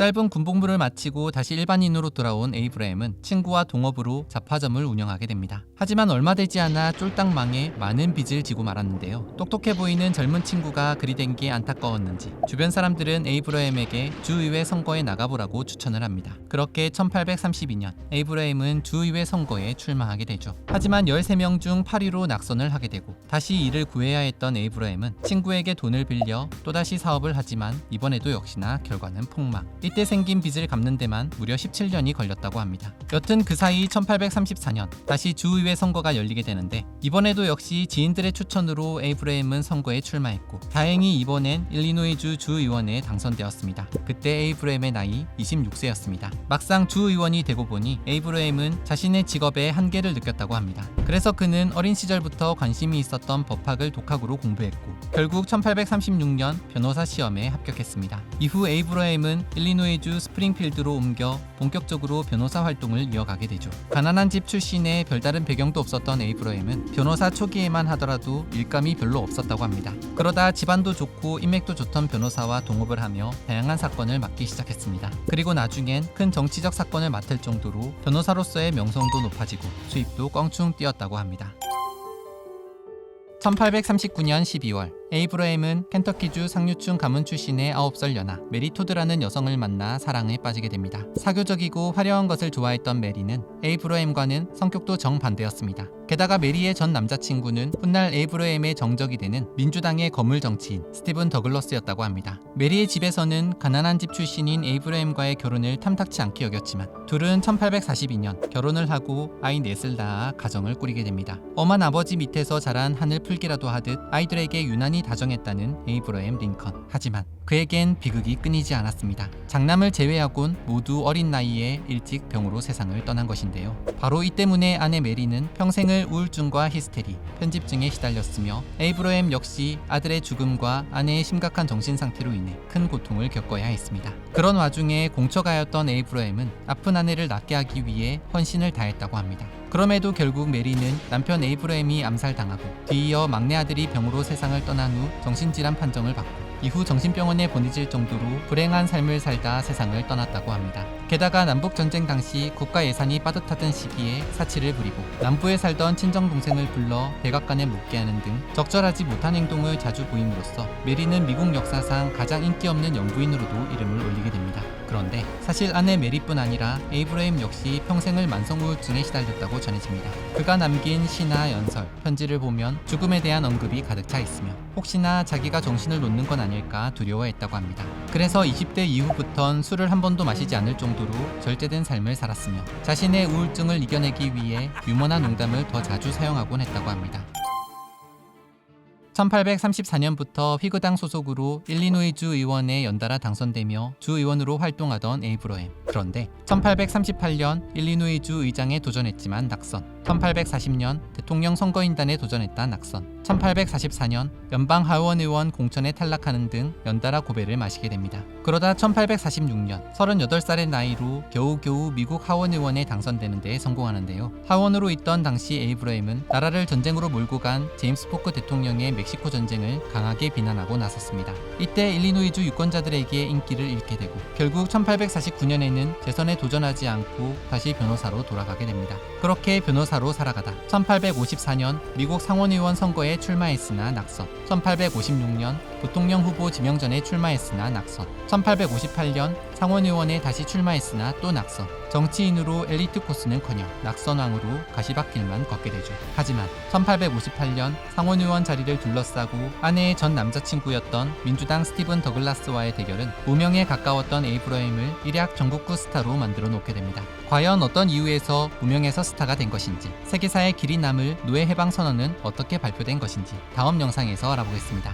짧은 군복무를 마치고 다시 일반인으로 돌아온 에이브라임은 친구와 동업으로 잡화점을 운영하게 됩니다. 하지만 얼마 되지 않아 쫄딱 망해 많은 빚을 지고 말았는데요. 똑똑해 보이는 젊은 친구가 그리 된 게 안타까웠는지 주변 사람들은 에이브라임에게 주의회 선거에 나가보라고 추천을 합니다. 그렇게 1832년 에이브라임은 주의회 선거에 출마하게 되죠. 하지만 13명 중 8위로 낙선을 하게 되고 다시 일을 구해야 했던 에이브라임은 친구에게 돈을 빌려 또다시 사업을 하지만 이번에도 역시나 결과는 폭망. 이때 생긴 빚을 갚는 데만 무려 17년이 걸렸다고 합니다. 여튼 그 사이 1834년 다시 주의회 선거가 열리게 되는데 이번에도 역시 지인들의 추천으로 에이브라임은 선거에 출마했고 다행히 이번엔 일리노이주 주의원에 당선되었습니다. 그때 에이브라임의 나이 26세였습니다. 막상 주의원이 되고 보니 에이브라임은 자신의 직업에 한계를 느꼈다고 합니다. 그래서 그는 어린 시절부터 관심이 있었던 법학을 독학으로 공부했고 결국 1836년 변호사 시험에 합격했습니다. 이후 에이브라임은 일리노이주 스프링필드로 옮겨 본격적으로 변호사 활동을 이어가게 되죠. 가난한 집 출신의 별다른 배경도 없었던 에이브라임은 변호사 초기에만 하더라도 일감이 별로 없었다고 합니다. 그러다 집안도 좋고 인맥도 좋던 변호사와 동업을 하며 다양한 사건을 맡기 시작했습니다. 그리고 나중엔 큰 정치적 사건을 맡을 정도로 변호사로서의 명성도 높아지고 수입도 껑충 뛰었다고 합니다. 1839년 12월 에이브라임은 켄터키주 상류층 가문 출신의 9살 연하 메리 토드라는 여성을 만나 사랑에 빠지게 됩니다. 사교적이고 화려한 것을 좋아했던 메리는 에이브라임과는 성격도 정반대였습니다. 게다가 메리의 전 남자친구는 훗날 에이브라임의 정적이 되는 민주당의 거물 정치인 스티븐 더글러스였다고 합니다. 메리의 집에서는 가난한 집 출신인 에이브라임과의 결혼을 탐탁치 않게 여겼지만 둘은 1842년 결혼을 하고 아이 넷을 낳아 가정을 꾸리게 됩니다. 엄한 아버지 밑에서 자란 하늘 풀기라도 하듯 아이들에게 유난히 다정했다는 에이브라임 링컨. 하지만 그에겐 비극이 끊이지 않았습니다. 장남을 제외하곤 모두 어린 나이에 일찍 병으로 세상을 떠난 것인데요. 바로 이 때문에 아내 메리는 평생을 우울증과 히스테리, 편집증에 시달렸으며 에이브라임 역시 아들의 죽음과 아내의 심각한 정신 상태로 인해 큰 고통을 겪어야 했습니다. 그런 와중에 공처가였던 에이브라임은 아픈 아내를 낫게 하기 위해 헌신을 다했다고 합니다. 그럼에도 결국 메리는 남편 에이브라임이 암살당하고 뒤이어 막내 아들이 병으로 세상을 떠난 후 정신질환 판정을 받고 이후 정신병원에 보내질 정도로 불행한 삶을 살다 세상을 떠났다고 합니다. 게다가 남북전쟁 당시 국가 예산이 빠듯하던 시기에 사치를 부리고 남부에 살던 친정동생을 불러 백악관에 묵게 하는 등 적절하지 못한 행동을 자주 보임으로써 메리는 미국 역사상 가장 인기 없는 영부인으로도 이름을 올리게 됩니다. 그런데 사실 아내 메리뿐 아니라 에이브라임 역시 평생을 만성우울증에 시달렸다고 전해집니다. 그가 남긴 시나 연설, 편지를 보면 죽음에 대한 언급이 가득 차 있으며 혹시나 자기가 정신을 놓는 건 아닐까 두려워했다고 합니다. 그래서 20대 이후부턴 술을 한 번도 마시지 않을 정도로 절제된 삶을 살았으며 자신의 우울증을 이겨내기 위해 유머나 농담을 더 자주 사용하곤 했다고 합니다. 1834년부터 휘그당 소속으로 일리노이주 의원에 연달아 당선되며 주의원으로 활동하던 에이브라임. 그런데 1838년 일리노이주 의장에 도전했지만 낙선, 1840년 대통령 선거인단에 도전했다 낙선, 1844년 연방 하원 의원 공천에 탈락하는 등 연달아 고배를 마시게 됩니다. 그러다 1846년 38살의 나이로 겨우겨우 미국 하원 의원에 당선되는 데 성공하는데요. 하원으로 있던 당시 에이브라임은 나라를 전쟁으로 몰고 간 제임스 포크 대통령의 멕시코 전쟁을 강하게 비난하고 나섰습니다. 이때 일리노이주 유권자들에게 인기를 잃게 되고 결국 1849년에는 재선에 도전하지 않고 다시 변호사로 돌아가게 됩니다. 그렇게 변호사로 살아가다 1854년 미국 상원의원 선거에 출마했으나 낙선, 1856년 부통령 후보 지명전에 출마했으나 낙선, 1858년 상원의원에 다시 출마했으나 또 낙선, 정치인으로 엘리트 코스는커녕 낙선왕으로 가시밭길만 걷게 되죠. 하지만 1858년 상원의원 자리를 둘러싸고 아내의 전 남자친구였던 민주당 스티븐 더글라스와의 대결은 무명에 가까웠던 에이브라임을 일약 전국구 스타로 만들어 놓게 됩니다. 과연 어떤 이유에서 무명에서 스타가 된 것인지, 세계사의 길이 남을 노예 해방 선언은 어떻게 발표된 것인지 다음 영상에서 알아보겠습니다.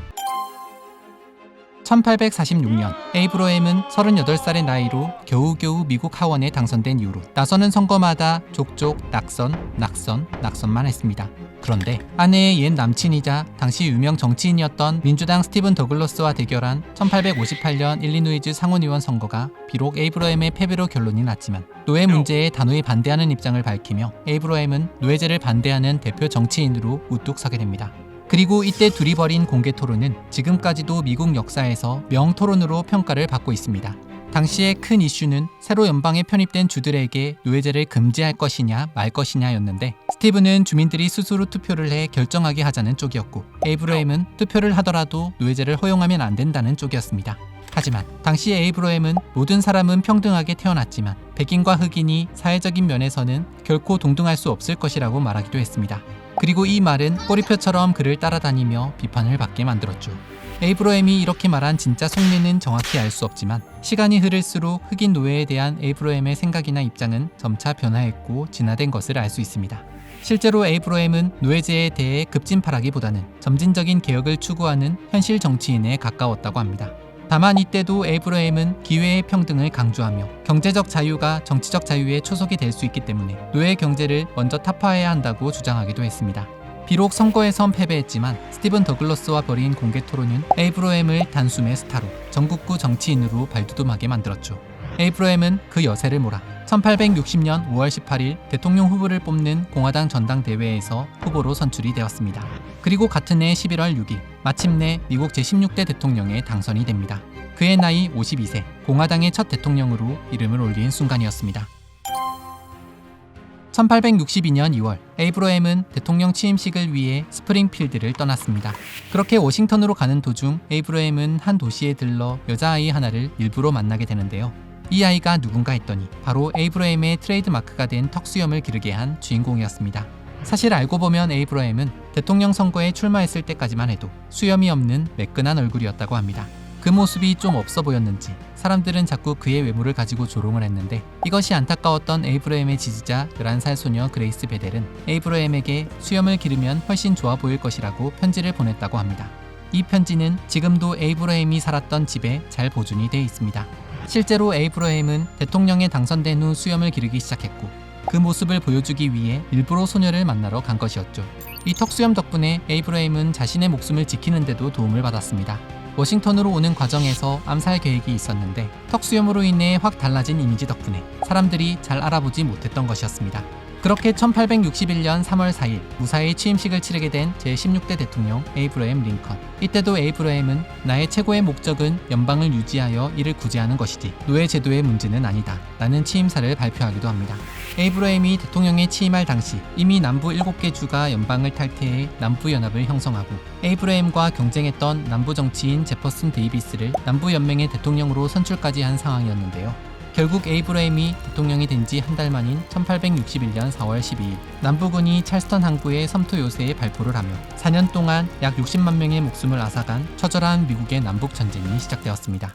1846년 에이브라임은 38살의 나이로 겨우겨우 미국 하원에 당선된 이후로 나서는 선거마다 족족 낙선만 했습니다. 그런데 아내의 옛 남친이자 당시 유명 정치인이었던 민주당 스티븐 더글러스와 대결한 1858년 일리노이주 상원의원 선거가 비록 에이브라임의 패배로 결론이 났지만 노예 문제에 단호히 반대하는 입장을 밝히며 에이브라임은 노예제를 반대하는 대표 정치인으로 우뚝 서게 됩니다. 그리고 이때 둘이 벌인 공개 토론은 지금까지도 미국 역사에서 명토론으로 평가를 받고 있습니다. 당시의 큰 이슈는 새로 연방에 편입된 주들에게 노예제를 금지할 것이냐 말 것이냐였는데, 스티브는 주민들이 스스로 투표를 해 결정하게 하자는 쪽이었고, 에이브러햄은 투표를 하더라도 노예제를 허용하면 안 된다는 쪽이었습니다. 하지만 당시 에이브러햄은 모든 사람은 평등하게 태어났지만 백인과 흑인이 사회적인 면에서는 결코 동등할 수 없을 것이라고 말하기도 했습니다. 그리고 이 말은 꼬리표처럼 그를 따라다니며 비판을 받게 만들었죠. 에이브러햄이 이렇게 말한 진짜 속내는 정확히 알 수 없지만, 시간이 흐를수록 흑인 노예에 대한 에이브러햄의 생각이나 입장은 점차 변화했고 진화된 것을 알 수 있습니다. 실제로 에이브러햄은 노예제에 대해 급진파라기보다는 점진적인 개혁을 추구하는 현실 정치인에 가까웠다고 합니다. 다만 이때도 에이브러햄은 기회의 평등을 강조하며 경제적 자유가 정치적 자유의 초석이 될 수 있기 때문에 노예 경제를 먼저 타파해야 한다고 주장하기도 했습니다. 비록 선거에선 패배했지만 스티븐 더글러스와 벌인 공개 토론은 에이브러햄을 단숨에 스타로, 전국구 정치인으로 발돋움하게 만들었죠. 에이브러햄은 그 여세를 몰아 1860년 5월 18일 대통령 후보를 뽑는 공화당 전당대회에서 후보로 선출이 되었습니다. 그리고 같은 해 11월 6일 마침내 미국 제16대 대통령에 당선이 됩니다. 그의 나이 52세, 공화당의 첫 대통령으로 이름을 올린 순간이었습니다. 1862년 2월 에이브러햄은 대통령 취임식을 위해 스프링필드를 떠났습니다. 그렇게 워싱턴으로 가는 도중 에이브러햄은 한 도시에 들러 여자아이 하나를 일부러 만나게 되는데요. 이 아이가 누군가 했더니 바로 에이브러햄의 트레이드마크가 된 턱수염을 기르게 한 주인공이었습니다. 사실 알고 보면 에이브러햄은 대통령 선거에 출마했을 때까지만 해도 수염이 없는 매끈한 얼굴이었다고 합니다. 그 모습이 좀 없어 보였는지 사람들은 자꾸 그의 외모를 가지고 조롱을 했는데, 이것이 안타까웠던 에이브러햄의 지지자 11살 소녀 그레이스 베델은 에이브러햄에게 수염을 기르면 훨씬 좋아 보일 것이라고 편지를 보냈다고 합니다. 이 편지는 지금도 에이브러햄이 살았던 집에 잘 보존이 돼 있습니다. 실제로 에이브러햄은 대통령에 당선된 후 수염을 기르기 시작했고, 그 모습을 보여주기 위해 일부러 소녀를 만나러 간 것이었죠. 이 턱수염 덕분에 에이브러햄은 자신의 목숨을 지키는 데도 도움을 받았습니다. 워싱턴으로 오는 과정에서 암살 계획이 있었는데 턱수염으로 인해 확 달라진 이미지 덕분에 사람들이 잘 알아보지 못했던 것이었습니다. 그렇게 1861년 3월 4일 무사히 취임식을 치르게 된 제16대 대통령 에이브러햄 링컨. 이때도 에이브러햄은 나의 최고의 목적은 연방을 유지하여 이를 구제하는 것이지 노예 제도의 문제는 아니다 라는 취임사를 발표하기도 합니다. 에이브러햄이 대통령에 취임할 당시 이미 남부 7개 주가 연방을 탈퇴해 남부연합을 형성하고, 에이브러햄과 경쟁했던 남부 정치인 제퍼슨 데이비스를 남부연맹의 대통령으로 선출까지 한 상황이었는데요. 결국 에이브러햄이 대통령이 된 지 한 달 만인 1861년 4월 12일 남부군이 찰스턴 항구의 섬토 요새에 발포를 하며 4년 동안 약 60만 명의 목숨을 앗아간 처절한 미국의 남북전쟁이 시작되었습니다.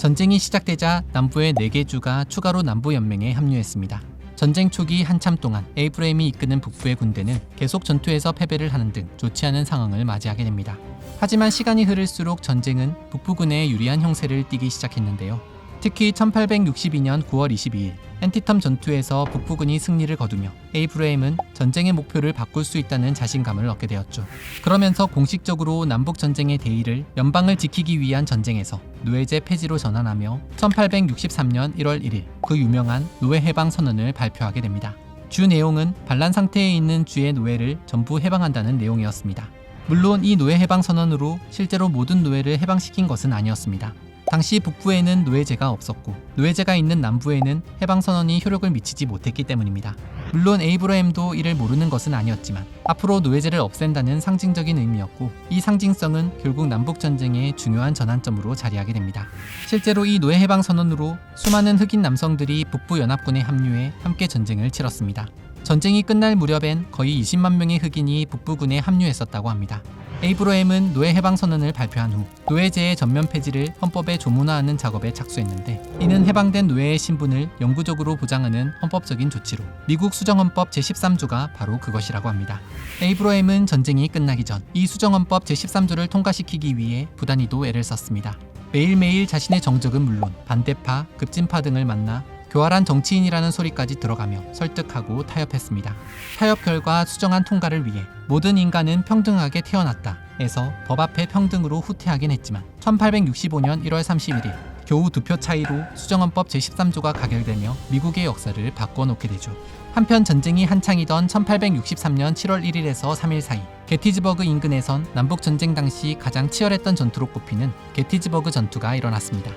전쟁이 시작되자 남부의 4개 주가 추가로 남부연맹에 합류했습니다. 전쟁 초기 한참 동안 에이브러햄이 이끄는 북부의 군대는 계속 전투에서 패배를 하는 등 좋지 않은 상황을 맞이하게 됩니다. 하지만 시간이 흐를수록 전쟁은 북부군에 유리한 형세를 띠기 시작했는데요. 특히 1862년 9월 22일 엔티텀 전투에서 북부군이 승리를 거두며 에이브러햄은 전쟁의 목표를 바꿀 수 있다는 자신감을 얻게 되었죠. 그러면서 공식적으로 남북전쟁의 대의를 연방을 지키기 위한 전쟁에서 노예제 폐지로 전환하며 1863년 1월 1일 그 유명한 노예 해방 선언을 발표하게 됩니다. 주 내용은 반란 상태에 있는 주의 노예를 전부 해방한다는 내용이었습니다. 물론 이 노예 해방 선언으로 실제로 모든 노예를 해방시킨 것은 아니었습니다. 당시 북부에는 노예제가 없었고 노예제가 있는 남부에는 해방선언이 효력을 미치지 못했기 때문입니다. 물론 에이브러햄도 이를 모르는 것은 아니었지만 앞으로 노예제를 없앤다는 상징적인 의미였고, 이 상징성은 결국 남북전쟁의 중요한 전환점으로 자리하게 됩니다. 실제로 이 노예 해방선언으로 수많은 흑인 남성들이 북부 연합군에 합류해 함께 전쟁을 치렀습니다. 전쟁이 끝날 무렵엔 거의 20만 명의 흑인이 북부군에 합류했었다고 합니다. 에이브러햄은 노예 해방 선언을 발표한 후 노예제의 전면 폐지를 헌법에 조문화하는 작업에 착수했는데, 이는 해방된 노예의 신분을 영구적으로 보장하는 헌법적인 조치로 미국 수정헌법 제13조가 바로 그것이라고 합니다. 에이브러햄은 전쟁이 끝나기 전 이 수정헌법 제13조를 통과시키기 위해 부단히도 애를 썼습니다. 매일매일 자신의 정적은 물론 반대파, 급진파 등을 만나 교활한 정치인이라는 소리까지 들어가며 설득하고 타협했습니다. 타협 결과 수정안 통과를 위해 모든 인간은 평등하게 태어났다 에서 법 앞에 평등으로 후퇴하긴 했지만 1865년 1월 31일 겨우 2표 차이로 수정헌법 제13조가 가결되며 미국의 역사를 바꿔놓게 되죠. 한편 전쟁이 한창이던 1863년 7월 1일에서 3일 사이 게티즈버그 인근에선 남북전쟁 당시 가장 치열했던 전투로 꼽히는 게티즈버그 전투가 일어났습니다.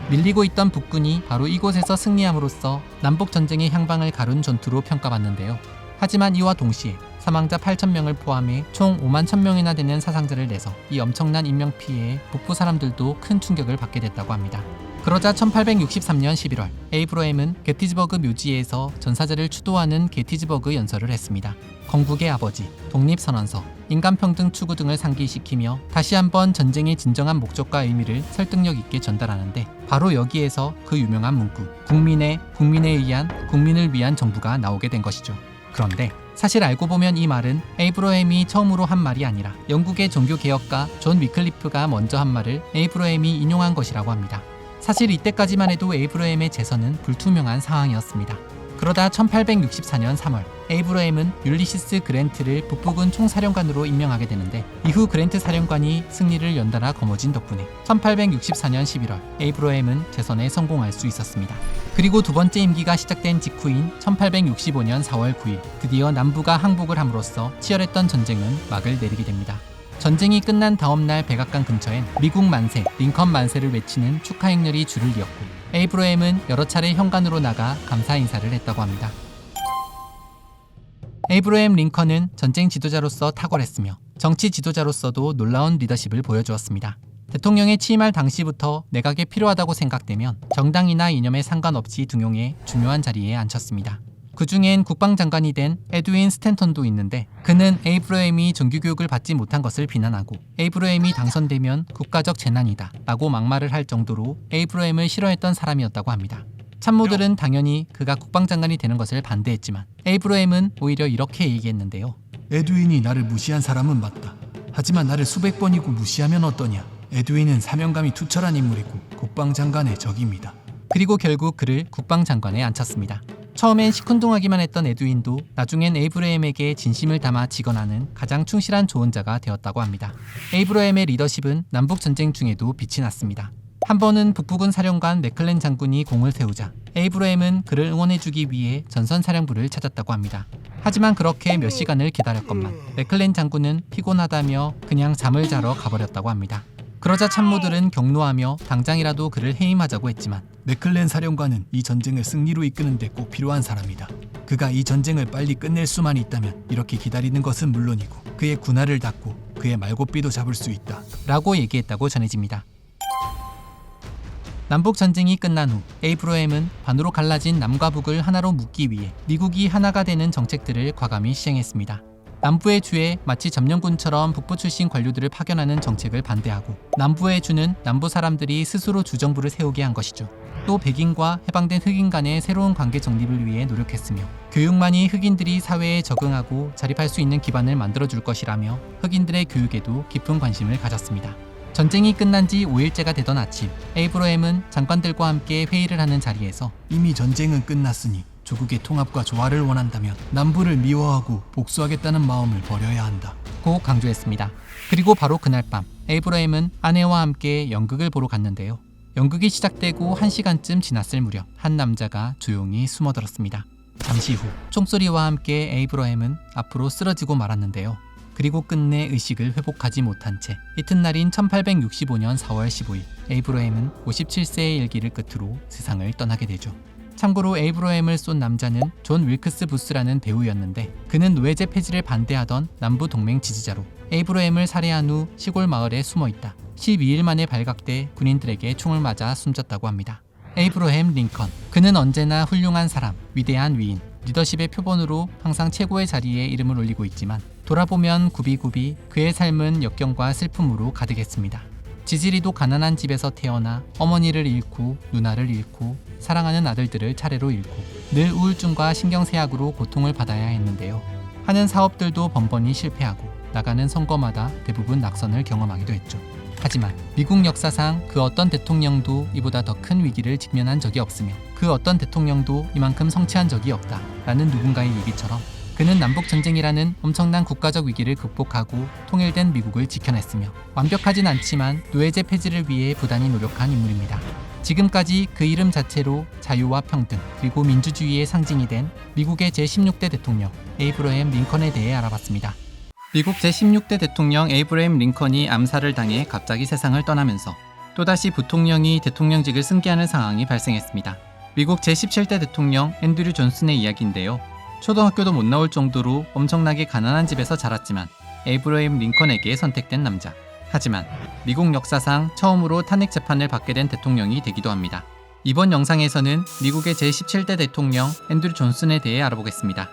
밀리고 있던 북군이 바로 이곳에서 승리함으로써 남북전쟁의 향방을 가룬 전투로 평가받는데요. 하지만 이와 동시에 사망자 8,000명을 포함해 총 5만 1,000명이나 되는 사상자를 내서 이 엄청난 인명피해에 북부 사람들도 큰 충격을 받게 됐다고 합니다. 그러자 1863년 11월 에이브러햄은 게티즈버그 묘지에서 전사자를 추도하는 게티즈버그 연설을 했습니다. 건국의 아버지, 독립선언서, 인간평등 추구 등을 상기시키며 다시 한번 전쟁의 진정한 목적과 의미를 설득력 있게 전달하는데 바로 여기에서 그 유명한 문구 국민에 의한 국민을 위한 정부가 나오게 된 것이죠. 그런데 사실 알고 보면 이 말은 에이브러햄이 처음으로 한 말이 아니라 영국의 종교개혁가 존 위클리프가 먼저 한 말을 에이브러햄이 인용한 것이라고 합니다. 사실 이때까지만 해도 에이브러햄의 재선은 불투명한 상황이었습니다. 그러다 1864년 3월 에이브러햄은 율리시스 그랜트를 북부군 총사령관으로 임명하게 되는데 이후 그랜트 사령관이 승리를 연달아 거머쥔 덕분에 1864년 11월 에이브러햄은 재선에 성공할 수 있었습니다. 그리고 두 번째 임기가 시작된 직후인 1865년 4월 9일 드디어 남부가 항복을 함으로써 치열했던 전쟁은 막을 내리게 됩니다. 전쟁이 끝난 다음날 백악관 근처엔 미국 만세, 링컨 만세를 외치는 축하 행렬이 줄을 이었고 에이브러햄은 여러 차례 현관으로 나가 감사 인사를 했다고 합니다. 에이브러햄 링컨은 전쟁 지도자로서 탁월했으며 정치 지도자로서도 놀라운 리더십을 보여주었습니다. 대통령에 취임할 당시부터 내각에 필요하다고 생각되면 정당이나 이념에 상관없이 등용해 중요한 자리에 앉혔습니다. 그 중엔 국방장관이 된 에드윈 스탠턴도 있는데 그는 에이브러햄이 정규교육을 받지 못한 것을 비난하고 에이브러햄이 당선되면 국가적 재난이다 라고 막말을 할 정도로 에이브러햄을 싫어했던 사람이었다고 합니다. 참모들은 당연히 그가 국방장관이 되는 것을 반대했지만 에이브러햄은 오히려 이렇게 얘기했는데요. 에드윈이 나를 무시한 사람은 맞다. 하지만 나를 수백 번이고 무시하면 어떠냐. 에드윈은 사명감이 투철한 인물이고 국방장관의 적입니다. 그리고 결국 그를 국방장관에 앉혔습니다. 처음엔 시큰둥하기만 했던 에드윈도 나중엔 에이브러햄에게 진심을 담아 직언하는 가장 충실한 조언자가 되었다고 합니다. 에이브러햄의 리더십은 남북전쟁 중에도 빛이 났습니다. 한 번은 북부군 사령관 맥클렌 장군이 공을 세우자 에이브러햄은 그를 응원해주기 위해 전선사령부를 찾았다고 합니다. 하지만 그렇게 몇 시간을 기다렸건만 맥클렌 장군은 피곤하다며 그냥 잠을 자러 가버렸다고 합니다. 그러자 참모들은 격노하며 당장이라도 그를 해임하자고 했지만 맥클렌 사령관은 이 전쟁을 승리로 이끄는 데 꼭 필요한 사람이다. 그가 이 전쟁을 빨리 끝낼 수만 있다면 이렇게 기다리는 것은 물론이고 그의 군화를 닫고 그의 말고삐도 잡을 수 있다 라고 얘기했다고 전해집니다. 남북전쟁이 끝난 후 에이브러햄은 반으로 갈라진 남과 북을 하나로 묶기 위해 미국이 하나가 되는 정책들을 과감히 시행했습니다. 남부의 주에 마치 점령군처럼 북부 출신 관료들을 파견하는 정책을 반대하고 남부의 주는 남부 사람들이 스스로 주정부를 세우게 한 것이죠. 또 백인과 해방된 흑인 간의 새로운 관계 정립을 위해 노력했으며 교육만이 흑인들이 사회에 적응하고 자립할 수 있는 기반을 만들어줄 것이라며 흑인들의 교육에도 깊은 관심을 가졌습니다. 전쟁이 끝난 지 5일째가 되던 아침 에이브러햄은 장관들과 함께 회의를 하는 자리에서 이미 전쟁은 끝났으니 조국의 통합과 조화를 원한다면 남부를 미워하고 복수하겠다는 마음을 버려야 한다 고 강조했습니다. 그리고 바로 그날 밤 에이브러햄은 아내와 함께 연극을 보러 갔는데요. 연극이 시작되고 1시간쯤 지났을 무렵 한 남자가 조용히 숨어들었습니다. 잠시 후 총소리와 함께 에이브러햄은 앞으로 쓰러지고 말았는데요. 그리고 끝내 의식을 회복하지 못한 채 이튿날인 1865년 4월 15일 에이브러햄은 57세의 일기를 끝으로 세상을 떠나게 되죠. 참고로 에이브러햄을 쏜 남자는 존 윌크스 부스라는 배우였는데 그는 노예제 폐지를 반대하던 남부 동맹 지지자로 에이브러햄을 살해한 후 시골 마을에 숨어있다 12일 만에 발각돼 군인들에게 총을 맞아 숨졌다고 합니다. 에이브러햄 링컨, 그는 언제나 훌륭한 사람, 위대한 위인, 리더십의 표본으로 항상 최고의 자리에 이름을 올리고 있지만 돌아보면 굽이굽이 그의 삶은 역경과 슬픔으로 가득했습니다. 지지리도 가난한 집에서 태어나 어머니를 잃고 누나를 잃고 사랑하는 아들들을 차례로 잃고 늘 우울증과 신경쇠약으로 고통을 받아야 했는데요. 하는 사업들도 번번이 실패하고 나가는 선거마다 대부분 낙선을 경험하기도 했죠. 하지만 미국 역사상 그 어떤 대통령도 이보다 더 큰 위기를 직면한 적이 없으며 그 어떤 대통령도 이만큼 성취한 적이 없다 라는 누군가의 얘기처럼 그는 남북전쟁이라는 엄청난 국가적 위기를 극복하고 통일된 미국을 지켜냈으며 완벽하진 않지만 노예제 폐지를 위해 부단히 노력한 인물입니다. 지금까지 그 이름 자체로 자유와 평등 그리고 민주주의의 상징이 된 미국의 제16대 대통령 에이브러햄 링컨에 대해 알아봤습니다. 미국 제16대 대통령 에이브러햄 링컨이 암살을 당해 갑자기 세상을 떠나면서 또다시 부통령이 대통령직을 승계하는 상황이 발생했습니다. 미국 제17대 대통령 앤드류 존슨의 이야기인데요. 초등학교도 못 나올 정도로 엄청나게 가난한 집에서 자랐지만 에이브러햄 링컨에게 선택된 남자. 하지만 미국 역사상 처음으로 탄핵 재판을 받게 된 대통령이 되기도 합니다. 이번 영상에서는 미국의 제17대 대통령 앤드류 존슨에 대해 알아보겠습니다.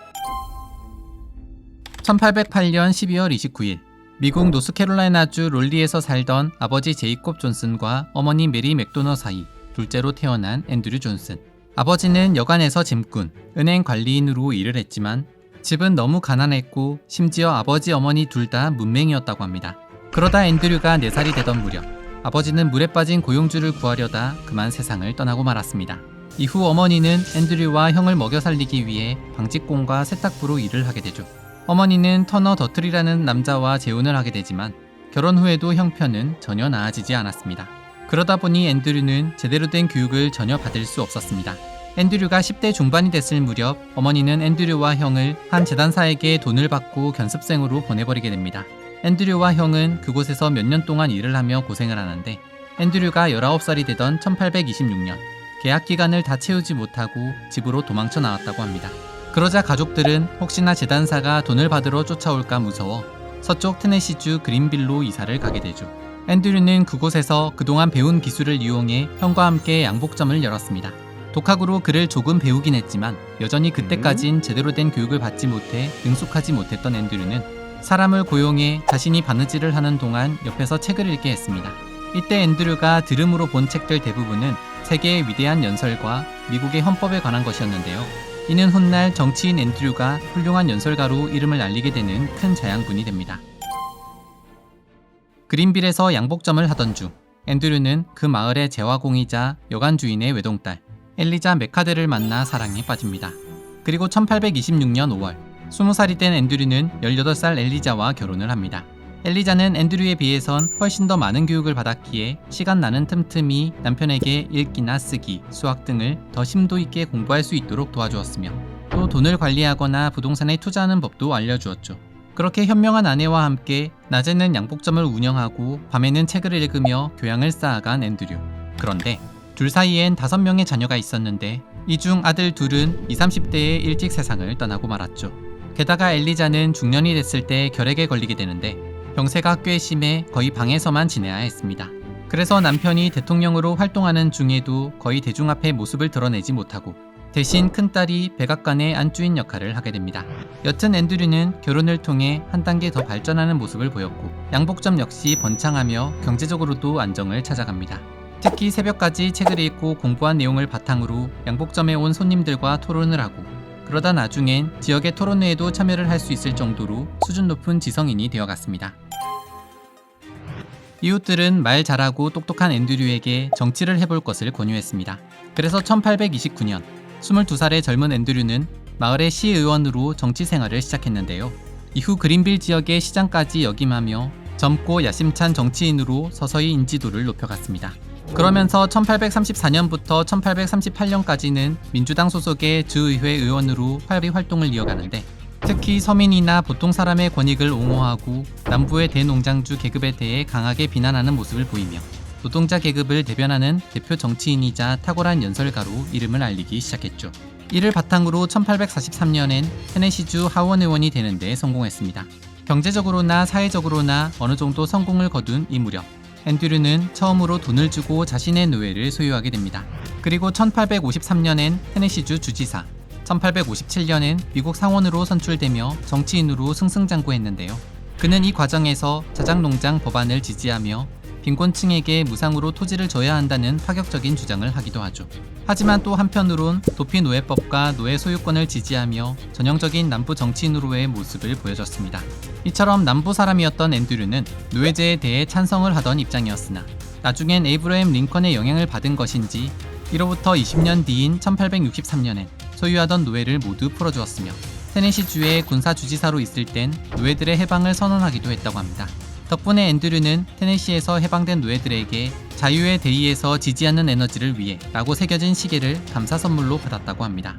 1808년 12월 29일 미국 노스캐롤라이나주 롤리에서 살던 아버지 제이콥 존슨과 어머니 메리 맥도너 사이 둘째로 태어난 앤드류 존슨. 아버지는 여관에서 짐꾼, 은행 관리인으로 일을 했지만 집은 너무 가난했고 심지어 아버지 어머니 둘 다 문맹이었다고 합니다. 그러다 앤드류가 4살이 되던 무렵 아버지는 물에 빠진 고용주를 구하려다 그만 세상을 떠나고 말았습니다. 이후 어머니는 앤드류와 형을 먹여 살리기 위해 방직공과 세탁부로 일을 하게 되죠. 어머니는 터너 더틀이라는 남자와 재혼을 하게 되지만 결혼 후에도 형편은 전혀 나아지지 않았습니다. 그러다 보니 앤드류는 제대로 된 교육을 전혀 받을 수 없었습니다. 앤드류가 10대 중반이 됐을 무렵 어머니는 앤드류와 형을 한 재단사에게 돈을 받고 견습생으로 보내버리게 됩니다. 앤드류와 형은 그곳에서 몇 년 동안 일을 하며 고생을 하는데 앤드류가 19살이 되던 1826년 계약 기간을 다 채우지 못하고 집으로 도망쳐 나왔다고 합니다. 그러자 가족들은 혹시나 재단사가 돈을 받으러 쫓아올까 무서워 서쪽 테네시주 그린빌로 이사를 가게 되죠. 앤드류는 그곳에서 그동안 배운 기술을 이용해 형과 함께 양복점을 열었습니다. 독학으로 글을 조금 배우긴 했지만 여전히 그때까진 제대로 된 교육을 받지 못해 능숙하지 못했던 앤드류는 사람을 고용해 자신이 바느질을 하는 동안 옆에서 책을 읽게 했습니다. 이때 앤드류가 들음으로 본 책들 대부분은 세계의 위대한 연설과 미국의 헌법에 관한 것이었는데요. 이는 훗날 정치인 앤드류가 훌륭한 연설가로 이름을 알리게 되는 큰 자양분이 됩니다. 그린빌에서 양복점을 하던 중 앤드류는 그 마을의 재화공이자 여관 주인의 외동딸 엘리자 메카드를 만나 사랑에 빠집니다. 그리고 1826년 5월 20살이 된 앤드류는 18살 엘리자와 결혼을 합니다. 엘리자는 앤드류에 비해선 훨씬 더 많은 교육을 받았기에 시간 나는 틈틈이 남편에게 읽기나 쓰기, 수학 등을 더 심도 있게 공부할 수 있도록 도와주었으며 또 돈을 관리하거나 부동산에 투자하는 법도 알려주었죠. 그렇게 현명한 아내와 함께 낮에는 양복점을 운영하고 밤에는 책을 읽으며 교양을 쌓아간 앤드류. 그런데 둘 사이엔 5명의 자녀가 있었는데 이 중 아들 둘은 20, 30대에 일찍 세상을 떠나고 말았죠. 게다가 엘리자는 중년이 됐을 때 결핵에 걸리게 되는데 병세가 꽤 심해 거의 방에서만 지내야 했습니다. 그래서 남편이 대통령으로 활동하는 중에도 거의 대중 앞에 모습을 드러내지 못하고 대신 큰딸이 백악관의 안주인 역할을 하게 됩니다. 여튼 앤드류는 결혼을 통해 한 단계 더 발전하는 모습을 보였고 양복점 역시 번창하며 경제적으로도 안정을 찾아갑니다. 특히 새벽까지 책을 읽고 공부한 내용을 바탕으로 양복점에 온 손님들과 토론을 하고 그러다 나중엔 지역의 토론회에도 참여를 할 수 있을 정도로 수준 높은 지성인이 되어갔습니다. 이웃들은 말 잘하고 똑똑한 앤드류에게 정치를 해볼 것을 권유했습니다. 그래서 1829년 22살의 젊은 앤드류는 마을의 시의원으로 정치 생활을 시작했는데요. 이후 그린빌 지역의 시장까지 역임하며 젊고 야심찬 정치인으로 서서히 인지도를 높여갔습니다. 그러면서 1834년부터 1838년까지는 민주당 소속의 주의회 의원으로 활발히 활동을 이어가는데 특히 서민이나 보통 사람의 권익을 옹호하고 남부의 대농장주 계급에 대해 강하게 비난하는 모습을 보이며 노동자 계급을 대변하는 대표 정치인이자 탁월한 연설가로 이름을 알리기 시작했죠. 이를 바탕으로 1843년엔 테네시주 하원 의원이 되는 데 성공했습니다. 경제적으로나 사회적으로나 어느 정도 성공을 거둔 이 무렵 앤드류는 처음으로 돈을 주고 자신의 노예를 소유하게 됩니다. 그리고 1853년엔 테네시주 주지사, 1857년엔 미국 상원으로 선출되며 정치인으로 승승장구했는데요. 그는 이 과정에서 자작농장 법안을 지지하며 빈곤층에게 무상으로 토지를 줘야 한다는 파격적인 주장을 하기도 하죠. 하지만 또 한편으론 도피노예법과 노예 소유권을 지지하며 전형적인 남부 정치인으로의 모습을 보여줬습니다. 이처럼 남부 사람이었던 앤드류는 노예제에 대해 찬성을 하던 입장이었으나 나중엔 에이브러햄 링컨의 영향을 받은 것인지 이로부터 20년 뒤인 1863년엔 소유하던 노예를 모두 풀어주었으며 테네시주의 군사주지사로 있을 땐 노예들의 해방을 선언하기도 했다고 합니다. 덕분에 앤드류는 테네시에서 해방된 노예들에게 자유의 대의에서 지지 않는 에너지를 위해 라고 새겨진 시계를 감사 선물로 받았다고 합니다.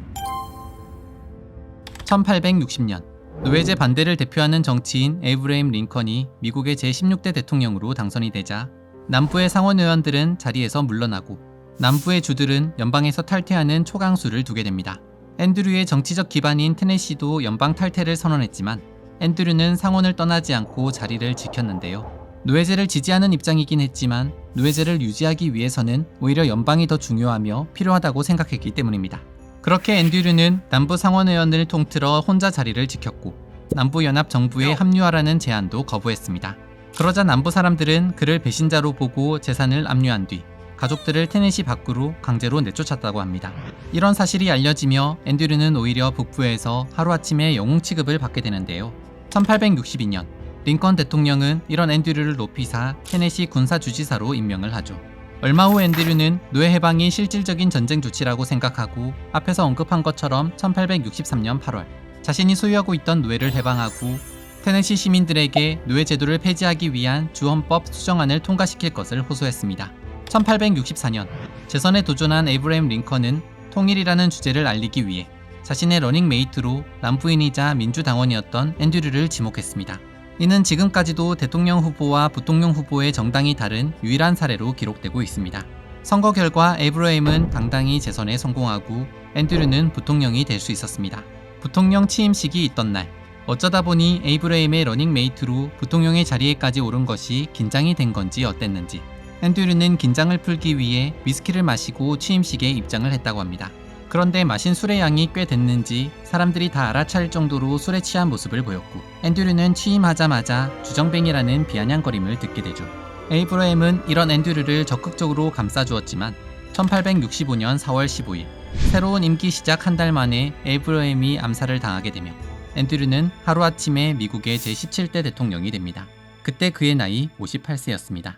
1860년 노예제 반대를 대표하는 정치인 에이브러임 링컨이 미국의 제16대 대통령으로 당선이 되자 남부의 상원의원들은 자리에서 물러나고 남부의 주들은 연방에서 탈퇴하는 초강수를 두게 됩니다. 앤드류의 정치적 기반인 테네시도 연방 탈퇴를 선언했지만 앤드류는 상원을 떠나지 않고 자리를 지켰는데요. 노예제를 지지하는 입장이긴 했지만 노예제를 유지하기 위해서는 오히려 연방이 더 중요하며 필요하다고 생각했기 때문입니다. 그렇게 앤드류는 남부 상원의원을 통틀어 혼자 자리를 지켰고 남부연합정부에 합류하라는 제안도 거부했습니다. 그러자 남부 사람들은 그를 배신자로 보고 재산을 압류한 뒤 가족들을 테네시 밖으로 강제로 내쫓았다고 합니다. 이런 사실이 알려지며 앤드류는 오히려 북부에서 하루아침에 영웅 취급을 받게 되는데요. 1862년 링컨 대통령은 이런 앤드류를 높이사 테네시 군사주지사로 임명을 하죠. 얼마 후 앤드류는 노예 해방이 실질적인 전쟁 조치라고 생각하고 앞에서 언급한 것처럼 1863년 8월 자신이 소유하고 있던 노예를 해방하고 테네시 시민들에게 노예 제도를 폐지하기 위한 주헌법 수정안을 통과시킬 것을 호소했습니다. 1864년 재선에 도전한 에이브러임 링컨은 통일이라는 주제를 알리기 위해 자신의 러닝메이트로 남부인이자 민주당원이었던 앤드류를 지목했습니다. 이는 지금까지도 대통령 후보와 부통령 후보의 정당이 다른 유일한 사례로 기록되고 있습니다. 선거 결과 에이브러임은 당당히 재선에 성공하고 앤드류는 부통령이 될 수 있었습니다. 부통령 취임식이 있던 날 어쩌다 보니 에이브러임의 러닝메이트로 부통령의 자리에까지 오른 것이 긴장이 된 건지 어땠는지 앤드류는 긴장을 풀기 위해 위스키를 마시고 취임식에 입장을 했다고 합니다. 그런데 마신 술의 양이 꽤 됐는지 사람들이 다 알아차릴 정도로 술에 취한 모습을 보였고 앤드류는 취임하자마자 주정뱅이라는 비아냥거림을 듣게 되죠. 에이브러임은 이런 앤드류를 적극적으로 감싸주었지만 1865년 4월 15일 새로운 임기 시작 한 달 만에 에이브러임이 암살을 당하게 되며 앤드류는 하루아침에 미국의 제17대 대통령이 됩니다. 그때 그의 나이 58세였습니다.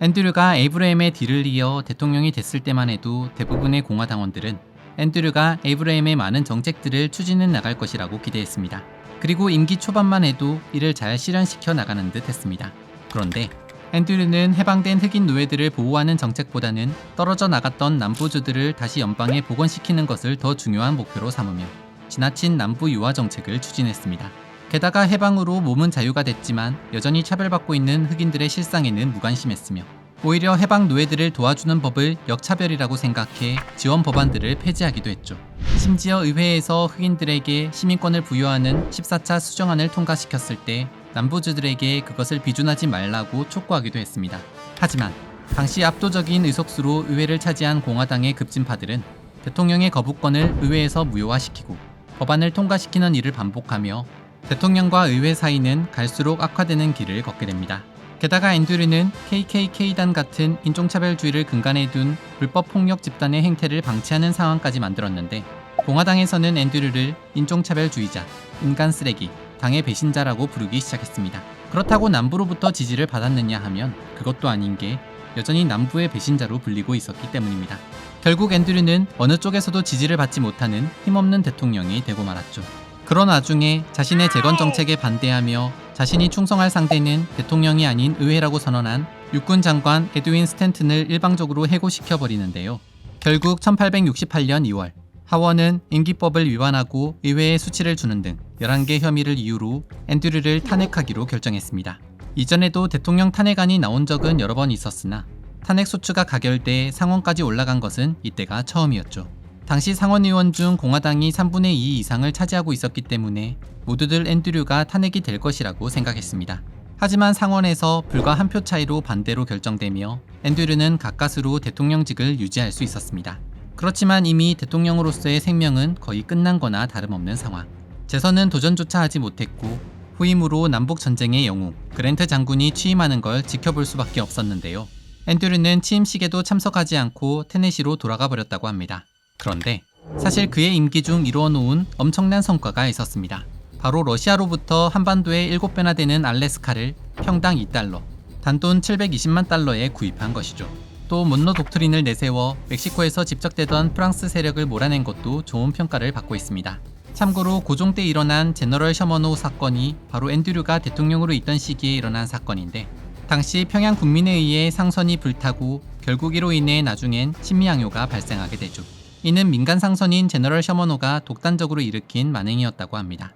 앤드류가 에이브러임의 뒤를 이어 대통령이 됐을 때만 해도 대부분의 공화당원들은 앤드류가 에이브러임의 많은 정책들을 추진해 나갈 것이라고 기대했습니다. 그리고 임기 초반만 해도 이를 잘 실현시켜 나가는 듯 했습니다. 그런데 앤드류는 해방된 흑인 노예들을 보호하는 정책보다는 떨어져 나갔던 남부주들을 다시 연방에 복원시키는 것을 더 중요한 목표로 삼으며 지나친 남부 유화 정책을 추진했습니다. 게다가 해방으로 몸은 자유가 됐지만 여전히 차별받고 있는 흑인들의 실상에는 무관심했으며 오히려 해방 노예들을 도와주는 법을 역차별이라고 생각해 지원 법안들을 폐지하기도 했죠. 심지어 의회에서 흑인들에게 시민권을 부여하는 14차 수정안을 통과시켰을 때 남부주들에게 그것을 비준하지 말라고 촉구하기도 했습니다. 하지만 당시 압도적인 의석수로 의회를 차지한 공화당의 급진파들은 대통령의 거부권을 의회에서 무효화시키고 법안을 통과시키는 일을 반복하며 대통령과 의회 사이는 갈수록 악화되는 길을 걷게 됩니다. 게다가 앤드류는 KKK단 같은 인종차별주의를 근간에 둔 불법 폭력 집단의 행태를 방치하는 상황까지 만들었는데 공화당에서는 앤드류를 인종차별주의자, 인간 쓰레기, 당의 배신자라고 부르기 시작했습니다. 그렇다고 남부로부터 지지를 받았느냐 하면 그것도 아닌 게 여전히 남부의 배신자로 불리고 있었기 때문입니다. 결국 앤드류는 어느 쪽에서도 지지를 받지 못하는 힘없는 대통령이 되고 말았죠. 그런 와중에 자신의 재건 정책에 반대하며 자신이 충성할 상대는 대통령이 아닌 의회라고 선언한 육군 장관 에드윈 스탠튼을 일방적으로 해고시켜 버리는데요. 결국 1868년 2월 하원은 임기법을 위반하고 의회에 수치를 주는 등 11개 혐의를 이유로 앤드류를 탄핵하기로 결정했습니다. 이전에도 대통령 탄핵안이 나온 적은 여러 번 있었으나 탄핵 소추가 가결돼 상원까지 올라간 것은 이때가 처음이었죠. 당시 상원의원 중 공화당이 3분의 2 이상을 차지하고 있었기 때문에 모두들 앤드류가 탄핵이 될 것이라고 생각했습니다. 하지만 상원에서 불과 한 표 차이로 반대로 결정되며 앤드류는 가까스로 대통령직을 유지할 수 있었습니다. 그렇지만 이미 대통령으로서의 생명은 거의 끝난 거나 다름없는 상황. 재선은 도전조차 하지 못했고 후임으로 남북전쟁의 영웅 그랜트 장군이 취임하는 걸 지켜볼 수밖에 없었는데요. 앤드류는 취임식에도 참석하지 않고 테네시로 돌아가 버렸다고 합니다. 그런데 사실 그의 임기 중 이루어놓은 엄청난 성과가 있었습니다. 바로 러시아로부터 한반도에 7배나 되는 알래스카를 평당 2달러, 단돈 720만 달러에 구입한 것이죠. 또 몬로 독트린을 내세워 멕시코에서 집적되던 프랑스 세력을 몰아낸 것도 좋은 평가를 받고 있습니다. 참고로 고종 때 일어난 제너럴 셔먼호 사건이 바로 앤드류가 대통령으로 있던 시기에 일어난 사건인데, 당시 평양 국민에 의해 상선이 불타고 결국 이로 인해 나중엔 신미양요가 발생하게 되죠. 이는 민간 상선인 제너럴 셔먼호가 독단적으로 일으킨 만행이었다고 합니다.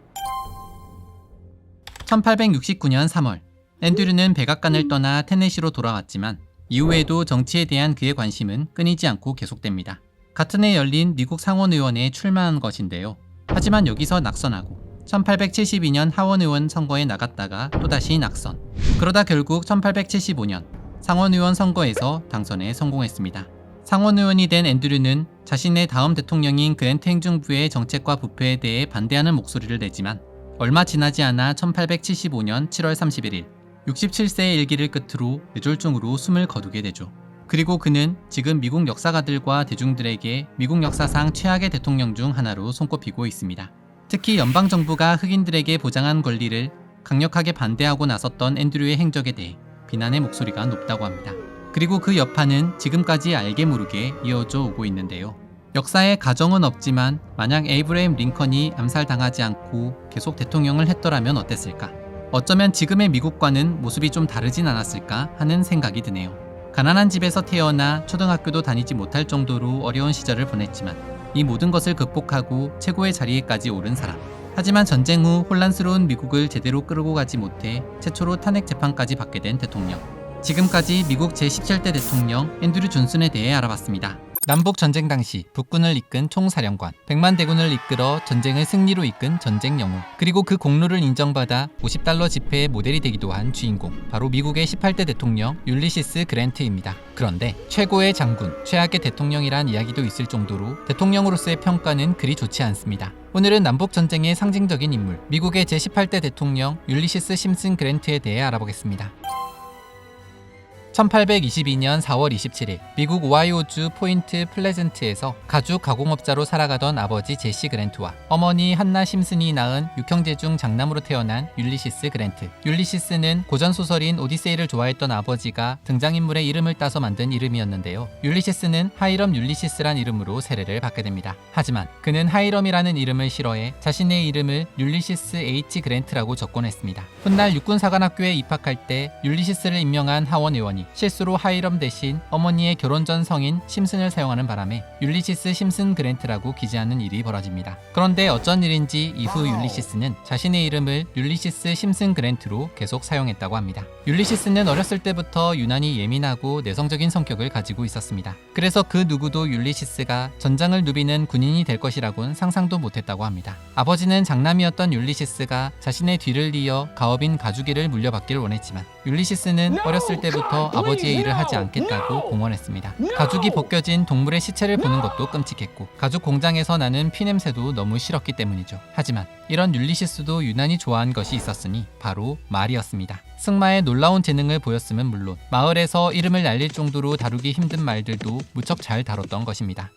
1869년 3월, 앤드류는 백악관을 떠나 테네시로 돌아왔지만 이후에도 정치에 대한 그의 관심은 끊이지 않고 계속됩니다. 같은 해 열린 미국 상원의원에 출마한 것인데요. 하지만 여기서 낙선하고 1872년 하원의원 선거에 나갔다가 또다시 낙선. 그러다 결국 1875년 상원의원 선거에서 당선에 성공했습니다. 상원의원이 된 앤드류는 자신의 다음 대통령인 그랜트 행정부의 정책과 부패에 대해 반대하는 목소리를 내지만 얼마 지나지 않아 1875년 7월 31일 67세의 일기를 끝으로 뇌졸중으로 숨을 거두게 되죠. 그리고 그는 지금 미국 역사가들과 대중들에게 미국 역사상 최악의 대통령 중 하나로 손꼽히고 있습니다. 특히 연방정부가 흑인들에게 보장한 권리를 강력하게 반대하고 나섰던 앤드류의 행적에 대해 비난의 목소리가 높다고 합니다. 그리고 그 여파는 지금까지 알게 모르게 이어져 오고 있는데요. 역사에 가정은 없지만 만약 에이브레임 링컨이 암살당하지 않고 계속 대통령을 했더라면 어땠을까? 어쩌면 지금의 미국과는 모습이 좀 다르진 않았을까 하는 생각이 드네요. 가난한 집에서 태어나 초등학교도 다니지 못할 정도로 어려운 시절을 보냈지만 이 모든 것을 극복하고 최고의 자리에까지 오른 사람. 하지만 전쟁 후 혼란스러운 미국을 제대로 끌고 가지 못해 최초로 탄핵 재판까지 받게 된 대통령. 지금까지 미국 제17대 대통령 앤드류 존슨에 대해 알아봤습니다. 남북 전쟁 당시 북군을 이끈 총사령관, 100만 대군을 이끌어 전쟁을 승리로 이끈 전쟁 영웅, 그리고 그 공로를 인정받아 $50 지폐의 모델이 되기도 한 주인공, 바로 미국의 18대 대통령 율리시스 그랜트입니다. 그런데 최고의 장군, 최악의 대통령이란 이야기도 있을 정도로 대통령으로서의 평가는 그리 좋지 않습니다. 오늘은 남북 전쟁의 상징적인 인물, 미국의 제18대 대통령 율리시스 심슨 그랜트에 대해 알아보겠습니다. 1822년 4월 27일 미국 오하이오주 포인트 플레전트에서 가죽 가공업자로 살아가던 아버지 제시 그랜트와 어머니 한나 심슨이 낳은 6형제 중 장남으로 태어난 율리시스 그랜트. 율리시스는 고전 소설인 오디세이를 좋아했던 아버지가 등장인물의 이름을 따서 만든 이름이었는데요. 율리시스는 하이럼 율리시스란 이름으로 세례를 받게 됩니다. 하지만 그는 하이럼이라는 이름을 싫어해 자신의 이름을 율리시스 H 그랜트라고 적곤했습니다. 훗날 육군사관학교에 입학할 때 율리시스를 임명한 하원 의원이 실수로 하이럼 대신 어머니의 결혼 전 성인 심슨을 사용하는 바람에 율리시스 심슨 그랜트라고 기재하는 일이 벌어집니다. 그런데 어쩐 일인지 이후 율리시스는 자신의 이름을 율리시스 심슨 그랜트로 계속 사용했다고 합니다. 율리시스는 어렸을 때부터 유난히 예민하고 내성적인 성격을 가지고 있었습니다. 그래서 그 누구도 율리시스가 전장을 누비는 군인이 될 것이라곤 상상도 못했다고 합니다. 아버지는 장남이었던 율리시스가 자신의 뒤를 이어 가업인 가주기를 물려받길 원했지만 율리시스는 어렸을 때부터 아버지의 일을 하지 않겠다고 공언했습니다. 가죽이 벗겨진 동물의 시체를 보는 것도 끔찍했고 가죽 공장에서 나는 피냄새도 너무 싫었기 때문이죠. 하지만 이런 율리시스도 유난히 좋아한 것이 있었으니 바로 말이었습니다. 승마에 놀라운 재능을 보였음은 물론 마을에서 이름을 날릴 정도로 다루기 힘든 말들도 무척 잘 다뤘던 것입니다.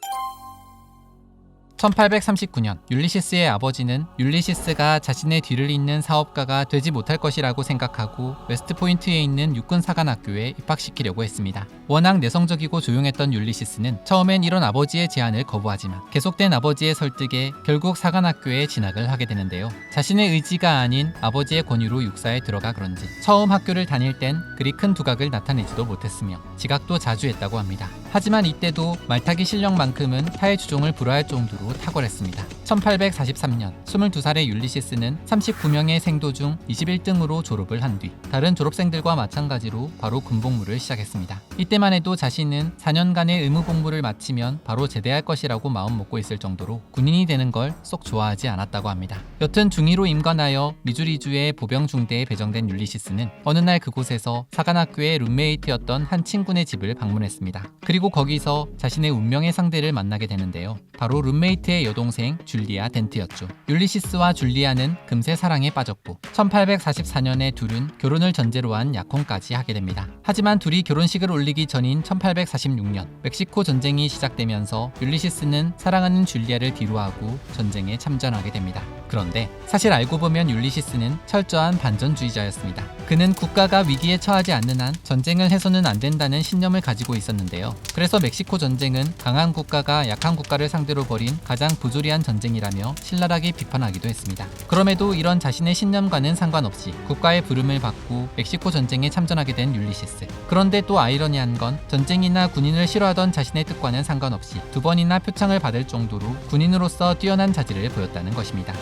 1839년 율리시스의 아버지는 율리시스가 자신의 뒤를 잇는 사업가가 되지 못할 것이라고 생각하고 웨스트포인트에 있는 육군사관학교에 입학시키려고 했습니다. 워낙 내성적이고 조용했던 율리시스는 처음엔 이런 아버지의 제안을 거부하지만 계속된 아버지의 설득에 결국 사관학교에 진학을 하게 되는데요. 자신의 의지가 아닌 아버지의 권유로 육사에 들어가 그런지 처음 학교를 다닐 땐 그리 큰 두각을 나타내지도 못했으며 지각도 자주 했다고 합니다. 하지만 이때도 말타기 실력만큼은 타의 주종을 불허할 정도로 탁월했습니다. 1843년 22살의 율리시스는 39명의 생도 중 21등으로 졸업을 한 뒤 다른 졸업생들과 마찬가지로 바로 군복무를 시작했습니다. 이때만 해도 자신은 4년간의 의무 복무를 마치면 바로 제대할 것이라고 마음먹고 있을 정도로 군인이 되는 걸 쏙 좋아하지 않았다고 합니다. 여튼 중2로 임관하여 미주리주의 보병 중대에 배정된 율리시스는 어느 날 그곳에서 사관학교의 룸메이트였던 한 친구네 집을 방문했습니다. 그리고 거기서 자신의 운명의 상대를 만나게 되는데요. 바로 룸메이트의 여동생 줄리아 덴트였죠. 율리시스와 줄리아는 금세 사랑에 빠졌고 1844년에 둘은 결혼을 전제로 한 약혼까지 하게 됩니다. 하지만 둘이 결혼식을 올리기 전인 1846년 멕시코 전쟁이 시작되면서 율리시스는 사랑하는 줄리아를 뒤로하고 전쟁에 참전하게 됩니다. 그런데 사실 알고 보면 율리시스는 철저한 반전주의자였습니다. 그는 국가가 위기에 처하지 않는 한 전쟁을 해서는 안 된다는 신념을 가지고 있었는데요. 그래서 멕시코 전쟁은 강한 국가가 약한 국가를 상대로 벌인 가장 부조리한 전쟁이라며 신랄하게 비판하기도 했습니다. 그럼에도 이런 자신의 신념과는 상관없이 국가의 부름을 받고 멕시코 전쟁에 참전하게 된 율리시스. 그런데 또 아이러니한 건 전쟁이나 군인을 싫어하던 자신의 뜻과는 상관없이 2번이나 표창을 받을 정도로 군인으로서 뛰어난 자질을 보였다는 것입니다.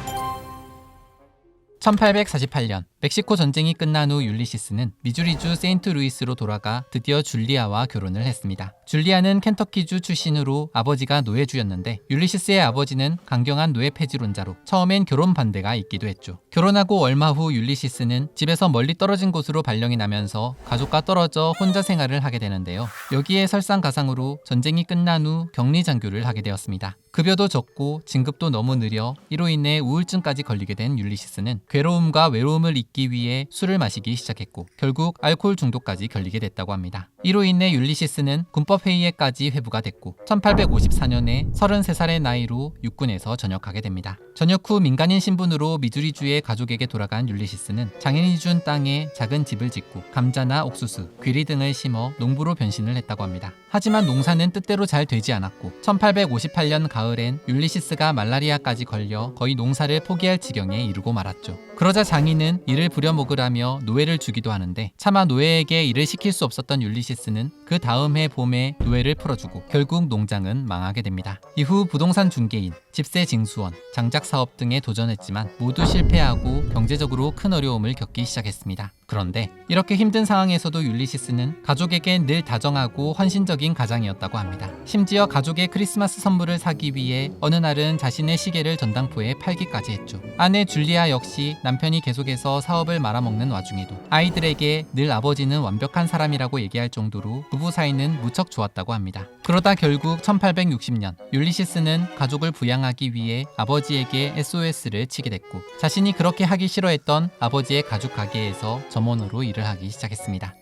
1848년 멕시코 전쟁이 끝난 후 율리시스는 미주리주 세인트루이스로 돌아가 드디어 줄리아와 결혼을 했습니다. 줄리아는 켄터키주 출신으로 아버지가 노예주였는데 율리시스의 아버지는 강경한 노예 폐지론자로 처음엔 결혼 반대가 있기도 했죠. 결혼하고 얼마 후 율리시스는 집에서 멀리 떨어진 곳으로 발령이 나면서 가족과 떨어져 혼자 생활을 하게 되는데요. 여기에 설상가상으로 전쟁이 끝난 후 격리장교를 하게 되었습니다. 급여도 적고 진급도 너무 느려 이로 인해 우울증까지 걸리게 된 율리시스는 괴로움과 외로움을 잊기 위해 술을 마시기 시작했고 결국 알코올 중독까지 걸리게 됐다고 합니다. 이로 인해 율리시스는 군법회의에까지 회부가 됐고 1854년에 33살의 나이로 육군에서 전역하게 됩니다. 전역 후 민간인 신분으로 미주리주의 가족에게 돌아간 율리시스는 장인이 준 땅에 작은 집을 짓고 감자나 옥수수, 귀리 등을 심어 농부로 변신을 했다고 합니다. 하지만 농사는 뜻대로 잘 되지 않았고 1858년 가을엔 율리시스가 말라리아까지 걸려 거의 농사를 포기할 지경에 이르고 말았죠. 그러자 장인은 이를 부려먹으라며 노예를 주기도 하는데 차마 노예에게 일을 시킬 수 없었던 율리시스는 그 다음 해 봄에 노예를 풀어주고 결국 농장은 망하게 됩니다. 이후 부동산 중개인, 집세 징수원, 장작 사업 등에 도전했지만 모두 실패하고 경제적으로 큰 어려움을 겪기 시작했습니다. 그런데 이렇게 힘든 상황에서도 율리시스는 가족에게 늘 다정하고 헌신적인 가장이었다고 합니다. 심지어 가족의 크리스마스 선물을 사기 위해 어느 날은 자신의 시계를 전당포에 팔기까지 했죠. 아내 줄리아 역시 남편이 계속해서 사업을 말아먹는 와중에도 아이들에게 늘 아버지는 완벽한 사람이라고 얘기할 정도로 부부 사이는 무척 좋았다고 합니다. 그러다 결국 1860년 율리시스는 가족을 부양하기 위해 아버지에게 SOS를 치게 됐고 자신이 그렇게 하기 싫어했던 아버지의 가죽 가게에서 점원으로 일을 하기 시작했습니다.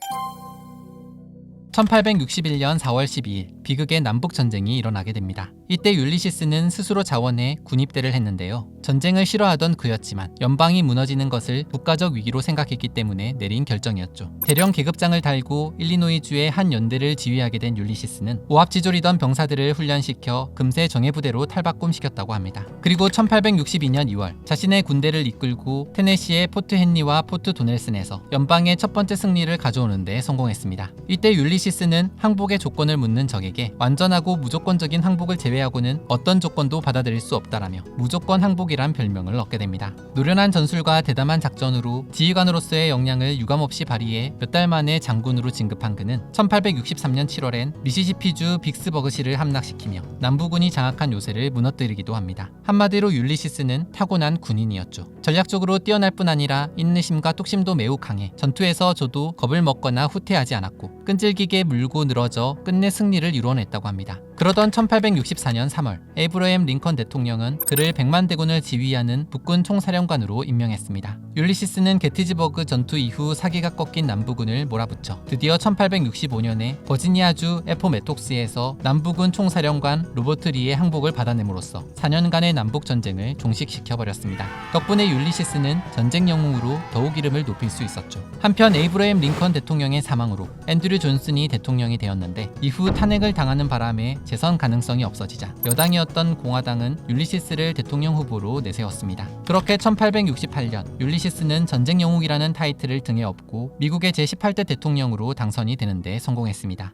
1861년 4월 12일 비극의 남북전쟁이 일어나게 됩니다. 이때 율리시스는 스스로 자원해 군입대를 했는데요. 전쟁을 싫어하던 그였지만 연방이 무너지는 것을 국가적 위기로 생각했기 때문에 내린 결정이었죠. 대령 계급장을 달고 일리노이주의 한 연대를 지휘하게 된 율리시스는 오합지졸이던 병사들을 훈련시켜 금세 정예부대로 탈바꿈시켰다고 합니다. 그리고 1862년 2월 자신의 군대를 이끌고 테네시의 포트 헨리와 포트 도넬슨에서 연방의 첫 번째 승리를 가져오는 데 성공했습니다. 이때 율리시스는 항복의 조건을 묻는 적에게 완전하고 무조건적인 항복을 제외하고는 어떤 조건도 받아들일 수 없다라며 무조건 항복이란 별명을 얻게 됩니다. 노련한 전술과 대담한 작전으로 지휘관으로서의 역량을 유감없이 발휘해 몇 달 만에 장군으로 진급한 그는 1863년 7월엔 미시시피주 빅스버그시를 함락시키며 남부군이 장악한 요새를 무너뜨리기도 합니다. 한마디로 율리시스는 타고난 군인이었죠. 전략적으로 뛰어날 뿐 아니라 인내심과 뚝심도 매우 강해 전투에서 저도 겁을 먹거나 후퇴하지 않았고 끈질기게 물고 늘어져 끝내 승리를 이뤄냈다고 합니다. 그러던 1864년 3월 에이브러햄 링컨 대통령은 그를 100만 대군을 지휘하는 북군 총사령관으로 임명했습니다. 율리시스는 게티즈버그 전투 이후 사기가 꺾인 남부군을 몰아붙여 드디어 1865년에 버지니아주 에포메톡스에서 남부군 총사령관 로버트 리의 항복을 받아냄으로써 4년간의 남북전쟁을 종식시켜버렸습니다. 덕분에 율리시스는 전쟁 영웅으로 더욱 이름을 높일 수 있었죠. 한편 에이브러햄 링컨 대통령의 사망으로 앤드류 존슨이 대통령이 되었는데 이후 탄핵을 당하는 바람에 재선 가능성이 없어지자 여당이었던 공화당은 율리시스를 대통령 후보로 내세웠습니다. 그렇게 1868년 율리시스는 전쟁 영웅이라는 타이틀을 등에 업고 미국의 제18대 대통령으로 당선이 되는 데 성공했습니다.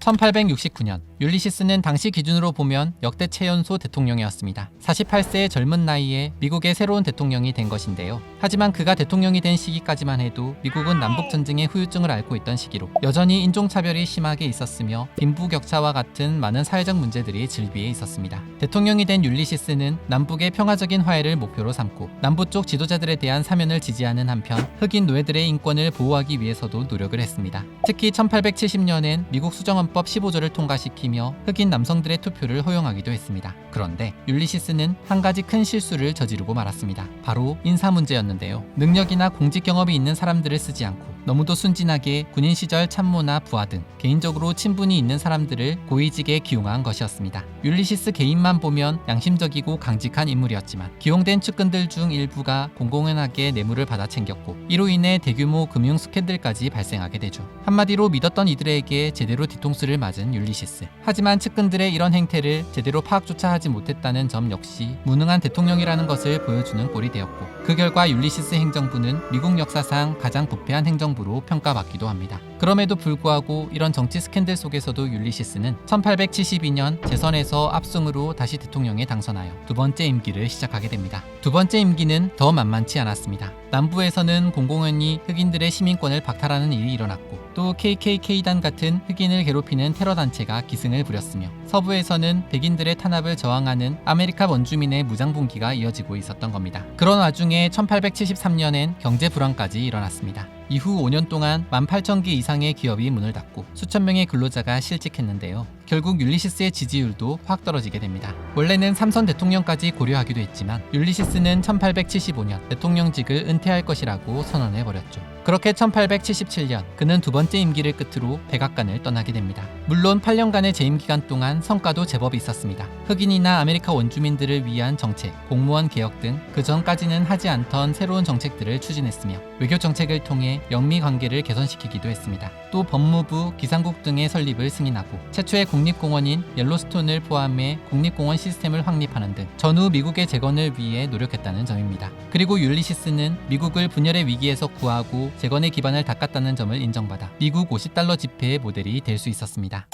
1869년 율리시스는 당시 기준으로 보면 역대 최연소 대통령이었습니다. 48세의 젊은 나이에 미국의 새로운 대통령이 된 것인데요. 하지만 그가 대통령이 된 시기까지만 해도 미국은 남북전쟁의 후유증을 앓고 있던 시기로 여전히 인종차별이 심하게 있었으며 빈부격차와 같은 많은 사회적 문제들이 질비해 있었습니다. 대통령이 된 율리시스는 남북의 평화적인 화해를 목표로 삼고 남부 쪽 지도자들에 대한 사면을 지지하는 한편 흑인 노예들의 인권을 보호하기 위해서도 노력을 했습니다. 특히 1870년엔 미국 수정헌법 15조를 통과시키며 흑인 남성들의 투표를 허용하기도 했습니다. 그런데 율리시스는 한 가지 큰 실수를 저지르고 말았습니다. 바로 인사 문제였는데요. 능력이나 공직 경험이 있는 사람들을 쓰지 않고 너무도 순진하게 군인 시절 참모나 부하 등 개인적으로 친분이 있는 사람들을 고위직에 기용한 것이었습니다. 율리시스 개인만 보면 양심적이고 강직한 인물이었지만 기용된 측근들 중 일부가 공공연하게 뇌물을 받아 챙겼고 이로 인해 대규모 금융 스캔들까지 발생하게 되죠. 한마디로 믿었던 이들에게 제대로 뒤통수를 맞은 율리시스. 하지만 측근들의 이런 행태를 제대로 파악조차 하지 못했다는 점 역시 무능한 대통령이라는 것을 보여주는 꼴이 되었고 그 결과 율리시스 행정부는 미국 역사상 가장 부패한 행정부로 평가받기도 합니다. 그럼에도 불구하고 이런 정치 스캔들 속에서도 율리시스는 1872년 재선에서 압승으로 다시 대통령에 당선하여 두 번째 임기를 시작하게 됩니다. 두 번째 임기는 더 만만치 않았습니다. 남부에서는 공공연히 흑인들의 시민권을 박탈하는 일이 일어났고 또 KKK단 같은 흑인을 괴롭히는 테러 단체가 기승을 부렸으며 서부에서는 백인들의 탄압을 저항하는 아메리카 원주민의 무장분기가 이어지고 있었던 겁니다. 그런 와중에 1873년엔 경제 불황까지 일어났습니다. 이후 5년 동안 18,000개 이상의 기업이 문을 닫고 수천 명의 근로자가 실직했는데요. 결국 율리시스의 지지율도 확 떨어지게 됩니다. 원래는 3선 대통령까지 고려하기도 했지만 율리시스는 1875년 대통령직을 은퇴할 것이라고 선언해버렸죠. 그렇게 1877년 그는 두 번째 임기를 끝으로 백악관을 떠나게 됩니다. 물론 8년간의 재임 기간 동안 성과도 제법 있었습니다. 흑인이나 아메리카 원주민들을 위한 정책, 공무원 개혁 등 그 전까지는 하지 않던 새로운 정책들을 추진했으며 외교 정책을 통해 영미 관계를 개선시키기도 했습니다. 또 법무부, 기상국 등의 설립을 승인하고 최초의 국립공원인 옐로스톤을 포함해 국립공원 시스템을 확립하는 등 전후 미국의 재건을 위해 노력했다는 점입니다. 그리고 율리시스는 미국을 분열의 위기에서 구하고 재건의 기반을 닦았다는 점을 인정받아 미국 $50 지폐의 모델이 될 수 있었습니다.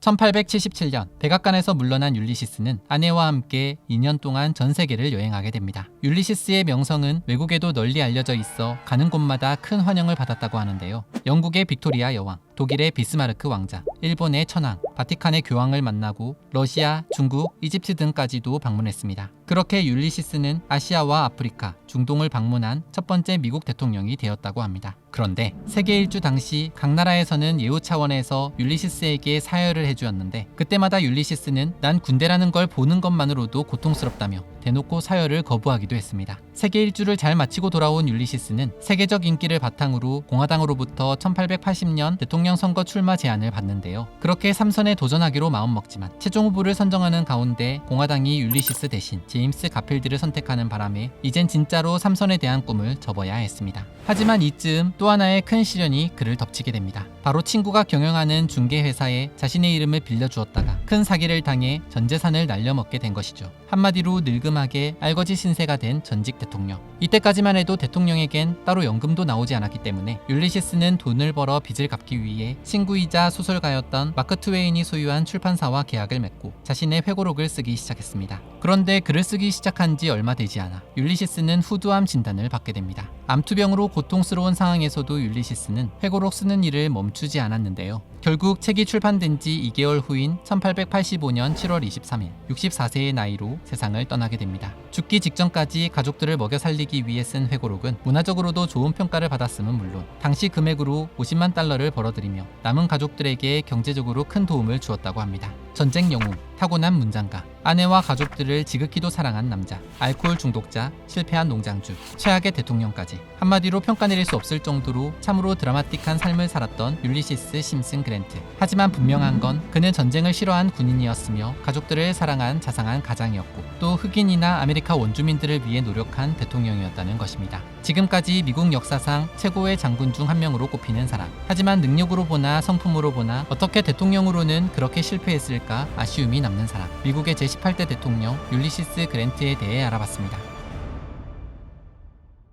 1877년 백악관에서 물러난 율리시스는 아내와 함께 2년 동안 전 세계를 여행하게 됩니다. 율리시스의 명성은 외국에도 널리 알려져 있어 가는 곳마다 큰 환영을 받았다고 하는데요. 영국의 빅토리아 여왕, 독일의 비스마르크 왕자, 일본의 천황, 바티칸의 교황을 만나고 러시아, 중국, 이집트 등까지도 방문했습니다. 그렇게 율리시스는 아시아와 아프리카, 중동을 방문한 첫 번째 미국 대통령이 되었다고 합니다. 그런데 세계 일주 당시 각 나라에서는 예우 차원에서 율리시스에게 사열을 해주었는데 그때마다 율리시스는 난 군대라는 걸 보는 것만으로도 고통스럽다며 대놓고 사열을 거부하기도 했습니다. 세계 일주를 잘 마치고 돌아온 율리시스는 세계적 인기를 바탕으로 공화당으로부터 1880년 대통령 선거 출마 제안을 받는데요. 그렇게 3선에 도전하기로 마음먹지만 최종 후보를 선정하는 가운데 공화당이 율리시스 대신 제임스 가필드를 선택하는 바람에 이젠 진짜로 3선에 대한 꿈을 접어야 했습니다. 하지만 이쯤 또 하나의 큰 시련이 그를 덮치게 됩니다. 바로 친구가 경영하는 중개회사에 자신의 이름을 빌려주었다가 큰 사기를 당해 전 재산을 날려먹게 된 것이죠. 한마디로 늙음하게 알거지 신세가 된 전직 대통령. 이때까지만 해도 대통령에겐 따로 연금도 나오지 않았기 때문에 율리시스는 돈을 벌어 빚을 갚기 위해 친구이자 소설가였던 마크 트웨인이 소유한 출판사와 계약을 맺고 자신의 회고록을 쓰기 시작했습니다. 그런데 글을 쓰기 시작한 지 얼마 되지 않아 율리시스는 후두암 진단을 받게 됩니다. 암투병으로 고통스러운 상황에서도 율리시스는 회고록 쓰는 일을 멈추지 않았는데요. 결국 책이 출판된 지 2개월 후인 1885년 7월 23일 64세의 나이로 세상을 떠나게 됩니다. 죽기 직전까지 가족들을 먹여 살리기 위해 쓴 회고록은 문화적으로도 좋은 평가를 받았음은 물론 당시 금액으로 $50만 벌어들이며 남은 가족들에게 경제적으로 큰 도움을 주었다고 합니다. 전쟁 영웅, 타고난 문장가, 아내와 가족들을 지극히도 사랑한 남자, 알코올 중독자, 실패한 농장주, 최악의 대통령까지 한마디로 평가내릴 수 없을 정도로 참으로 드라마틱한 삶을 살았던 율리시스 심슨 그랜트. 하지만 분명한 건 그는 전쟁을 싫어한 군인이었으며 가족들을 사랑한 자상한 가장이었고 또 흑인이나 아메리카 원주민들을 위해 노력한 대통령이었다는 것입니다. 지금까지 미국 역사상 최고의 장군 중 한 명으로 꼽히는 사람. 하지만 능력으로 보나 성품으로 보나 어떻게 대통령으로는 그렇게 실패했을까 아쉬움이 남는 사람. 미국의 제18대 대통령 율리시스 그랜트에 대해 알아봤습니다.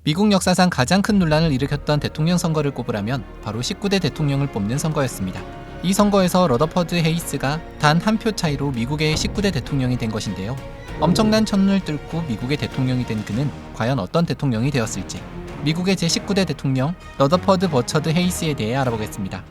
미국 역사상 가장 큰 논란을 일으켰던 대통령 선거를 꼽으라면 바로 19대 대통령을 뽑는 선거였습니다. 이 선거에서 러더퍼드 헤이스가 단 한 표 차이로 미국의 19대 대통령이 된 것인데요. 엄청난 천운을 뚫고 미국의 대통령이 된 그는 과연 어떤 대통령이 되었을지 미국의 제19대 대통령 러더퍼드 버처드 헤이스에 대해 알아보겠습니다.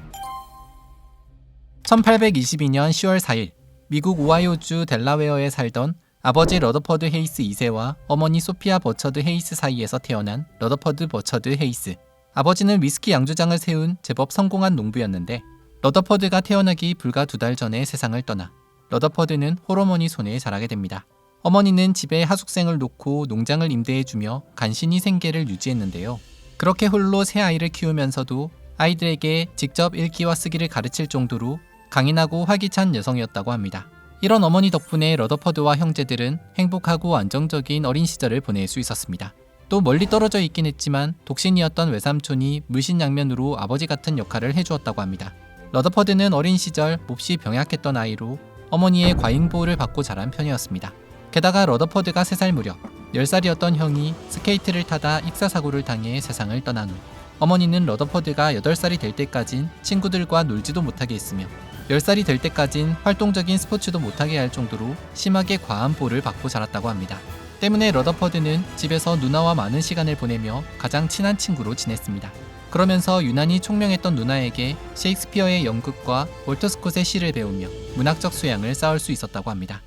1822년 10월 4일 미국 오하이오주 델라웨어에 살던 아버지 러더퍼드 헤이스 2세와 어머니 소피아 버처드 헤이스 사이에서 태어난 러더퍼드 버처드 헤이스. 아버지는 위스키 양조장을 세운 제법 성공한 농부였는데 러더퍼드가 태어나기 불과 2달 전에 세상을 떠나 러더퍼드는 홀어머니 손에 자라게 됩니다. 어머니는 집에 하숙생을 놓고 농장을 임대해주며 간신히 생계를 유지했는데요. 그렇게 홀로 세 아이를 키우면서도 아이들에게 직접 읽기와 쓰기를 가르칠 정도로 강인하고 활기찬 여성이었다고 합니다. 이런 어머니 덕분에 러더퍼드와 형제들은 행복하고 안정적인 어린 시절을 보낼 수 있었습니다. 또 멀리 떨어져 있긴 했지만 독신이었던 외삼촌이 물신양면으로 아버지 같은 역할을 해주었다고 합니다. 러더퍼드는 어린 시절 몹시 병약했던 아이로 어머니의 과잉보호를 받고 자란 편이었습니다. 게다가 러더퍼드가 3살 무렵 10살이었던 형이 스케이트를 타다 익사사고를 당해 세상을 떠난 후 어머니는 러더퍼드가 8살이 될 때까진 친구들과 놀지도 못하게 했으며 10살이 될 때까진 활동적인 스포츠도 못하게 할 정도로 심하게 과한 보호를 받고 자랐다고 합니다. 때문에 러더퍼드는 집에서 누나와 많은 시간을 보내며 가장 친한 친구로 지냈습니다. 그러면서 유난히 총명했던 누나에게 셰익스피어의 연극과 월터 스콧의 시를 배우며 문학적 수양을 쌓을 수 있었다고 합니다.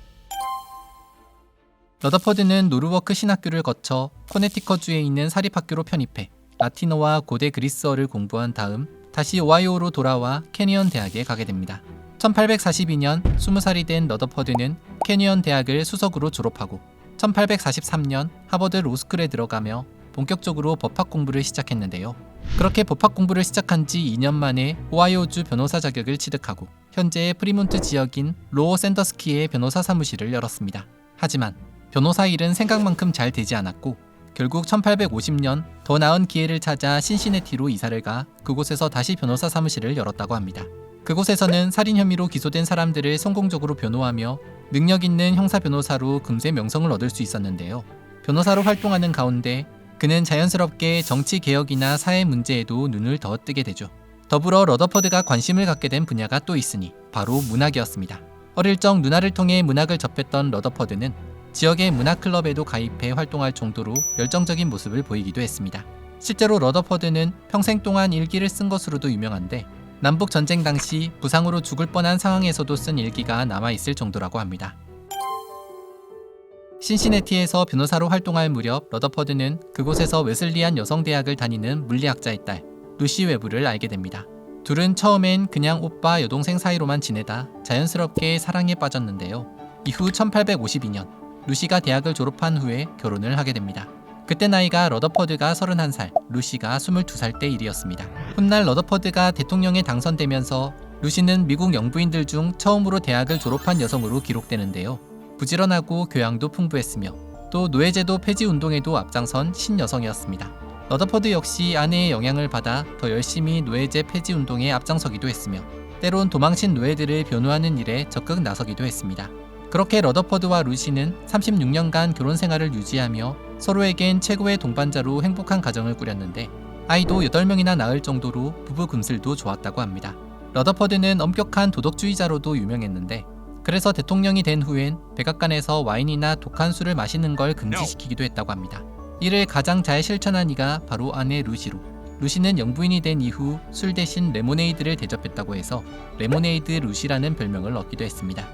러더퍼드는 노르워크 신학교를 거쳐 코네티컷주에 있는 사립학교로 편입해 라틴어와 고대 그리스어를 공부한 다음 다시 오하이오로 돌아와 캐니언 대학에 가게 됩니다. 1842년 20살이 된 러더퍼드는 캐니언 대학을 수석으로 졸업하고 1843년 하버드 로스쿨에 들어가며 본격적으로 법학 공부를 시작했는데요. 그렇게 법학 공부를 시작한 지 2년 만에 오하이오주 변호사 자격을 취득하고 현재의 프리몬트 지역인 로어 샌더스키의 변호사 사무실을 열었습니다. 하지만 변호사 일은 생각만큼 잘 되지 않았고 결국 1850년 더 나은 기회를 찾아 신시내티로 이사를 가 그곳에서 다시 변호사 사무실을 열었다고 합니다. 그곳에서는 살인 혐의로 기소된 사람들을 성공적으로 변호하며 능력 있는 형사 변호사로 금세 명성을 얻을 수 있었는데요. 변호사로 활동하는 가운데 그는 자연스럽게 정치 개혁이나 사회 문제에도 눈을 더 뜨게 되죠. 더불어 러더퍼드가 관심을 갖게 된 분야가 또 있으니 바로 문학이었습니다. 어릴 적 누나를 통해 문학을 접했던 러더퍼드는 지역의 문학클럽에도 가입해 활동할 정도로 열정적인 모습을 보이기도 했습니다. 실제로 러더퍼드는 평생 동안 일기를 쓴 것으로도 유명한데 남북전쟁 당시 부상으로 죽을 뻔한 상황에서도 쓴 일기가 남아있을 정도라고 합니다. 신시내티에서 변호사로 활동할 무렵 러더퍼드는 그곳에서 웨슬리안 여성대학을 다니는 물리학자의 딸 루시 웨브를 알게 됩니다. 둘은 처음엔 그냥 오빠 여동생 사이로만 지내다 자연스럽게 사랑에 빠졌는데요. 이후 1852년 루시가 대학을 졸업한 후에 결혼을 하게 됩니다. 그때 나이가 러더퍼드가 31살, 루시가 22살 때 일이었습니다. 훗날 러더퍼드가 대통령에 당선되면서 루시는 미국 영부인들 중 처음으로 대학을 졸업한 여성으로 기록되는데요. 부지런하고 교양도 풍부했으며 또 노예제도 폐지 운동에도 앞장선 신여성이었습니다. 러더퍼드 역시 아내의 영향을 받아 더 열심히 노예제 폐지 운동에 앞장서기도 했으며 때론 도망친 노예들을 변호하는 일에 적극 나서기도 했습니다. 그렇게 러더퍼드와 루시는 36년간 결혼 생활을 유지하며 서로에겐 최고의 동반자로 행복한 가정을 꾸렸는데 아이도 8명이나 낳을 정도로 부부 금슬도 좋았다고 합니다. 러더퍼드는 엄격한 도덕주의자로도 유명했는데 그래서 대통령이 된 후엔 백악관에서 와인이나 독한 술을 마시는 걸 금지시키기도 했다고 합니다. 이를 가장 잘 실천한 이가 바로 아내 루시로 루시는 영부인이 된 이후 술 대신 레모네이드를 대접했다고 해서 레모네이드 루시라는 별명을 얻기도 했습니다.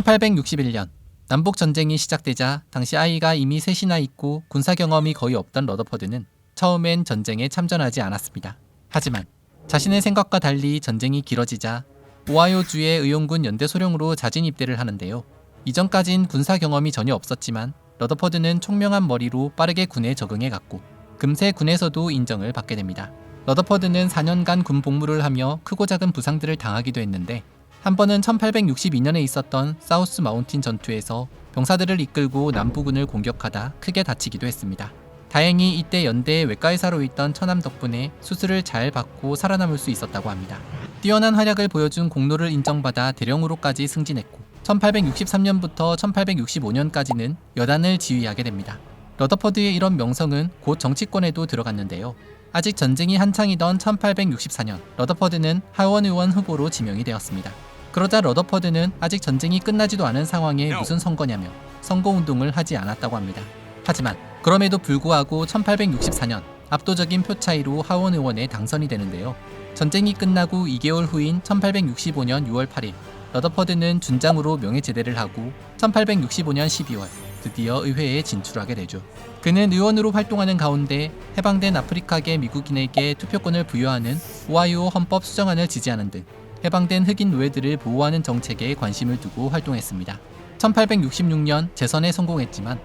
1861년 남북전쟁이 시작되자 당시 아이가 이미 셋이나 있고 군사 경험이 거의 없던 러더퍼드는 처음엔 전쟁에 참전하지 않았습니다. 하지만 자신의 생각과 달리 전쟁이 길어지자 오하이오주의 의용군 연대소령으로 자진 입대를 하는데요. 이전까진 군사 경험이 전혀 없었지만 러더퍼드는 총명한 머리로 빠르게 군에 적응해갔고 금세 군에서도 인정을 받게 됩니다. 러더퍼드는 4년간 군 복무를 하며 크고 작은 부상들을 당하기도 했는데 한 번은 1862년에 있었던 사우스 마운틴 전투에서 병사들을 이끌고 남부군을 공격하다 크게 다치기도 했습니다. 다행히 이때 연대의 외과의사로 있던 처남 덕분에 수술을 잘 받고 살아남을 수 있었다고 합니다. 뛰어난 활약을 보여준 공로를 인정받아 대령으로까지 승진했고 1863년부터 1865년까지는 여단을 지휘하게 됩니다. 러더퍼드의 이런 명성은 곧 정치권에도 들어갔는데요. 아직 전쟁이 한창이던 1864년 러더퍼드는 하원 의원 후보로 지명이 되었습니다. 그러자 러더퍼드는 아직 전쟁이 끝나지도 않은 상황에 무슨 선거냐며 선거운동을 하지 않았다고 합니다. 하지만 그럼에도 불구하고 1864년 압도적인 표 차이로 하원 의원에 당선이 되는데요. 전쟁이 끝나고 2개월 후인 1865년 6월 8일 러더퍼드는 준장으로 명예제대를 하고 1865년 12월 드디어 의회에 진출하게 되죠. 그는 의원으로 활동하는 가운데 해방된 아프리카계 미국인에게 투표권을 부여하는 오하이오 헌법 수정안을 지지하는 등 해방된 흑인 노예들을 보호하는 정책에 관심을 두고 활동했습니다. 1866년 재선에 성공했지만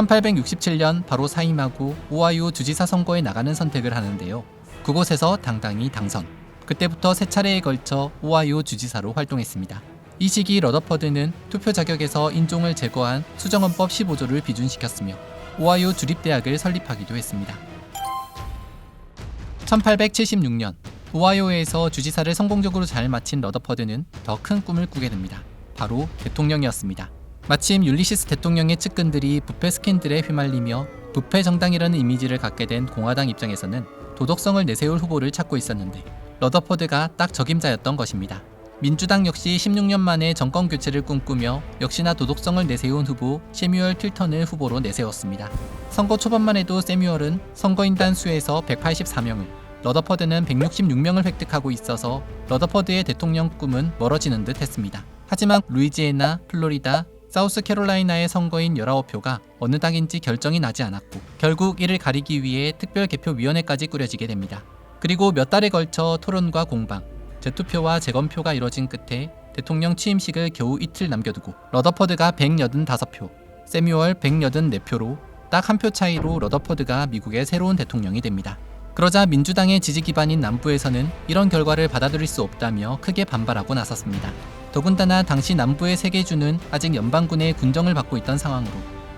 1867년 바로 사임하고 오하이오 주지사 선거에 나가는 선택을 하는데요. 그곳에서 당당히 당선. 그때부터 세 차례에 걸쳐 오하이오 주지사로 활동했습니다. 이 시기 러더퍼드는 투표 자격에서 인종을 제거한 수정헌법 15조를 비준시켰으며 오하이오 주립대학을 설립하기도 했습니다. 1876년 오하이오에서 주지사를 성공적으로 잘 마친 러더퍼드는 더 큰 꿈을 꾸게 됩니다. 바로 대통령이었습니다. 마침 율리시스 대통령의 측근들이 부패 스캔들에 휘말리며 부패 정당이라는 이미지를 갖게 된 공화당 입장에서는 도덕성을 내세울 후보를 찾고 있었는데 러더퍼드가 딱 적임자였던 것입니다. 민주당 역시 16년 만에 정권 교체를 꿈꾸며 역시나 도덕성을 내세운 후보 세뮤얼 틸턴을 후보로 내세웠습니다. 선거 초반만 해도 세뮤얼은 선거인단 수에서 184명을, 러더퍼드는 166명을 획득하고 있어서 러더퍼드의 대통령 꿈은 멀어지는 듯 했습니다. 하지만 루이지애나, 플로리다, 사우스캐롤라이나의 선거인 19표가 어느 당인지 결정이 나지 않았고 결국 이를 가리기 위해 특별개표위원회까지 꾸려지게 됩니다. 그리고 몇 달에 걸쳐 토론과 공방, 재투표와 재검표가 이뤄진 끝에 대통령 취임식을 겨우 이틀 남겨두고 러더퍼드가 185표, 세뮤얼 184표로 딱 한 표 차이로 러더퍼드가 미국의 새로운 대통령이 됩니다. 그러자 민주당의 지지 기반인 남부에서는 이런 결과를 받아들일 수 없다며 크게 반발하고 나섰습니다. 더군다나 당시 남부의 세 개 주는 아직 연방군의 군정을 받고 있던 상황으로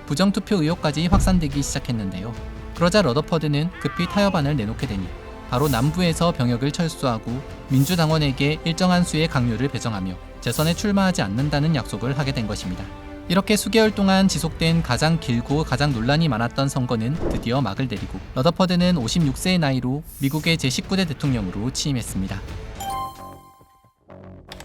부정투표 의혹까지 확산되기 시작했는데요. 그러자 러더퍼드는 급히 타협안을 내놓게 되니 바로 남부에서 병역을 철수하고 민주당원에게 일정한 수의 강요를 배정하며 재선에 출마하지 않는다는 약속을 하게 된 것입니다. 이렇게 수개월 동안 지속된 가장 길고 가장 논란이 많았던 선거는 드디어 막을 내리고 러더퍼드는 56세의 나이로 미국의 제19대 대통령으로 취임했습니다.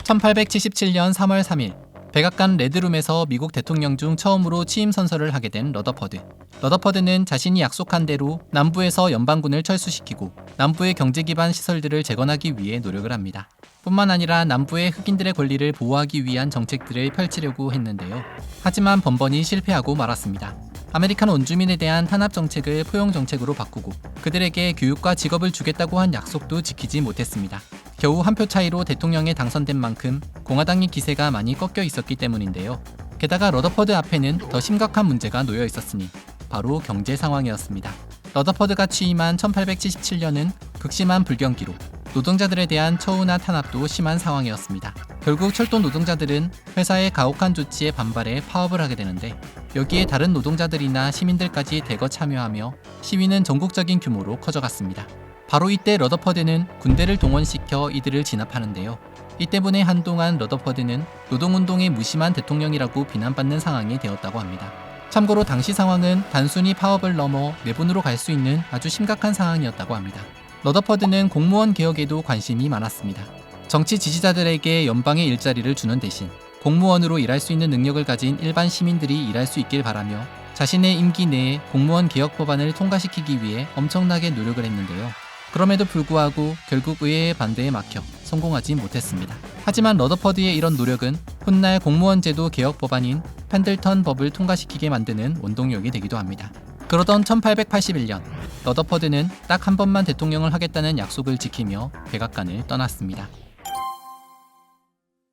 1877년 3월 3일 백악관 레드룸에서 미국 대통령 중 처음으로 취임 선서를 하게 된 러더퍼드. 러더퍼드는 자신이 약속한 대로 남부에서 연방군을 철수시키고 남부의 경제 기반 시설들을 재건하기 위해 노력을 합니다. 뿐만 아니라 남부의 흑인들의 권리를 보호하기 위한 정책들을 펼치려고 했는데요. 하지만 번번이 실패하고 말았습니다. 아메리칸 원주민에 대한 탄압 정책을 포용 정책으로 바꾸고 그들에게 교육과 직업을 주겠다고 한 약속도 지키지 못했습니다. 겨우 한 표 차이로 대통령에 당선된 만큼 공화당의 기세가 많이 꺾여 있었기 때문인데요. 게다가 러더퍼드 앞에는 더 심각한 문제가 놓여 있었으니 바로 경제 상황이었습니다. 러더퍼드가 취임한 1877년은 극심한 불경기로 노동자들에 대한 처우나 탄압도 심한 상황이었습니다. 결국 철도 노동자들은 회사의 가혹한 조치에 반발해 파업을 하게 되는데 여기에 다른 노동자들이나 시민들까지 대거 참여하며 시위는 전국적인 규모로 커져갔습니다. 바로 이때 러더퍼드는 군대를 동원시켜 이들을 진압하는데요. 이 때문에 한동안 러더퍼드는 노동운동의 무심한 대통령이라고 비난받는 상황이 되었다고 합니다. 참고로 당시 상황은 단순히 파업을 넘어 내분으로 갈 수 있는 아주 심각한 상황이었다고 합니다. 러더퍼드는 공무원 개혁에도 관심이 많았습니다. 정치 지지자들에게 연방의 일자리를 주는 대신 공무원으로 일할 수 있는 능력을 가진 일반 시민들이 일할 수 있길 바라며 자신의 임기 내에 공무원 개혁 법안을 통과시키기 위해 엄청나게 노력을 했는데요. 그럼에도 불구하고 결국 의회의 반대에 막혀 성공하지 못했습니다. 하지만 러더퍼드의 이런 노력은 훗날 공무원 제도 개혁 법안인 펜들턴 법을 통과시키게 만드는 원동력이 되기도 합니다. 그러던 1881년 러더퍼드는 딱 한 번만 대통령을 하겠다는 약속을 지키며 백악관을 떠났습니다.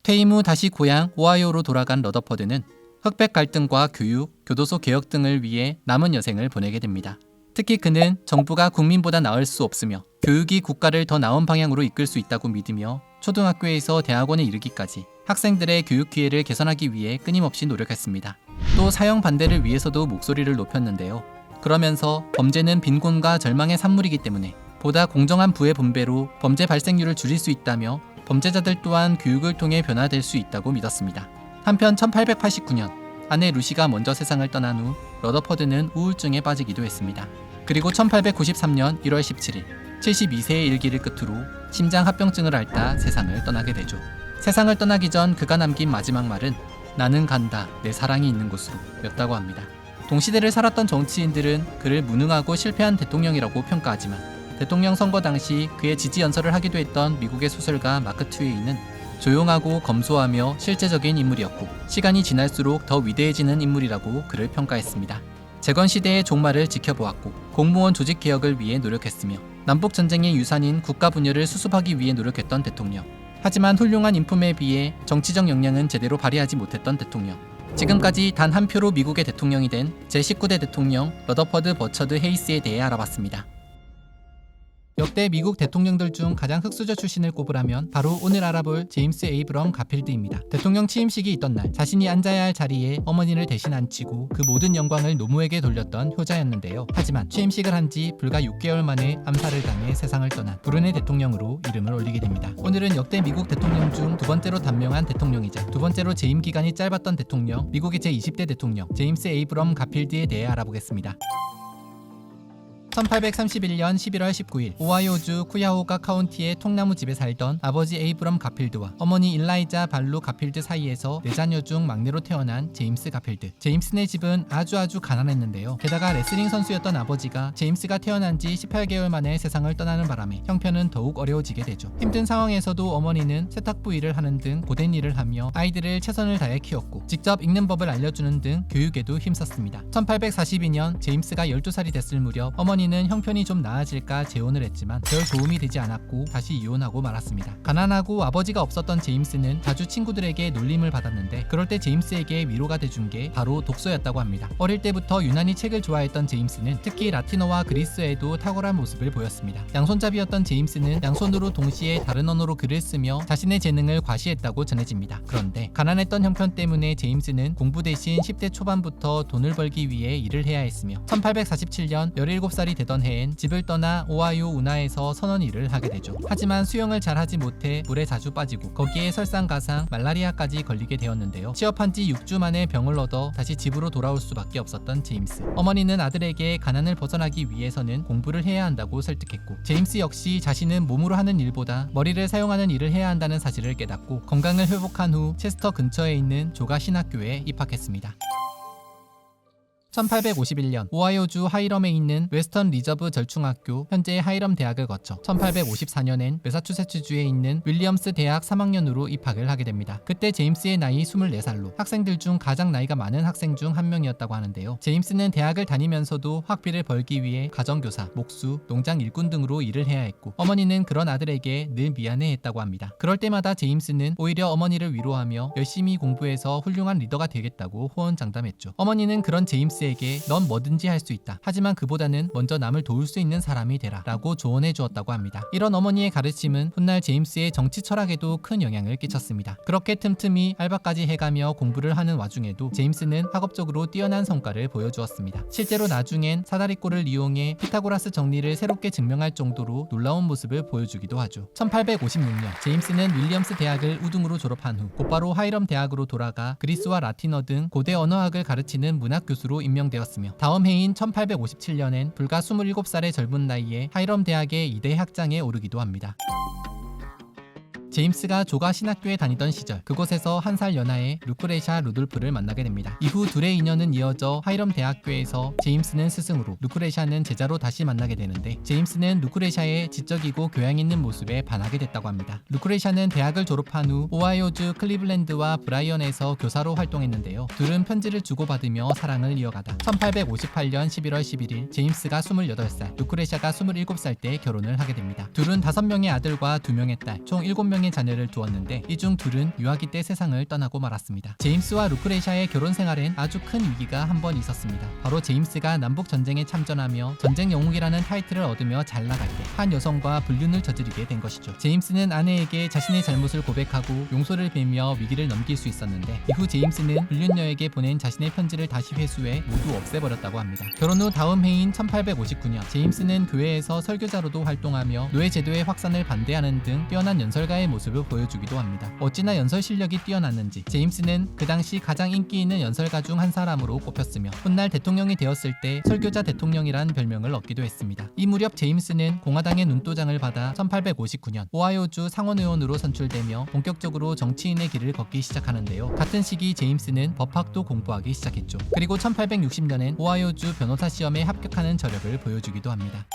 퇴임 후 다시 고향 오하이오로 돌아간 러더퍼드는 흑백 갈등과 교육, 교도소 개혁 등을 위해 남은 여생을 보내게 됩니다. 특히 그는 정부가 국민보다 나을 수 없으며 교육이 국가를 더 나은 방향으로 이끌 수 있다고 믿으며 초등학교에서 대학원에 이르기까지 학생들의 교육 기회를 개선하기 위해 끊임없이 노력했습니다. 또 사형 반대를 위해서도 목소리를 높였는데요. 그러면서 범죄는 빈곤과 절망의 산물이기 때문에 보다 공정한 부의 분배로 범죄 발생률을 줄일 수 있다며 범죄자들 또한 교육을 통해 변화될 수 있다고 믿었습니다. 한편 1889년 아내 루시가 먼저 세상을 떠난 후 러더퍼드는 우울증에 빠지기도 했습니다. 그리고 1893년 1월 17일 72세의 일기를 끝으로 심장 합병증을 앓다 세상을 떠나게 되죠. 세상을 떠나기 전 그가 남긴 마지막 말은 나는 간다 내 사랑이 있는 곳으로 였다고 합니다. 동시대를 살았던 정치인들은 그를 무능하고 실패한 대통령이라고 평가하지만 대통령 선거 당시 그의 지지 연설을 하기도 했던 미국의 소설가 마크 트웨이는 조용하고 검소하며 실제적인 인물이었고 시간이 지날수록 더 위대해지는 인물이라고 그를 평가했습니다. 재건시대의 종말을 지켜보았고 공무원 조직 개혁을 위해 노력했으며 남북전쟁의 유산인 국가 분열을 수습하기 위해 노력했던 대통령. 하지만 훌륭한 인품에 비해 정치적 역량은 제대로 발휘하지 못했던 대통령. 지금까지 단 한 표로 미국의 대통령이 된 제19대 대통령 러더퍼드 버처드 헤이스에 대해 알아봤습니다. 역대 미국 대통령들 중 가장 흑수저 출신을 꼽으라면 바로 오늘 알아볼 제임스 에이브럼 가필드입니다. 대통령 취임식이 있던 날 자신이 앉아야 할 자리에 어머니를 대신 앉히고 그 모든 영광을 노무에게 돌렸던 효자였는데요. 하지만 취임식을 한 지 불과 6개월 만에 암살을 당해 세상을 떠난 브루네 대통령으로 이름을 올리게 됩니다. 오늘은 역대 미국 대통령 중 두 번째로 단명한 대통령이자 두 번째로 재임 기간이 짧았던 대통령, 미국의 제20대 대통령 제임스 에이브럼 가필드에 대해 알아보겠습니다. 1831년 11월 19일 오하이오주 쿠야호가 카운티의 통나무집에 살던 아버지 에이브럼 가필드와 어머니 일라이자 발루 가필드 사이에서 4자녀 중 막내로 태어난 제임스 가필드. 제임스네 집은 아주 가난했는데요. 게다가 레슬링 선수였던 아버지가 제임스가 태어난 지 18개월 만에 세상을 떠나는 바람에 형편은 더욱 어려워지게 되죠. 힘든 상황에서도 어머니는 세탁부 일을 하는 등 고된 일을 하며 아이들을 최선을 다해 키웠고 직접 읽는 법을 알려주는 등 교육에도 힘썼습니다. 1842년 제임스가 12살이 됐을 무렵 어머니는 형편이 좀 나아질까 재혼을 했지만 별 도움이 되지 않았고 다시 이혼하고 말았습니다. 가난하고 아버지가 없었던 제임스는 자주 친구들에게 놀림을 받았는데 그럴 때 제임스에게 위로가 돼준 게 바로 독서였다고 합니다. 어릴 때부터 유난히 책을 좋아했던 제임스는 특히 라틴어와 그리스어에도 탁월한 모습을 보였습니다. 양손잡이였던 제임스는 양손으로 동시에 다른 언어로 글을 쓰며 자신의 재능을 과시했다고 전해집니다. 그런데 가난했던 형편 때문에 제임스는 공부 대신 10대 초반부터 돈을 벌기 위해 일을 해야 했으며 1847년 17살이 되던 해엔 집을 떠나 오하이오 운하에서 선원 일을 하게 되죠. 하지만 수영을 잘하지 못해 물에 자주 빠지고 거기에 설상가상 말라리아까지 걸리게 되었는데요. 취업한 지 6주 만에 병을 얻어 다시 집으로 돌아올 수밖에 없었던 제임스. 어머니는 아들에게 가난을 벗어나기 위해서는 공부를 해야 한다고 설득했고 제임스 역시 자신은 몸으로 하는 일보다 머리를 사용하는 일을 해야 한다는 사실을 깨닫고 건강을 회복한 후 체스터 근처에 있는 조가 신학교에 입학했습니다. 1851년 오하이오주 하이럼에 있는 웨스턴 리저브 절충학교 현재 하이럼 대학을 거쳐 1854년엔 매사추세츠주에 있는 윌리엄스 대학 3학년으로 입학을 하게 됩니다. 그때 제임스의 나이 24살로 학생들 중 가장 나이가 많은 학생 중 한 명이었다고 하는데요. 제임스는 대학을 다니면서도 학비를 벌기 위해 가정교사, 목수, 농장 일꾼 등으로 일을 해야 했고 어머니는 그런 아들에게 늘 미안해했다고 합니다. 그럴 때마다 제임스는 오히려 어머니를 위로하며 열심히 공부해서 훌륭한 리더가 되겠다고 호언장담했죠. 어머니는 그런 제임스 에게 넌 뭐든지 할 수 있다. 하지만 그보다는 먼저 남을 도울 수 있는 사람이 되라 라고 조언해 주었다고 합니다. 이런 어머니의 가르침은 훗날 제임스의 정치 철학에도 큰 영향을 끼쳤습니다. 그렇게 틈틈이 알바까지 해가며 공부를 하는 와중에도 제임스는 학업적으로 뛰어난 성과를 보여주었습니다. 실제로 나중엔 사다리꼴을 이용해 피타고라스 정리를 새롭게 증명할 정도로 놀라운 모습을 보여주기도 하죠. 1856년 제임스는 윌리엄스 대학을 우등으로 졸업한 후 곧바로 하이럼 대학으로 돌아가 그리스와 라틴어 등 고대 언어학을 가르치는 문학 교수로 임명되었으며 다음 해인 1857년엔 불과 27살의 젊은 나이에 하이럼 대학의 2대 학장에 오르기도 합니다. 제임스가 조가 신학교에 다니던 시절 그곳에서 한 살 연하의 루크레샤 루돌프를 만나게 됩니다. 이후 둘의 인연은 이어져 하이럼 대학교에서 제임스는 스승으로 루크레샤는 제자로 다시 만나게 되는데 제임스는 루크레샤의 지적이고 교양 있는 모습에 반하게 됐다고 합니다. 루크레샤는 대학을 졸업한 후 오하이오주 클리블랜드와 브라이언에서 교사로 활동했는데요. 둘은 편지를 주고받으며 사랑을 이어가다 1858년 11월 11일 제임스가 28살, 루크레샤가 27살 때 결혼을 하게 됩니다. 둘은 5명의 아들과 2명의 딸, 총 7명의 자녀를 두었는데 이 중 둘은 유아기 때 세상을 떠나고 말았습니다. 제임스와 루크레샤의 결혼 생활엔 아주 큰 위기가 한 번 있었습니다. 바로 제임스가 남북 전쟁에 참전하며 전쟁 영웅이라는 타이틀을 얻으며 잘 나갈 때 한 여성과 불륜을 저지르게 된 것이죠. 제임스는 아내에게 자신의 잘못을 고백하고 용서를 빌며 위기를 넘길 수 있었는데 이후 제임스는 불륜녀에게 보낸 자신의 편지를 다시 회수해 모두 없애버렸다고 합니다. 결혼 후 다음 해인 1859년 제임스는 교회에서 설교자로도 활동하며 노예 제도의 확산을 반대하는 등 뛰어난 연설가의 모습을 보여주기도 합니다. 어찌나 연설 실력이 뛰어났는지 제임스는 그 당시 가장 인기 있는 연설가 중 한 사람으로 꼽혔으며 훗날 대통령이 되었을 때 설교자 대통령이란 별명을 얻기도 했습니다. 이 무렵 제임스는 공화당의 눈도장을 받아 1859년 오하이오주 상원의원으로 선출되며 본격적으로 정치인의 길을 걷기 시작하는데요. 같은 시기 제임스는 법학도 공부하기 시작했죠. 그리고 1860년엔 오하이오주 변호사 시험에 합격하는 저력을 보여주기도 합니다.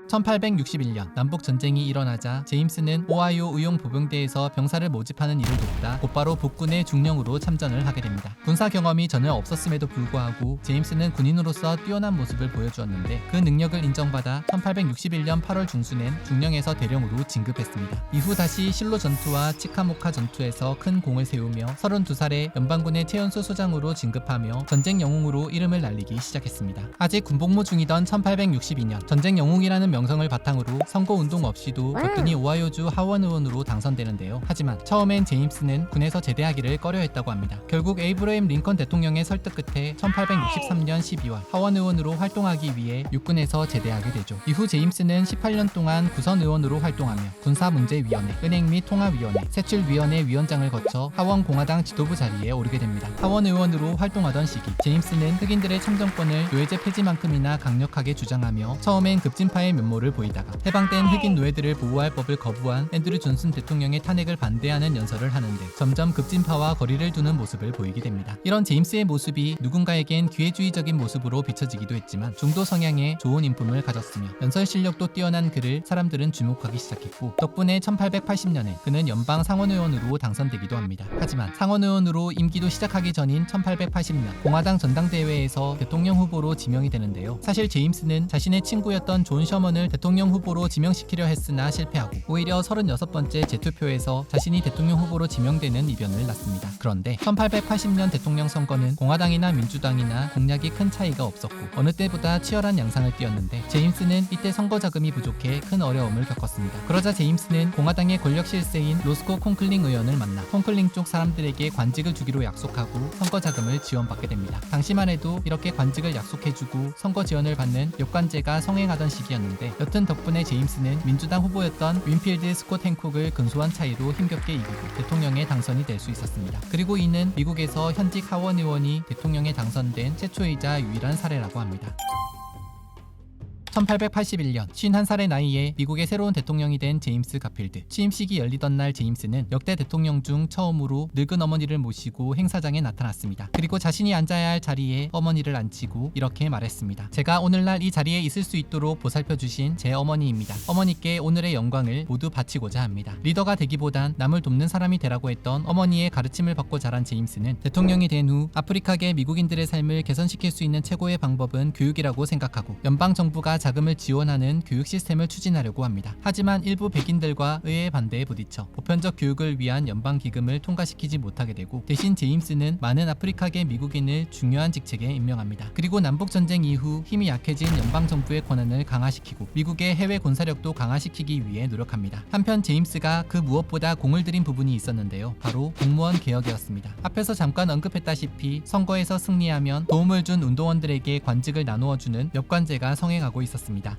1861년 남북 전쟁이 일어나자 제임스는 오하이오 의용 보병대에서 병사를 모집하는 일을 돕다 곧바로 북군의 중령으로 참전을 하게 됩니다. 군사 경험이 전혀 없었음에도 불구하고 제임스는 군인으로서 뛰어난 모습을 보여주었는데 그 능력을 인정받아 1861년 8월 중순엔 중령에서 대령으로 진급했습니다. 이후 다시 실로 전투와 치카모카 전투에서 큰 공을 세우며 32살에 연방군의 최연소 소장으로 진급하며 전쟁 영웅으로 이름을 날리기 시작했습니다. 아직 군복무 중이던 1862년 전쟁 영웅이라는 명성을 바탕으로 선거운동 없이도 거뜬히 오하이오주 하원 의원으로 당선되는데요. 하지만 처음엔 제임스는 군에서 제대하기를 꺼려했다고 합니다. 결국 에이브러임 링컨 대통령의 설득 끝에 1863년 12월 하원 의원으로 활동하기 위해 육군에서 제대하게 되죠. 이후 제임스는 18년 동안 구선 의원으로 활동하며 군사문제위원회, 은행 및 통화위원회, 세출위원회 위원장을 거쳐 하원 공화당 지도부 자리에 오르게 됩니다. 하원 의원으로 활동하던 시기 제임스는 흑인들의 참정권을 노예제 폐지만큼이나 강력하게 주장하며 처음엔 급진파의 면모를 보이다가 해방된 흑인 노예들을 보호할 법을 거부한 앤드류 존슨 대통령의 탄핵을 반대하는 연설을 하는데 점점 급진파와 거리를 두는 모습을 보이게 됩니다. 이런 제임스의 모습이 누군가에겐 기회주의적인 모습으로 비춰지기도 했지만 중도 성향의 좋은 인품을 가졌으며 연설 실력도 뛰어난 그를 사람들은 주목하기 시작했고 덕분에 1880년에 그는 연방 상원의원으로 당선되기도 합니다. 하지만 상원의원으로 임기도 시작하기 전인 1880년 공화당 전당대회에서 대통령 후보로 지명이 되는데요. 사실 제임스는 자신의 친구였던 존 셔먼을 대통령 후보로 지명시키려 했으나 실패하고 오히려 36번째 재투표에서 자신이 대통령 후보로 지명되는 이변을 낳습니다. 그런데 1880년 대통령 선거는 공화당이나 민주당이나 공약이 큰 차이가 없었고 어느 때보다 치열한 양상을 띄었는데 제임스는 이때 선거 자금이 부족해 큰 어려움을 겪었습니다. 그러자 제임스는 공화당의 권력 실세인 로스코 콩클링 의원을 만나 콩클링 쪽 사람들에게 관직을 주기로 약속하고 선거 자금을 지원받게 됩니다. 당시만 해도 이렇게 관직을 약속해주고 선거 지원을 받는 역관제가 성행하던 시기였는데 여튼 덕분에 제임스는 민주당 후보였던 윈필드 스콧 행콕을 근소한 차이로 힘겹게 이기고 대통령에 당선이 될 수 있었습니다. 그리고 이는 미국에서 현직 하원 의원이 대통령에 당선된 최초이자 유일한 사례라고 합니다. 1881년 51살의 나이에 미국의 새로운 대통령이 된 제임스 가필드. 취임식이 열리던 날 제임스는 역대 대통령 중 처음으로 늙은 어머니를 모시고 행사장에 나타났습니다. 그리고 자신이 앉아야 할 자리에 어머니를 앉히고 이렇게 말했습니다. 제가 오늘날 이 자리에 있을 수 있도록 보살펴 주신 제 어머니입니다. 어머니께 오늘의 영광을 모두 바치고자 합니다. 리더가 되기보단 남을 돕는 사람이 되라고 했던 어머니의 가르침을 받고 자란 제임스는 대통령이 된 후 아프리카계 미국인들의 삶을 개선시킬 수 있는 최고의 방법은 교육이라고 생각하고 연방정부가 자금을 지원하는 교육 시스템을 추진하려고 합니다. 하지만 일부 백인들과 의회의 반대에 부딪혀 보편적 교육을 위한 연방 기금을 통과시키지 못하게 되고 대신 제임스는 많은 아프리카계 미국인을 중요한 직책에 임명합니다. 그리고 남북전쟁 이후 힘이 약해진 연방정부의 권한을 강화시키고 미국의 해외 군사력도 강화시키기 위해 노력합니다. 한편 제임스가 그 무엇보다 공을 들인 부분이 있었는데요. 바로 공무원 개혁이었습니다. 앞에서 잠깐 언급했다시피 선거에서 승리하면 도움을 준 운동원들에게 관직을 나누어주는 엽관제가 성행하고 있었습니다.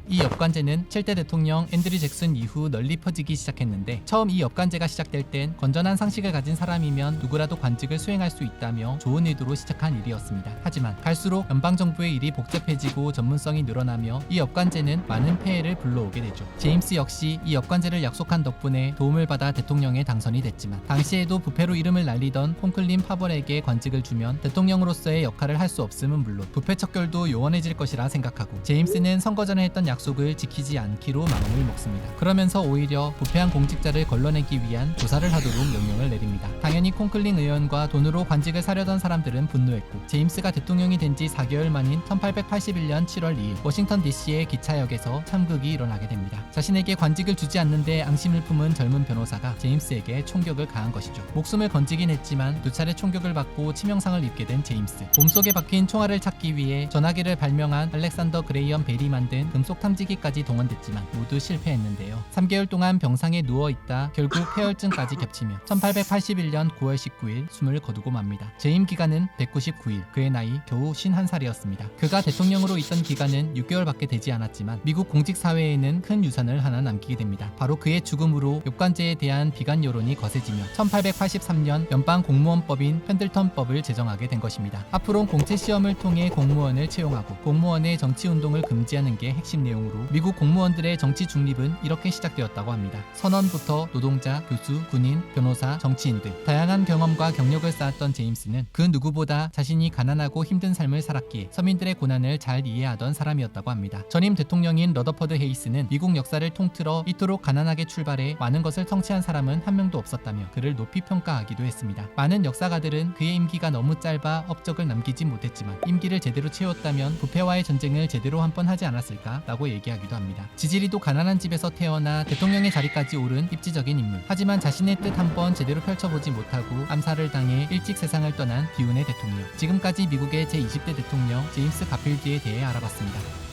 이 엽관제는 7대 대통령 앤드류 잭슨 이후 널리 퍼지기 시작했는데 처음 이 엽관제가 시작될 땐 건전한 상식을 가진 사람이면 누구라도 관직을 수행할 수 있다며 좋은 의도로 시작한 일이었습니다. 하지만 갈수록 연방정부의 일이 복잡해지고 전문성이 늘어나며 이 엽관제는 많은 폐해를 불러오게 되죠. 제임스 역시 이 엽관제를 약속한 덕분에 도움을 받아 대통령에 당선이 됐지만 당시에도 부패로 이름을 날리던 콩클린 파벌에게 관직을 주면 대통령으로서의 역할을 할 수 없음은 물론 부패 척결도 요원해질 것이라 생각하고 제임스는 선거 전에 했던 약속을 지키지 않기로 마음을 먹습니다. 그러면서 오히려 부패한 공직자를 걸러내기 위한 조사를 하도록 명령을 내립니다. 당연히 콩클링 의원과 돈으로 관직을 사려던 사람들은 분노했고 제임스가 대통령이 된 지 4개월 만인 1881년 7월 2일 워싱턴 DC의 기차역에서 참극이 일어나게 됩니다. 자신에게 관직을 주지 않는데 앙심을 품은 젊은 변호사가 제임스에게 총격을 가한 것이죠. 목숨을 건지긴 했지만 두 차례 총격을 받고 치명상을 입게 된 제임스. 몸속에 박힌 총알을 찾기 위해 전화기를 발명한 알렉산더 그레이엄 벨이 만든 금속 탐지기까지 동원됐지만 모두 실패했는데요. 3개월 동안 병상에 누워있다 결국 폐혈증까지 겹치며 1881년 9월 19일 숨을 거두고 맙니다. 재임 기간은 199일, 그의 나이 겨우 51살이었습니다. 그가 대통령으로 있던 기간은 6개월밖에 되지 않았지만 미국 공직사회에는 큰 유산을 하나 남기게 됩니다. 바로 그의 죽음으로 엽관제에 대한 비관 여론이 거세지며 1883년 연방공무원법인 펜들턴법을 제정하게 된 것입니다. 앞으로 공채 시험을 통해 공무원을 채용하고 공무원의 정치운동을 금지하는 게 공약의 핵심 내용으로 미국 공무원들의 정치 중립은 이렇게 시작되었다고 합니다. 선언부터 노동자, 교수, 군인, 변호사, 정치인 등 다양한 경험과 경력을 쌓았던 제임스는 그 누구보다 자신이 가난하고 힘든 삶을 살았기에 서민들의 고난을 잘 이해하던 사람이었다고 합니다. 전임 대통령인 러더퍼드 헤이스는 미국 역사를 통틀어 이토록 가난하게 출발해 많은 것을 성취한 사람은 한 명도 없었다며 그를 높이 평가하기도 했습니다. 많은 역사가들은 그의 임기가 너무 짧아 업적을 남기지 못했지만 임기를 제대로 채웠다면 부패와의 전쟁을 제대로 한 번 하지 않았을까라고 얘기하기도 합니다. 지지리도 가난한 집에서 태어나 대통령의 자리까지 오른 입지적인 인물. 하지만 자신의 뜻 한 번 제대로 펼쳐보지 못하고 암살을 당해 일찍 세상을 떠난 비운의 대통령. 지금까지 미국의 제20대 대통령 제임스 가필드에 대해 알아봤습니다.